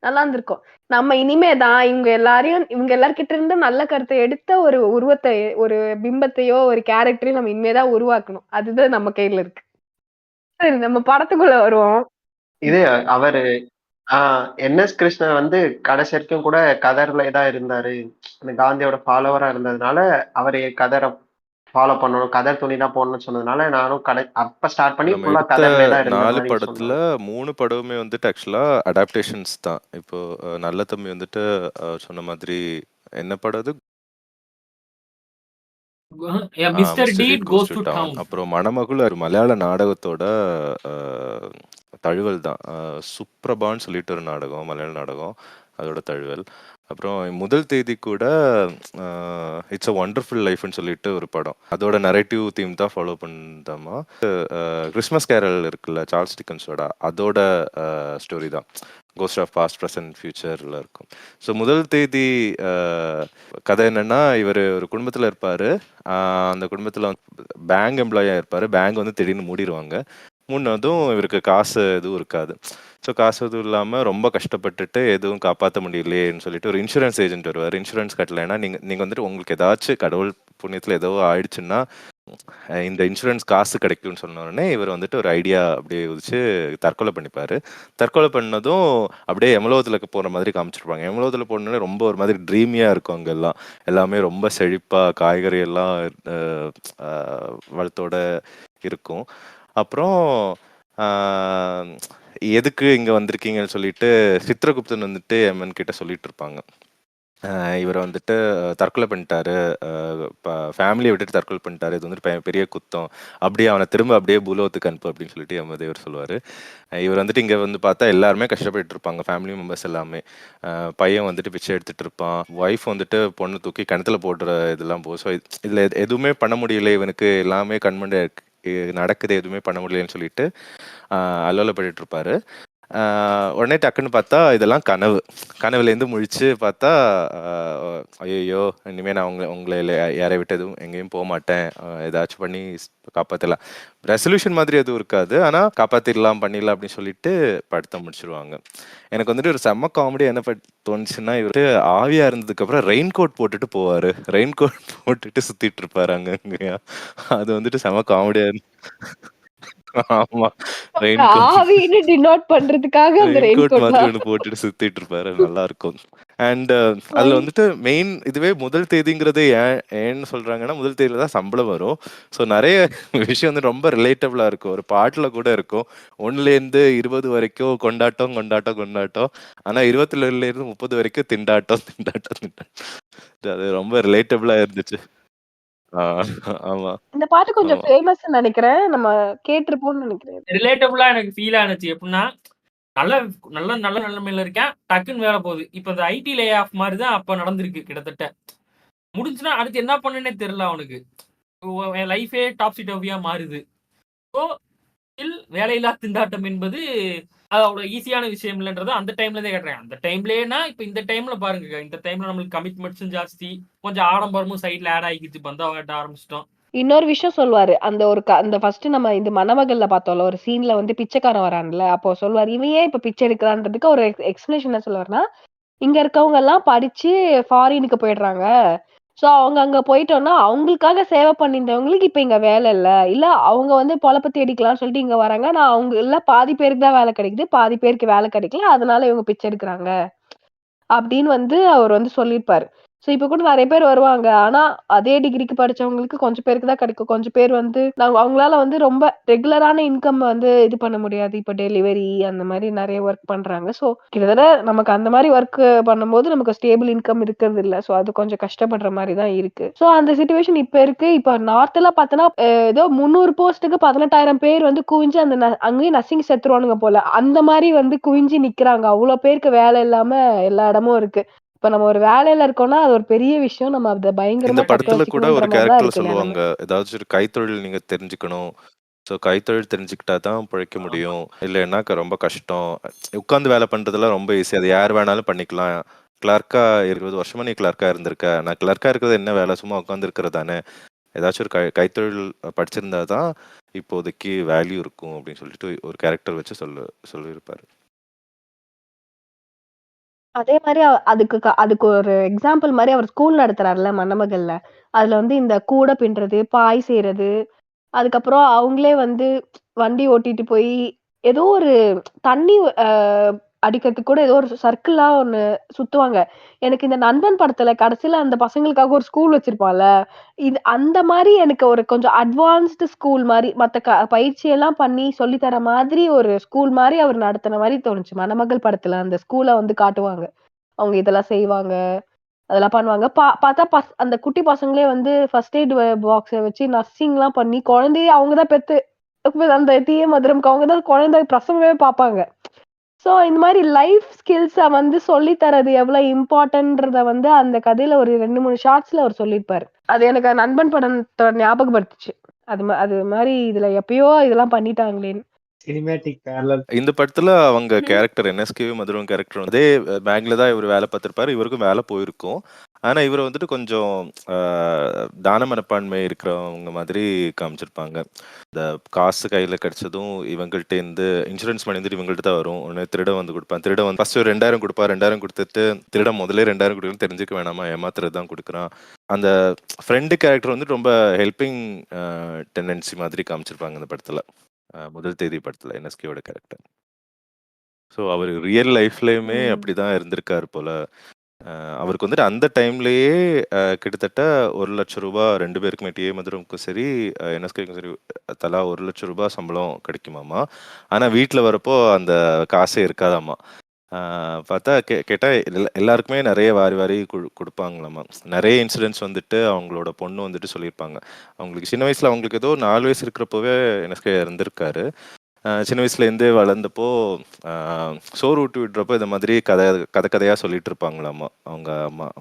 நல்லா இருந்திருக்கும். நம்ம இனிமே தான் இவங்க எல்லார்கிட்ட இருந்து நல்ல கருத்த எடுத்த ஒரு உருவத்த ஒரு பிம்பத்தையோ, ஒரு கேரக்டரையோ நம்ம இனிமே தான் உருவாக்கணும். அதுதான் நம்ம கையில இருக்கு. சரி நம்ம படத்துக்குள்ள வருவோம். இது அவரு என்.எஸ். கிருஷ்ணன் வந்து கடைசி வரைக்கும் கூட கதர்ல தான் இருந்தாரு. அந்த காந்தியோட ஃபாலோவரா இருந்ததுனால, அவரு கதர ஃபாலோ பண்ணணும். கதர் துணி தான் போடணும்னு சொன்னதுனால, நானும் அப்ப ஸ்டார்ட் பண்ணி நம்ம ஃபுல்லா எடுத்த கதர்லயே தான் இருந்த 4 மாரி படத்துல சொன்னாங்க. 3 படமுமே வந்துட்டு ஆக்சுவலா அடாப்டேஷன்ஸ் தான். இப்போ நல்ல தம்பி வந்துட்டு சொன்ன மாதிரி என்ன படம் அது? Mister mister Deeds Deeds goes goes to to town. Town. அப்புறம் மணமகள் ஒரு மலையாள நாடகத்தோட அ தழுவல் தான். சுப்ரபான்னு சொல்லிட்டு ஒரு நாடகம், மலையாள நாடகம். அதோட தழுவல். அப்புறம் முதல் தேதி கூட இட்ஸ் அ வண்டர்ஃபுல் லைஃப்னு சொல்லிட்டு ஒரு படம். அதோட நரேட்டிவ் தீம் தான் ஃபாலோ பண்ணாமா. கிறிஸ்மஸ் கேரல் இருக்குல்ல சார்ல்ஸ் டிக்கன்ஸோட, அதோட ஸ்டோரி தான். கோஸ்ட் ஆஃப் பாஸ்ட் ப்ரெசன்ட் ஃபியூச்சர்ல இருக்கும். ஸோ முதல் தேதி கதை என்னன்னா, இவர் ஒரு குடும்பத்தில் இருப்பார். அந்த குடும்பத்தில் பேங்க் எம்ப்ளாயாக இருப்பார். பேங்க் வந்து திடீர்னு மூடிடுவாங்க. மூடினதும் இவருக்கு காசு எதுவும் இருக்காது. ஸோ காசு எதுவும் இல்லாமல் ரொம்ப கஷ்டப்பட்டுட்டு எதுவும் காப்பாற்ற முடியலையேன்னு சொல்லிட்டு ஒரு இன்சூரன்ஸ் ஏஜென்ட் வருவார். இன்சூரன்ஸ் கட்டலைன்னா நீங்கள் வந்துட்டு உங்களுக்கு ஏதாச்சும் கடவுள் புண்ணியத்தில் ஏதோ ஆயிடுச்சுன்னா இந்த இன்சூரன்ஸ் காசு கிடைக்கும்னு சொன்ன உடனே இவர் வந்துட்டு ஒரு ஐடியா அப்படியே யோசிச்சு தற்கொலை பண்ணிப்பார். தற்கொலை பண்ணதும் அப்படியே எமலோகத்தில் போகிற மாதிரி காமிச்சிருப்பாங்க. எமலோகத்தில் போனோடனே ரொம்ப ஒரு மாதிரி ட்ரீமியாக இருக்கும். அங்கெல்லாம் எல்லாமே ரொம்ப செழிப்பாக காய்கறி எல்லாம் வளத்தோட இருக்கும். அப்புறம் எதுக்கு இங்க வந்திருக்கீங்கன்னு சொல்லிட்டு சித்ரகுப்தன் வந்துட்டு எம்என் கிட்ட சொல்லிட்டு இருப்பாங்க. இவர் வந்துட்டு தற்கொலை பண்ணிட்டாரு, ஃபேமிலியை விட்டுட்டு தற்கொலை பண்ணிட்டாரு, இது வந்துட்டு பெரிய குத்தம், அப்படியே அவனை திரும்ப அப்படியே பூலோகத்துக்கு அனுப்பு அப்படின்னு சொல்லிட்டு யமதேவர் சொல்லுவார். இவர் வந்துட்டு இங்கே வந்து பார்த்தா எல்லாருமே கஷ்டப்பட்டு இருப்பாங்க, ஃபேமிலி மெம்பர்ஸ் எல்லாமே. பையன் வந்துட்டு பிச்சை எடுத்துட்டு இருப்பான், ஒய்ஃப் வந்துட்டு பொண்ணு தூக்கி கிணத்துல போடுற இதெல்லாம் போகும். ஸோ இதில் எதுவுமே பண்ண முடியல இவனுக்கு, எல்லாமே கண்மண்டை நடக்குது, எதுவுமே பண்ண முடியலன்னு சொல்லிட்டு அல்லோலப்பட்டு இருப்பாரு. உடனே டக்குன்னு பார்த்தா இதெல்லாம் கனவு. கனவுலேருந்து முழிச்சு பார்த்தா, ஐயோ இனிமேல் நான் உங்களை யாரை விட்டு எதுவும் எங்கேயும் போக மாட்டேன், ஏதாச்சும் பண்ணி காப்பாற்றலாம். ரெசல்யூஷன் மாதிரி எதுவும் இருக்காது, ஆனால் காப்பாற்றிடலாம் பண்ணிடலாம் அப்படின்னு சொல்லிட்டு படத்தை முடிச்சிருவாங்க. எனக்கு வந்துட்டு ஒரு செம்ம காமெடி என்ன தோணுச்சுன்னா, இவர் ஆவியா இருந்ததுக்கப்புறம் ரெயின் கோட் போட்டுட்டு போவார், ரெயின் கோட் போட்டுட்டு சுற்றிட்டு இருப்பாரு அங்கங்கயா. அது வந்துட்டு செம்ம காமெடியாக ஆமா, ரெயின் கோட் ஆவின்னு டினோட் பண்றதுக்காக அந்த ரெயின் கோட் மாதிரி ரெயின்கோட்லாம் ஒன்று போட்டுட்டு சுத்திட்டு இருப்பாரு, நல்லா இருக்கும். அண்ட் அதுல வந்துட்டு மெயின் இதுவே முதல் தேதிங்கிறது ஏன்னு சொல்றாங்கன்னா, முதல் தேதியில தான் சம்பளம் வரும். ஸோ நிறைய விஷயம் வந்து ரொம்ப ரிலேட்டபிளா இருக்கும். ஒரு பாட்டுல கூட இருக்கும், 1லேருந்து 20 வரைக்கும் கொண்டாட்டம் கொண்டாட்டம் கொண்டாட்டம், ஆனா 22லேருந்து 30 வரைக்கும் திண்டாட்டம் திண்டாட்டம் திண்டாட்டம். அது ரொம்ப ரிலேட்டபிளா இருந்துச்சு. ஆமா இந்த பாட்டு கொஞ்சம் ஆமா. ஃபேமஸ்ன்னு நினைக்கிறேன். நம்ம கேட்டிருப்போம்னு நினைக்கிறேன். ரிலேட்டபிளா எனக்கு ஃபீல் ஆனுச்சு. எப்படின்னா, நல்ல நல்ல நல்ல நிலைமையில இருக்கேன், டக்குன்னு வேலை போகுது. இப்ப இந்த ஐடி லே ஆஃப் மாதிரி தான் அப்ப நடந்திருக்கு கிட்டத்தட்ட. முடிஞ்சுன்னா அடுத்து என்ன பண்ணுன்னே தெரியல அவனுக்கு. என் லைஃபே டாப்ஸி டர்வியா மாறுது. ஸோ ஸ்டில் வேலையில்லா திண்டாட்டம் என்பது அது அவ்வளோ ஈஸியான விஷயம் இல்லைன்றத அந்த டைம்ல தான் கேட்டேன். அந்த டைம்லேனா இப்போ இந்த டைம்ல பாருங்க, இந்த டைம்ல நம்மளுக்கு கமிட்மெண்ட்ஸும் ஜாஸ்தி, கொஞ்சம் ஆடம்பரமும் சைட்ல ஆட் ஆகிக்கிச்சு, பந்தா காட்ட ஆரம்பிச்சிட்டோம். இன்னொரு விஷயம் சொல்லுவாரு. அந்த ஒரு அந்த ஃபர்ஸ்ட் நம்ம இந்த மணமகள்ல பார்த்தோம்ல, ஒரு சீன்ல வந்து பிச்சைக்காரன் வரான்ல, அப்போ சொல்லுவாரு, இவன் ஏன் இப்ப பிச்சை எடுக்கிறான்றதுக்கு ஒரு எக்ஸ்பிளனேஷன் என்ன சொல்லுவாருன்னா, இங்க இருக்கவங்க எல்லாம் படிச்சு ஃபாரினுக்கு போயிடுறாங்க. சோ அவங்க அங்க போயிட்டோம்னா, அவங்களுக்காக சேவை பண்ணியிருந்தவங்களுக்கு இப்ப இங்க வேலை இல்ல. இல்ல அவங்க வந்து பொழப்ப தேடிக்கலாம்னு சொல்லிட்டு இங்க வராங்க. ஆனா அவங்க இல்ல பாதி பேருக்கு தான் வேலை கிடைக்குது. பாதி பேருக்கு வேலை கிடைக்கல. அதனால இவங்க பிச்சை எடுக்குறாங்க. அப்படின்னு வந்து அவர் வந்து சொல்லியிருப்பாரு. சோ இப்ப கூட நெறைய பேர் வருவாங்க. ஆனா அதே டிகிரிக்கு படிச்சவங்களுக்கு கொஞ்சம் பேருக்கு தான் கிடைக்கும். கொஞ்சம் பேர் வந்து அவங்களால வந்து ரொம்ப ரெகுலரான இன்கம் வந்து இது பண்ண முடியாது. இப்ப டெலிவரி அந்த மாரி நெறைய வொர்க் பண்றாங்க. சோ கிட்டத்தட்ட நமக்கு அந்த மாரி வொர்க் பண்ணும்போது நமக்கு ஸ்டேபிள் இன்கம் இருக்கிறது இல்ல. சோ அது கொஞ்சம் கஷ்டப்படுற மாரி தான் இருக்கு. சோ அந்த சிச்சுவேஷன் இப்ப இருக்கு. இப்ப நார்த்லாம் பார்த்தோன்னா, ஏதோ 300 போஸ்ட்டுக்கு 18,000 பேர் வந்து குவிஞ்சு அந்த அங்கேயும் நர்சிங் செத்துருவானுங்க போல. அந்த மாரி வந்து குவிஞ்சு நிக்கிறாங்க. அவ்ளோ பேருக்கு வேலை இல்லாம எல்லா இடமும் இருக்கு. இப்ப நம்ம ஒரு வேலையில இருக்கோம்னா, அது ஒரு பெரிய விஷயம். நம்ம அத இந்த பயங்கரமா தக்க படத்துல கூட வச்சுக்கணுன்ற ஒரு மாரி தான் கேரக்டர்ல இருக்கு நிலைமை. சொல்லுவாங்க, ஏதாச்சும் ஒரு கைத்தொழில் நீங்க தெரிஞ்சுக்கணும். ஸோ கைத்தொழில் தெரிஞ்சுக்கிட்டா தான் பிழைக்க முடியும், இல்லைன்னா ரொம்ப கஷ்டம். உட்காந்து வேலை பண்றதெல்லாம் ரொம்ப ஈஸி, அது யார் வேணாலும் பண்ணிக்கலாம். கிளர்க்கா 20 வருஷமா நீ கிளர்க்கா இருந்திருக்க, நான் கிளர்க்கா இருக்கிறது என்ன வேலை, சும்மா உட்காந்து இருக்கிறது தானே. ஏதாச்சும் ஒரு கைத்தொழில் படிச்சிருந்தா தான் இப்போதைக்கு வேல்யூ இருக்கும் அப்படின்னு சொல்லிட்டு ஒரு கேரக்டர் வச்சு சொல்லியிருப்பாரு. அதே மாரி அதுக்கு ஒரு எக்ஸாம்பிள் மாரி அவர் ஸ்கூல் நடத்துறாருல்ல மணமகள்ல. அதுல வந்து இந்த கூடை பின்றது, பாய் செய்றது, அதுக்கப்புறம் அவங்களே வந்து வண்டி ஓட்டிட்டு போய் ஏதோ ஒரு தண்ணி அடிக்கிறதுக்கு கூட ஏதோ ஒரு சர்க்கிளா ஒண்ணு சுத்துவாங்க. எனக்கு இந்த நண்பன் படத்துல கடைசில அந்த பசங்களுக்காக ஒரு ஸ்கூல் வச்சிருப்பான்ல, இது அந்த மாரி எனக்கு ஒரு கொஞ்சம் அட்வான்ஸ்டு ஸ்கூல் மாரி மத்த பயிற்சியெல்லாம் பண்ணி சொல்லி தர மாதிரி ஒரு ஸ்கூல் மாரி அவர் நடத்துன மாரி தோணுச்சு. மணமகள் படத்துல அந்த ஸ்கூல வந்து காட்டுவாங்க. அவங்க இதெல்லாம் செய்வாங்க. அதெல்லாம் பண்ணுவாங்க. பார்த்தா அந்த குட்டி பசங்களே வந்து ஃபர்ஸ்ட் எய்ட் பாக்ஸ வச்சு நர்சிங்லாம் பண்ணி குழந்தையே அவங்க தான் பெத்து அந்த தீய மதுரம்க்கு அவங்க தான் குழந்தை பிரசவமே பார்ப்பாங்க. சோ இந்த மாரி லைஃப் ஸ்கில்ஸ வந்து சொல்லி தர்றது எவ்வளோ இம்பார்ட்டன்ட்ன்றத வந்து அந்த கதையில ஒரு 2, 3 ஷார்ட்ஸ்ல அவர் சொல்லியிருப்பாரு. அது எனக்கு நண்பன் படத்த ஞாபகப்படுத்துச்சு. அது மாரி இதுல எப்பயோ இதெல்லாம் பண்ணிட்டாங்களேன்னு. Cinematic parallel. இந்த படத்துல அவங்க கேரக்டர் என்எஸ்கே மதுரம் கேரக்டர் அதே பேங்க்ல தான் இவர் வேலை பார்த்திருப்பாரு, இவருக்கும் வேலை போயிருக்கும். ஆனா இவர் வந்துட்டு கொஞ்சம் தான மனப்பான்மை இருக்கிறவங்க மாதிரி காமிச்சிருப்பாங்க. இந்த காசு கையில கிடைச்சதும் இவங்கள்ட்ட இருந்து இன்சூரன்ஸ் மணி வந்துட்டு இவங்கள்ட்ட தான் வரும். உடனே திருட வந்து கொடுப்பான். திருட வந்து ஃபர்ஸ்ட் ஒரு 2000 கொடுப்பா, 2000 கொடுத்துட்டு திருட முதல்ல 2000 கொடுக்கணும் தெரிஞ்சுக்க வேணாமா, ஏமாத்துறது தான் கொடுக்குறான். அந்த ஃப்ரெண்டு கேரக்டர் வந்து ரொம்ப ஹெல்பிங் டெண்டன்சி மாதிரி காமிச்சிருப்பாங்க இந்த படத்துல. முதல் தேதி படத்துல என்எஸ்கேவோட கேரக்டர். ஸோ அவர் ரியல் லைஃப்லயுமே ம். அப்படிதான் இருந்திருக்காரு போல. அவருக்கு வந்துட்டு அந்த டைம்லயே கிட்டத்தட்ட ரூ. 1,00,000 2 பேருக்குமே டி.ஏ. மதுரமுக்கும் சரி, என்எஸ்கேக்கும் சரி தலா ரூ. 1,00,000 சம்பளம் கிடைக்குமாமா. ஆனா வீட்ல வரப்போ அந்த காசே இருக்காதாமா. பார்த்தா கேட்டா எல்லாருக்குமே நெறைய வாரி வாரி குடுப்பாங்களாமா. நெறைய இன்சிடென்ட்ஸ் வந்துட்டு அவங்களோட பொண்ணு வந்துட்டு சொல்லியிருப்பாங்க. அவங்களுக்கு சின்ன வயசுல அவங்களுக்கு ஏதோ 4 வயசு இருக்கிறப்பவே என்எஸ்கே இறந்திருக்காரு. சின்ன வயசுலேருந்தே வளர்ந்தப்போ சோறு ஊட்டி விடுறப்போ இந்த மாதிரி கதையாக சொல்லிட்டு இருப்பாங்களாமா அவங்க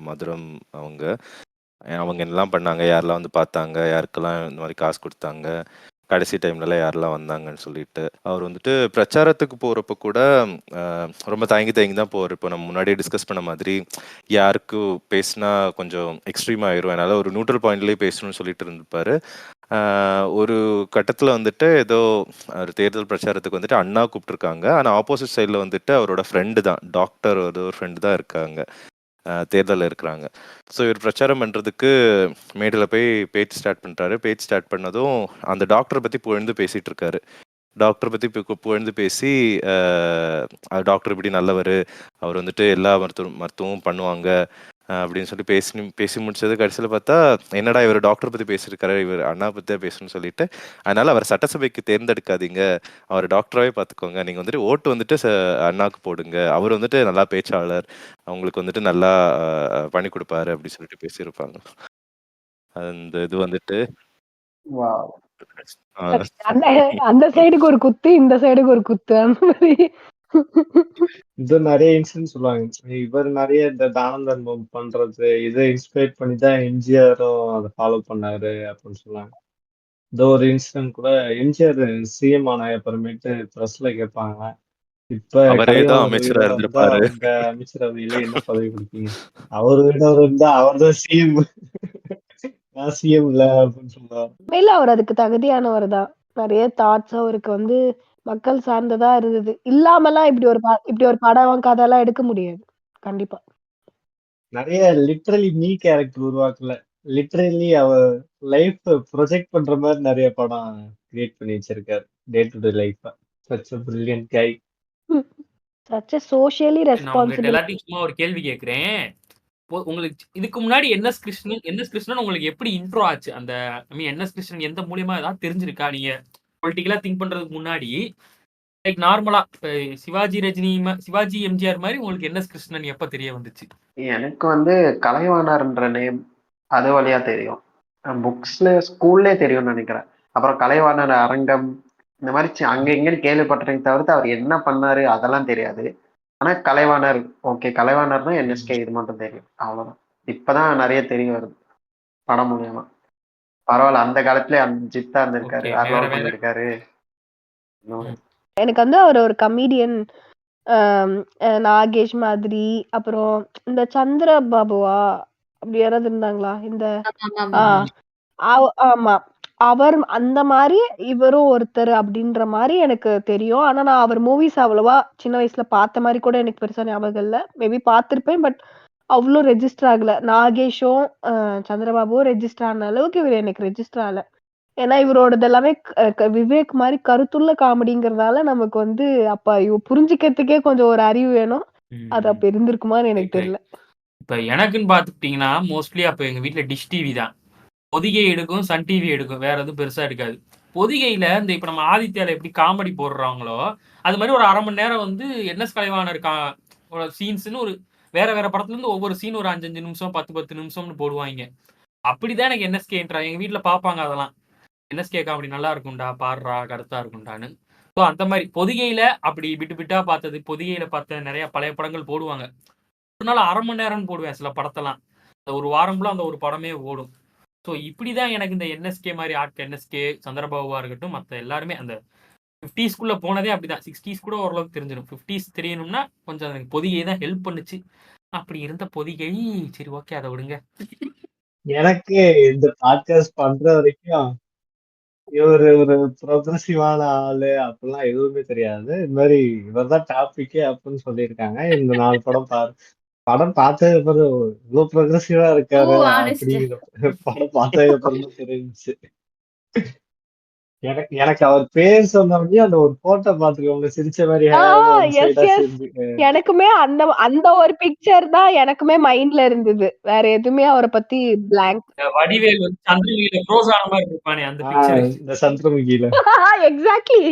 மதுரம் அவங்க அவங்க என்னெல்லாம் பண்ணாங்க, யாரெல்லாம் வந்து பார்த்தாங்க, யாருக்கெல்லாம் இந்த மாதிரி காசு கொடுத்தாங்க, கடைசி டைம்லலாம் யாரெல்லாம் வந்தாங்கன்னு சொல்லிட்டு அவர் வந்துட்டு பிரச்சாரத்துக்கு போகிறப்ப கூட ரொம்ப தயங்கி தான் போவார். இப்போ நம்ம முன்னாடியே டிஸ்கஸ் பண்ண மாதிரி யாருக்கு பேசினா கொஞ்சம் எக்ஸ்ட்ரீம் ஆயிரும், அதனால ஒரு நியூட்ரல் பாயிண்ட்லேயே பேசணும்னு சொல்லிட்டு இருந்திருப்பாரு. ஒரு கட்டத்தில் வந்துட்டு ஏதோ ஒரு தேர்தல் பிரச்சாரத்துக்கு வந்துட்டு அண்ணா கூப்பிட்டுருக்காங்க. ஆனால் ஆப்போசிட் சைடில் வந்துட்டு அவரோட ஃப்ரெண்டு தான், டாக்டர் ஒரு ஃப்ரெண்டு தான் இருக்காங்க, தேர்தலில் இருக்கிறாங்க. ஸோ இவர் பிரச்சாரம் பண்ணுறதுக்கு மேடையில் போய் பேச்சு ஸ்டார்ட் பண்ணுறாரு. பேச்சு ஸ்டார்ட் பண்ணதும் அந்த டாக்டரை பற்றி புகழ்ந்து பேசிகிட்டு இருக்காரு. டாக்டரை பற்றி புகழ்ந்து பேசி டாக்டர் இப்படி நல்லவர், அவர் வந்துட்டு எல்லா மருத்துவமும் பண்ணுவாங்க அப்படின்னு சொல்லி பேசி முடிச்சது. கடைசியில் பார்த்தா என்னடா இவர் டாக்டர் பற்றி பேசியிருக்காரு, இவர் அண்ணா பற்றி தான் பேசணும்னு சொல்லிட்டு, அதனால அவர் சட்டசபைக்கு தேர்ந்தெடுக்காதீங்க, அவர் டாக்டராகவே பார்த்துக்கோங்க, நீங்கள் வந்துட்டு ஓட்டு வந்துட்டு அண்ணாவுக்கு போடுங்க, அவர் வந்துட்டு நல்லா பேச்சாளர், அவங்களுக்கு வந்துட்டு நல்லா பண்ணி கொடுப்பாரு அப்படி சொல்லிட்டு பேசியிருப்பாங்க. அந்த இது வந்துட்டு அந்த சைடுக்கு ஒரு குத்து, இந்த சைடுக்கு ஒரு குத்து, அந்த மாதிரி இது நிறைய இன்சிடென்ட் சொல்லுவாங்க. இவர் நிறைய இந்த தானம் தர்மம் பண்றது இதை இன்ஸ்பயர் பண்ணி தான் எம்ஜிஆரும் அதை ஃபாலோ பண்ணாரு அப்படின்னு சொல்லுவாங்க. இந்த ஒரு இன்சிடென்ட் கூட எம்ஜிஆர் சிஎம் ஆன அப்புறமேட்டு பிரஸ்ல கேட்பாங்க, இப்ப அவரே தான் கலைவாணர் அமைச்சரா வீரர் இருந்தா இருந்திருப்பாரு. உங்க அமைச்சரவையில என்ன பதவி கொடுப்பீங்க? அவர் வீரர் இருந்தா அவர் தான் சிஎம், நான் சிஎம் இல்ல அப்படின்னு சொல்லுவார். இல்ல, அவர் அதுக்கு தகுதியானவர் தான். நிறைய தாட்ஸ் அவருக்கு வந்து மக்கள் சார்ந்ததா இருந்தது. இல்லாமலாம் இப்படி ஒரு படம் கதையெல்லாம் எடுக்க முடியாது கண்டிப்பா. நிறைய லிட்ரலி மீ கேரக்டர் உருவாக்கல, லிட்ரலி அவர் லைஃப் ப்ரொஜெக்ட் பண்ற மாதிரி நிறைய படம் கிரியேட் பண்ணி வச்சிருக்காரு. Day to day life such a brilliant guy. such a socially நான் உங்ககிட்ட responsible. எல்லாத்தையும் சும்மா ஒரு கேள்வி கேட்கிறேன். உங்களுக்கு இதுக்கு முன்னாடி என்எஸ் கிருஷ்ணன் உங்களுக்கு எப்படி இன்ட்ரோ ஆச்சு? அந்த என்எஸ் கிருஷ்ணன் எந்த மூலியமா ஏதாவது தெரிஞ்சிருக்கா? நீங்க பொலிட்டிக்கலா திங்க் பண்றதுக்கு முன்னாடி லைக் நார்மலா சிவாஜி எம்ஜிஆர் மாதிரி உங்களுக்கு என்எஸ் கிருஷ்ணன் எப்ப தெரிய வந்துச்சு? எனக்கு வந்து கலைவாணர்ன்ற நேம் அது வழியா தெரியும், புக்ஸ்ல ஸ்கூல்லே தெரியும்னு நினைக்கிறேன். அப்புறம் கலைவாணர் அரங்கம் இந்த மாதிரி அங்க எங்கன்னு கேள்விப்பட்டதை தவிர்த்து அவர் என்ன பண்ணாரு அதெல்லாம் தெரியாது. ஆனா கலைவாணர், ஓகே கலைவாணர்னா என்எஸ்கே இது மட்டும் தெரியும், அவ்வளவுதான். இப்பதான் நிறைய தெரிய வருது படம் மூலியமா. பரவாயில்ல, அந்த காலத்துல ஜித்தா இருந்திருக்காரு, அருள் பண்ணிருக்காரு. எனக்கு வந்து அவர் ஒரு கமீடியன், நாகேஷ் மாதிரி, அப்புறம் இந்த சந்திரபாபுவா அப்படி யாராவது இருந்தாங்களா இந்த ஆமா, அவர் அந்த மாதிரி இவரும் ஒருத்தர் அப்படின்ற மாதிரி எனக்கு தெரியும். ஆனா நான் அவர் மூவிஸ் அவ்வளவா சின்ன வயசுல பார்த்த மாதிரி கூட எனக்கு பெருசா ஞாபகம் இல்ல. மேபி பார்த்திருப்பேன், பட் அவ்வளோ ரெஜிஸ்டர் ஆகல. நாகேஷும் சந்திரபாபுவும் ரெஜிஸ்டர் ஆன அளவுக்கு இவர் எனக்கு ரெஜிஸ்டர் ஆகல. ஏன்னா இவரோடது எல்லாமே விவேக் மாதிரி கருத்துள்ள காமெடிங்கிறதால நமக்கு வந்து அப்ப புரிஞ்சுக்கிறதுக்கே கொஞ்சம் ஒரு அறிவு வேணும். அது அப்ப இருந்திருக்குமான்னு எனக்கு தெரியல. இப்ப எனக்குன்னு பாத்துக்கிட்டீங்கன்னா மோஸ்ட்லி அப்ப எங்க வீட்டுல டிஷ் டிவி தான். பொதிகை எடுக்கும், சன் டிவி எடுக்கும், வேற எதுவும் பெருசா எடுக்காது. பொதிகையில இந்த இப்ப நம்ம ஆதித்யால எப்படி காமெடி போடுறாங்களோ அது மாதிரி ஒரு 1/2 மணி நேரம் வந்து என்எஸ் கலைவாணர் சீன்ஸ்னு ஒரு வேற வேற படத்துல இருந்து ஒவ்வொரு சீன் ஒரு 5 நிமிஷம் 10 நிமிஷம்னு போடுவாங்க. அப்படிதான் எனக்கு என்எஸ்கே எங்க வீட்டுல பாப்பாங்க. அதெல்லாம் என்எஸ்கே காமெடி நல்லா இருக்கும்டா, பாடுறா, கருத்தா இருக்கும்டான்னு. ஸோ அந்த மாதிரி பொதிகையில அப்படி விட்டு பார்த்தது, பொதிகையில பார்த்த நிறைய பழைய படங்கள் போடுவாங்க. ஒரு நாள் 1/2 மணி நேரம்னு போடுவேன் சில படத்தெல்லாம். ஒரு வாரம் ஃபுல்லா அந்த ஒரு படமே ஓடும். ஸோ இப்படிதான் எனக்கு இந்த என்எஸ்கே மாதிரி ஆட்கள், என்எஸ்கே, சந்திரபாபுவா இருக்கட்டும், மற்ற எல்லாருமே அந்த 50ஸ்குள்ள போனதே அப்படிதான். 60s கூட ஓரளவுக்கு தெரிஞ்சிடும். 50s தெரியணும்னா கொஞ்சம் எனக்கு பொதிகை தான் ஹெல்ப் பண்ணுச்சு. அப்படி இருந்த பொதிகை, சரி ஓகே அதை விடுங்க. எனக்கு இந்த பாட்காஸ்ட் பண்ற வரைக்கும் இவரு ஒரு ப்ரோக்ரஸிவான ஆளு அப்படிலாம் எதுவுமே தெரியாது. இது மாதிரி இவர்தான் டாபிக்கே அப்படின்னு சொல்லியிருக்காங்க. இந்த 4 படம் படம் பார்த்ததுக்கு அப்புறம் இவ்வளவு ப்ரோக்ரஸிவா இருக்காரு அப்படிங்கிற படம் பார்த்ததுக்கு அப்புறம் தான் தெரிஞ்சுச்சு. எனக்கு எனக்கு அவர் பேர் சொன்னோடனே அந்த ஒரு போட்டோ பாத்துக்கோங்க, சிரிச்ச மாதிரி ஆ ஒரு எஸ் சைடா எஸ் சிரிஞ்சு. எனக்குமே அந்த அந்த ஒரு பிக்சர் தான் எனக்குமே மைண்ட்ல இருந்தது. வேற எதுவுமே அவரை பத்தி பிளாங்க். வடிவேல் வந்து சந்திரமுகியில க்ளோஸ் ஆன மாதிரி இருப்பானே அந்த பிக்சர். இந்த சந்திரமுகியில எக்ஸாக்ட்லி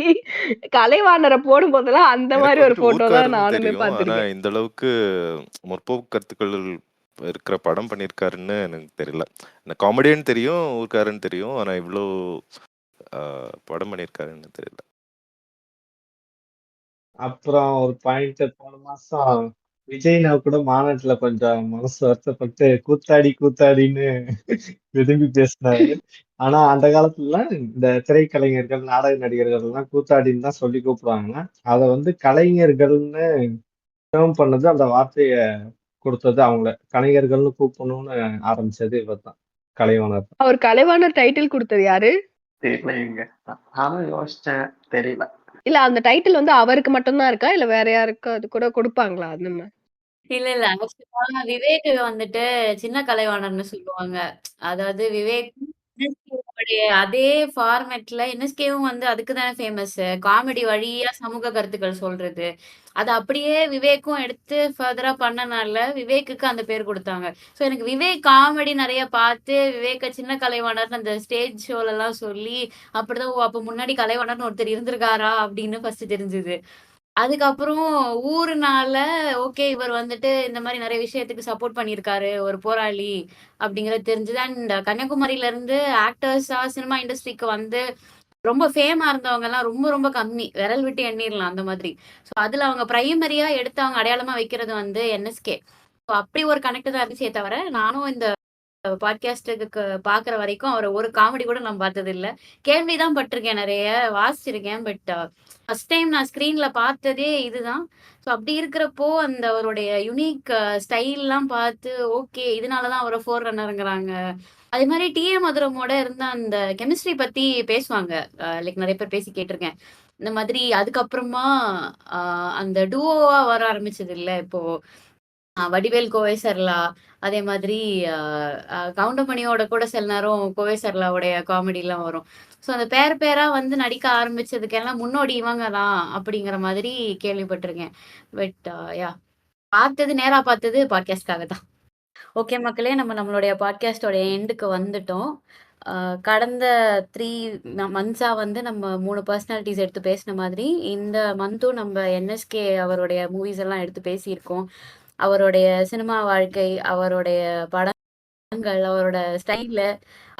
கலைவாணரை போடும் போதெல்லாம் அந்த எனக்கு மாதிரி ஒரு வந்துட்டு போட்டோ தான் ஊர்க்காரன்னு நானுமே தெரியும். ஆனா பார்த்திருக்கேன். இந்த அளவுக்கு முற்போக்கு கருத்துக்கள் இருக்கிற படம் பண்ணியிருக்காருன்னு எனக்கு தெரியல. எனக்கு காமெடியன் தெரியும், ஊர்க்காரன்னு தெரியும். ஆனா இவ்வளோ படம் பண்ணியிருக்காருன்னு தெரியல. அப்புறம் ஒரு பாயிண்ட், போன மாசம் விஜய்னா கூட மாநாட்டுல கொஞ்சம் மனசு வருத்தப்பட்டு கூத்தாடி கூத்தாடின்னு விரும்பி பேசினாரு. ஆனா அந்த காலத்துல இந்த திரைக்கலைஞர்கள், நாடக நடிகர்கள் எல்லாம் கூத்தாடின்னு தான் சொல்லி கூப்பிடுவாங்க. அத வந்து கலைஞர்கள்னு டேர்ம் பண்ணது, அந்த வார்த்தைய கொடுத்தது அவங்கள. கலைஞர்கள்னு கூப்பிடணும்னு ஆரம்பிச்சது இவர்தான், கலைவாணர். அவர் கலைவாணர் டைட்டில் கொடுத்தது யாரு? தெரியலங்க. நானும் யோசிச்சேன், தெரியல. இல்ல அந்த டைட்டில் வந்து அவருக்கு மட்டும்தான் இருக்கா இல்ல வேற யாருக்கு அது கூட கொடுப்பாங்களா? அந்த மாதிரி இல்ல, இல்ல. ஆக்சுவலா விவேக் வந்துட்டு சின்ன கலைவாணர்ன்னு சொல்லுவாங்க. அதாவது விவேக் என்எஸ்கேவுடைய அதே ஃபார்மேட்ல என்எஸ்கேவும் வந்து அதுக்கு தானே ஃபேமஸ். காமெடி வழியா சமூக கருத்துக்கள் சொல்றது. அத அப்படியே விவேக்கும் எடுத்து ஃபர்தரா பண்ணனால விவேக்குக்கு அந்த பேர் குடுத்தாங்க. ஸோ எனக்கு விவேக் காமெடி நெறைய பார்த்து, விவேக்க சின்ன கலைவாணர்ன்னு அந்த ஸ்டேஜ் ஷோலலாம் சொல்லி, அப்படிதான் ஓ! அப்ப முன்னாடி கலைவாணர்ன்னு ஒருத்தர் இருந்திருக்காரா? அப்படின்னு ஃபர்ஸ்ட் தெரிஞ்சது. அதுக்கப்புறம் ஊருனால ஓகே இவர் வந்துட்டு இந்த மாதிரி நிறைய விஷயத்துக்கு சப்போர்ட் பண்ணியிருக்காரு ஒரு போராளி அப்படிங்கறது தெரிஞ்சது. அண்ட் கன்னியாகுமரியில இருந்து ஆக்டர்ஸா சினிமா இண்டஸ்ட்ரிக்கு வந்து ரொம்ப ஃபேமா இருந்தவங்க எல்லாம் ரொம்ப ரொம்ப கம்மி, விரல் விட்டு எண்ணிரலாம் அந்த மாதிரி. ஸோ அதுல அவங்க பிரைமரியா எடுத்து அவங்க அடையாளமா வைக்கிறது வந்து என்எஸ்கே. ஸோ அப்படி ஒரு கனெக்ட் தான் இருந்துச்சே தவிர நானும் இந்த பாட்காஸ்டுக்கு பாக்குற வரைக்கும் அவரை ஒரு காமெடி கூட நான் பார்த்தது இல்ல. கேள்விதான் பட்டிருக்கேன், நிறைய வாசிச்சிருக்கேன். பட் ஃபர்ஸ்ட் டைம் நான் ஸ்கிரீன்ல பார்த்ததே இதுதான். ஸோ அப்படி இருக்கிறப்போ அந்த அவருடைய யுனிக் ஸ்டைல்லாம் பார்த்து ஓகே இதனாலதான் அவரை ஃபோர் ரன்னருங்கிறாங்க. அதே மாதிரி டிஏ மதுரமோட இருந்த அந்த கெமிஸ்ட்ரி பத்தி பேசுவாங்க. லைக் நிறைய பேர் பேசி கேட்டிருக்கேன். இந்த மாதிரி அதுக்கப்புறமா அந்த டூவோவா வர ஆரம்பிச்சது இல்ல இப்போ வடிவேல் கோவை சர்லா, அதே மாதிரி கவுண்டமணியோட கூட சில நேரம் கோவை சர்லாவுடைய காமெடிலாம் வரும். ஸோ அந்த பேர் பேரா வந்து நடிக்க ஆரம்பிச்சதுக்கெல்லாம் முன்னோடி இவங்க தான் அப்படிங்கிற மாதிரி கேள்விப்பட்டிருக்கேன். பட் யா நேரா பார்த்தது பாட்காஸ்ட்காக தான். ஓகே மக்களே, நம்ம நம்மளுடைய பாட்காஸ்டோட எண்டுக்கு வந்துட்டோம். கடந்த 3 மந்த்ஸா வந்து நம்ம 3 பர்சனாலிட்டிஸ் எடுத்து பேசின மாதிரி இந்த மந்த்தும் நம்ம என்எஸ்கே அவருடைய மூவிஸ் எல்லாம் எடுத்து பேசியிருக்கோம். அவருடைய சினிமா வாழ்க்கை, அவருடைய படங்கள், அவரோட ஸ்டைலு,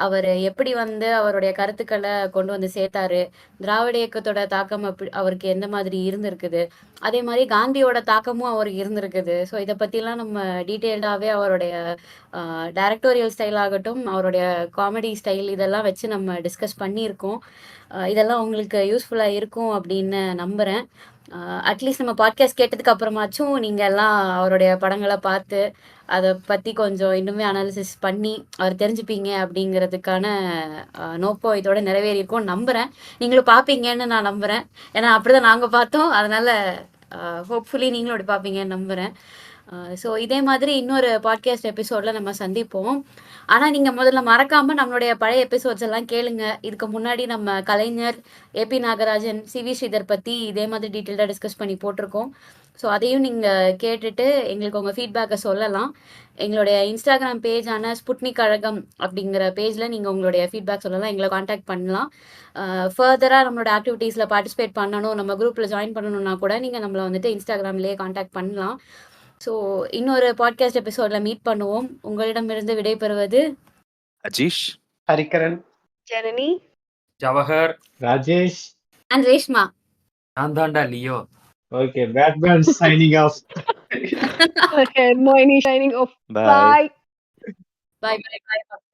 அவர் எப்படி வந்து அவருடைய கருத்துக்களை கொண்டு வந்து சேர்த்தாரு, திராவிட இயக்கத்தோட தாக்கம் அவருக்கு எந்த மாதிரி இருந்திருக்குது, அதே மாதிரி காந்தியோட தாக்கமும் அவருக்கு இருந்திருக்குது. ஸோ இதை பற்றிலாம் நம்ம டீட்டெயில்டாகவே அவருடைய டைரக்டோரியல் ஸ்டைல் ஆகட்டும், அவருடைய காமெடி ஸ்டைல் இதெல்லாம் வச்சு நம்ம டிஸ்கஸ் பண்ணியிருக்கோம். இதெல்லாம் உங்களுக்கு யூஸ்ஃபுல்லாக இருக்கும் அப்படின்னு நம்புகிறேன். அட்லீஸ்ட் நம்ம பாட்காஸ்ட் கேட்டதுக்கு அப்புறமாச்சும் நீங்கள் எல்லாம் அவருடைய படங்களை பார்த்து அதை பற்றி கொஞ்சம் இன்னுமே அனாலிசிஸ் பண்ணி அவர் தெரிஞ்சுப்பீங்க அப்படிங்கிறதுக்கான நோக்கம் இதோட நிறைவேறியிருக்கும் நம்புகிறேன். நீங்களும் பார்ப்பீங்கன்னு நான் நம்புகிறேன். ஏன்னா அப்படிதான் நாங்கள் பார்த்தோம். அதனால ஹோப்ஃபுல்லி நீங்களும் அப்படி பார்ப்பீங்கன்னு நம்புகிறேன். ஸோ இதே மாதிரி இன்னொரு பாட்காஸ்ட் எபிசோடில் நம்ம சந்திப்போம். ஆனால் நீங்கள் முதல்ல மறக்காமல் நம்மளுடைய பழைய எபிசோட்ஸ் எல்லாம் கேளுங்க. இதுக்கு முன்னாடி நம்ம கலைஞர், ஏபி நாகராஜன், சிவி ஸ்ரீதர் பற்றி இதே மாதிரி டீட்டெயில்டாக டிஸ்கஸ் பண்ணி போட்டிருக்கோம். ஸோ அதையும் நீங்கள் கேட்டுட்டு எங்களுக்கு உங்கள் ஃபீட்பேக்கை சொல்லலாம். எங்களுடைய இன்ஸ்டாகிராம் பேஜான ஸ்புட்னிக் கழகம் அப்படிங்கிற பேஜில் நீங்கள் உங்களுடைய ஃபீட்பேக் சொல்லலாம், எங்களை காண்டாக்ட் பண்ணலாம். ஃபர்தராக நம்மளோட ஆக்டிவிட்டீஸில் பார்ட்டிசிபேட் பண்ணணும், நம்ம குரூப்பில் ஜாயின் பண்ணணும்னா கூட நீங்கள் நம்மளை வந்துட்டு இன்ஸ்டாகிராம்லேயே காண்டாக்ட் பண்ணலாம். ஸோ இன்னொரு பாட்காஸ்ட் எபிசோட்ல மீட் பண்ணுவோம். உங்களிடமிருந்து விடைபெறுவது அஜீஷ், ஹரிகரன், ஜனனி, ஜவஹர், ராஜேஷ் அண்ட் ரேஷ்மா. நான் தாண்டா Leo. Okay, Batman signing off. Hermione signing off. bye. Bye. பாய் பாய் பாய்.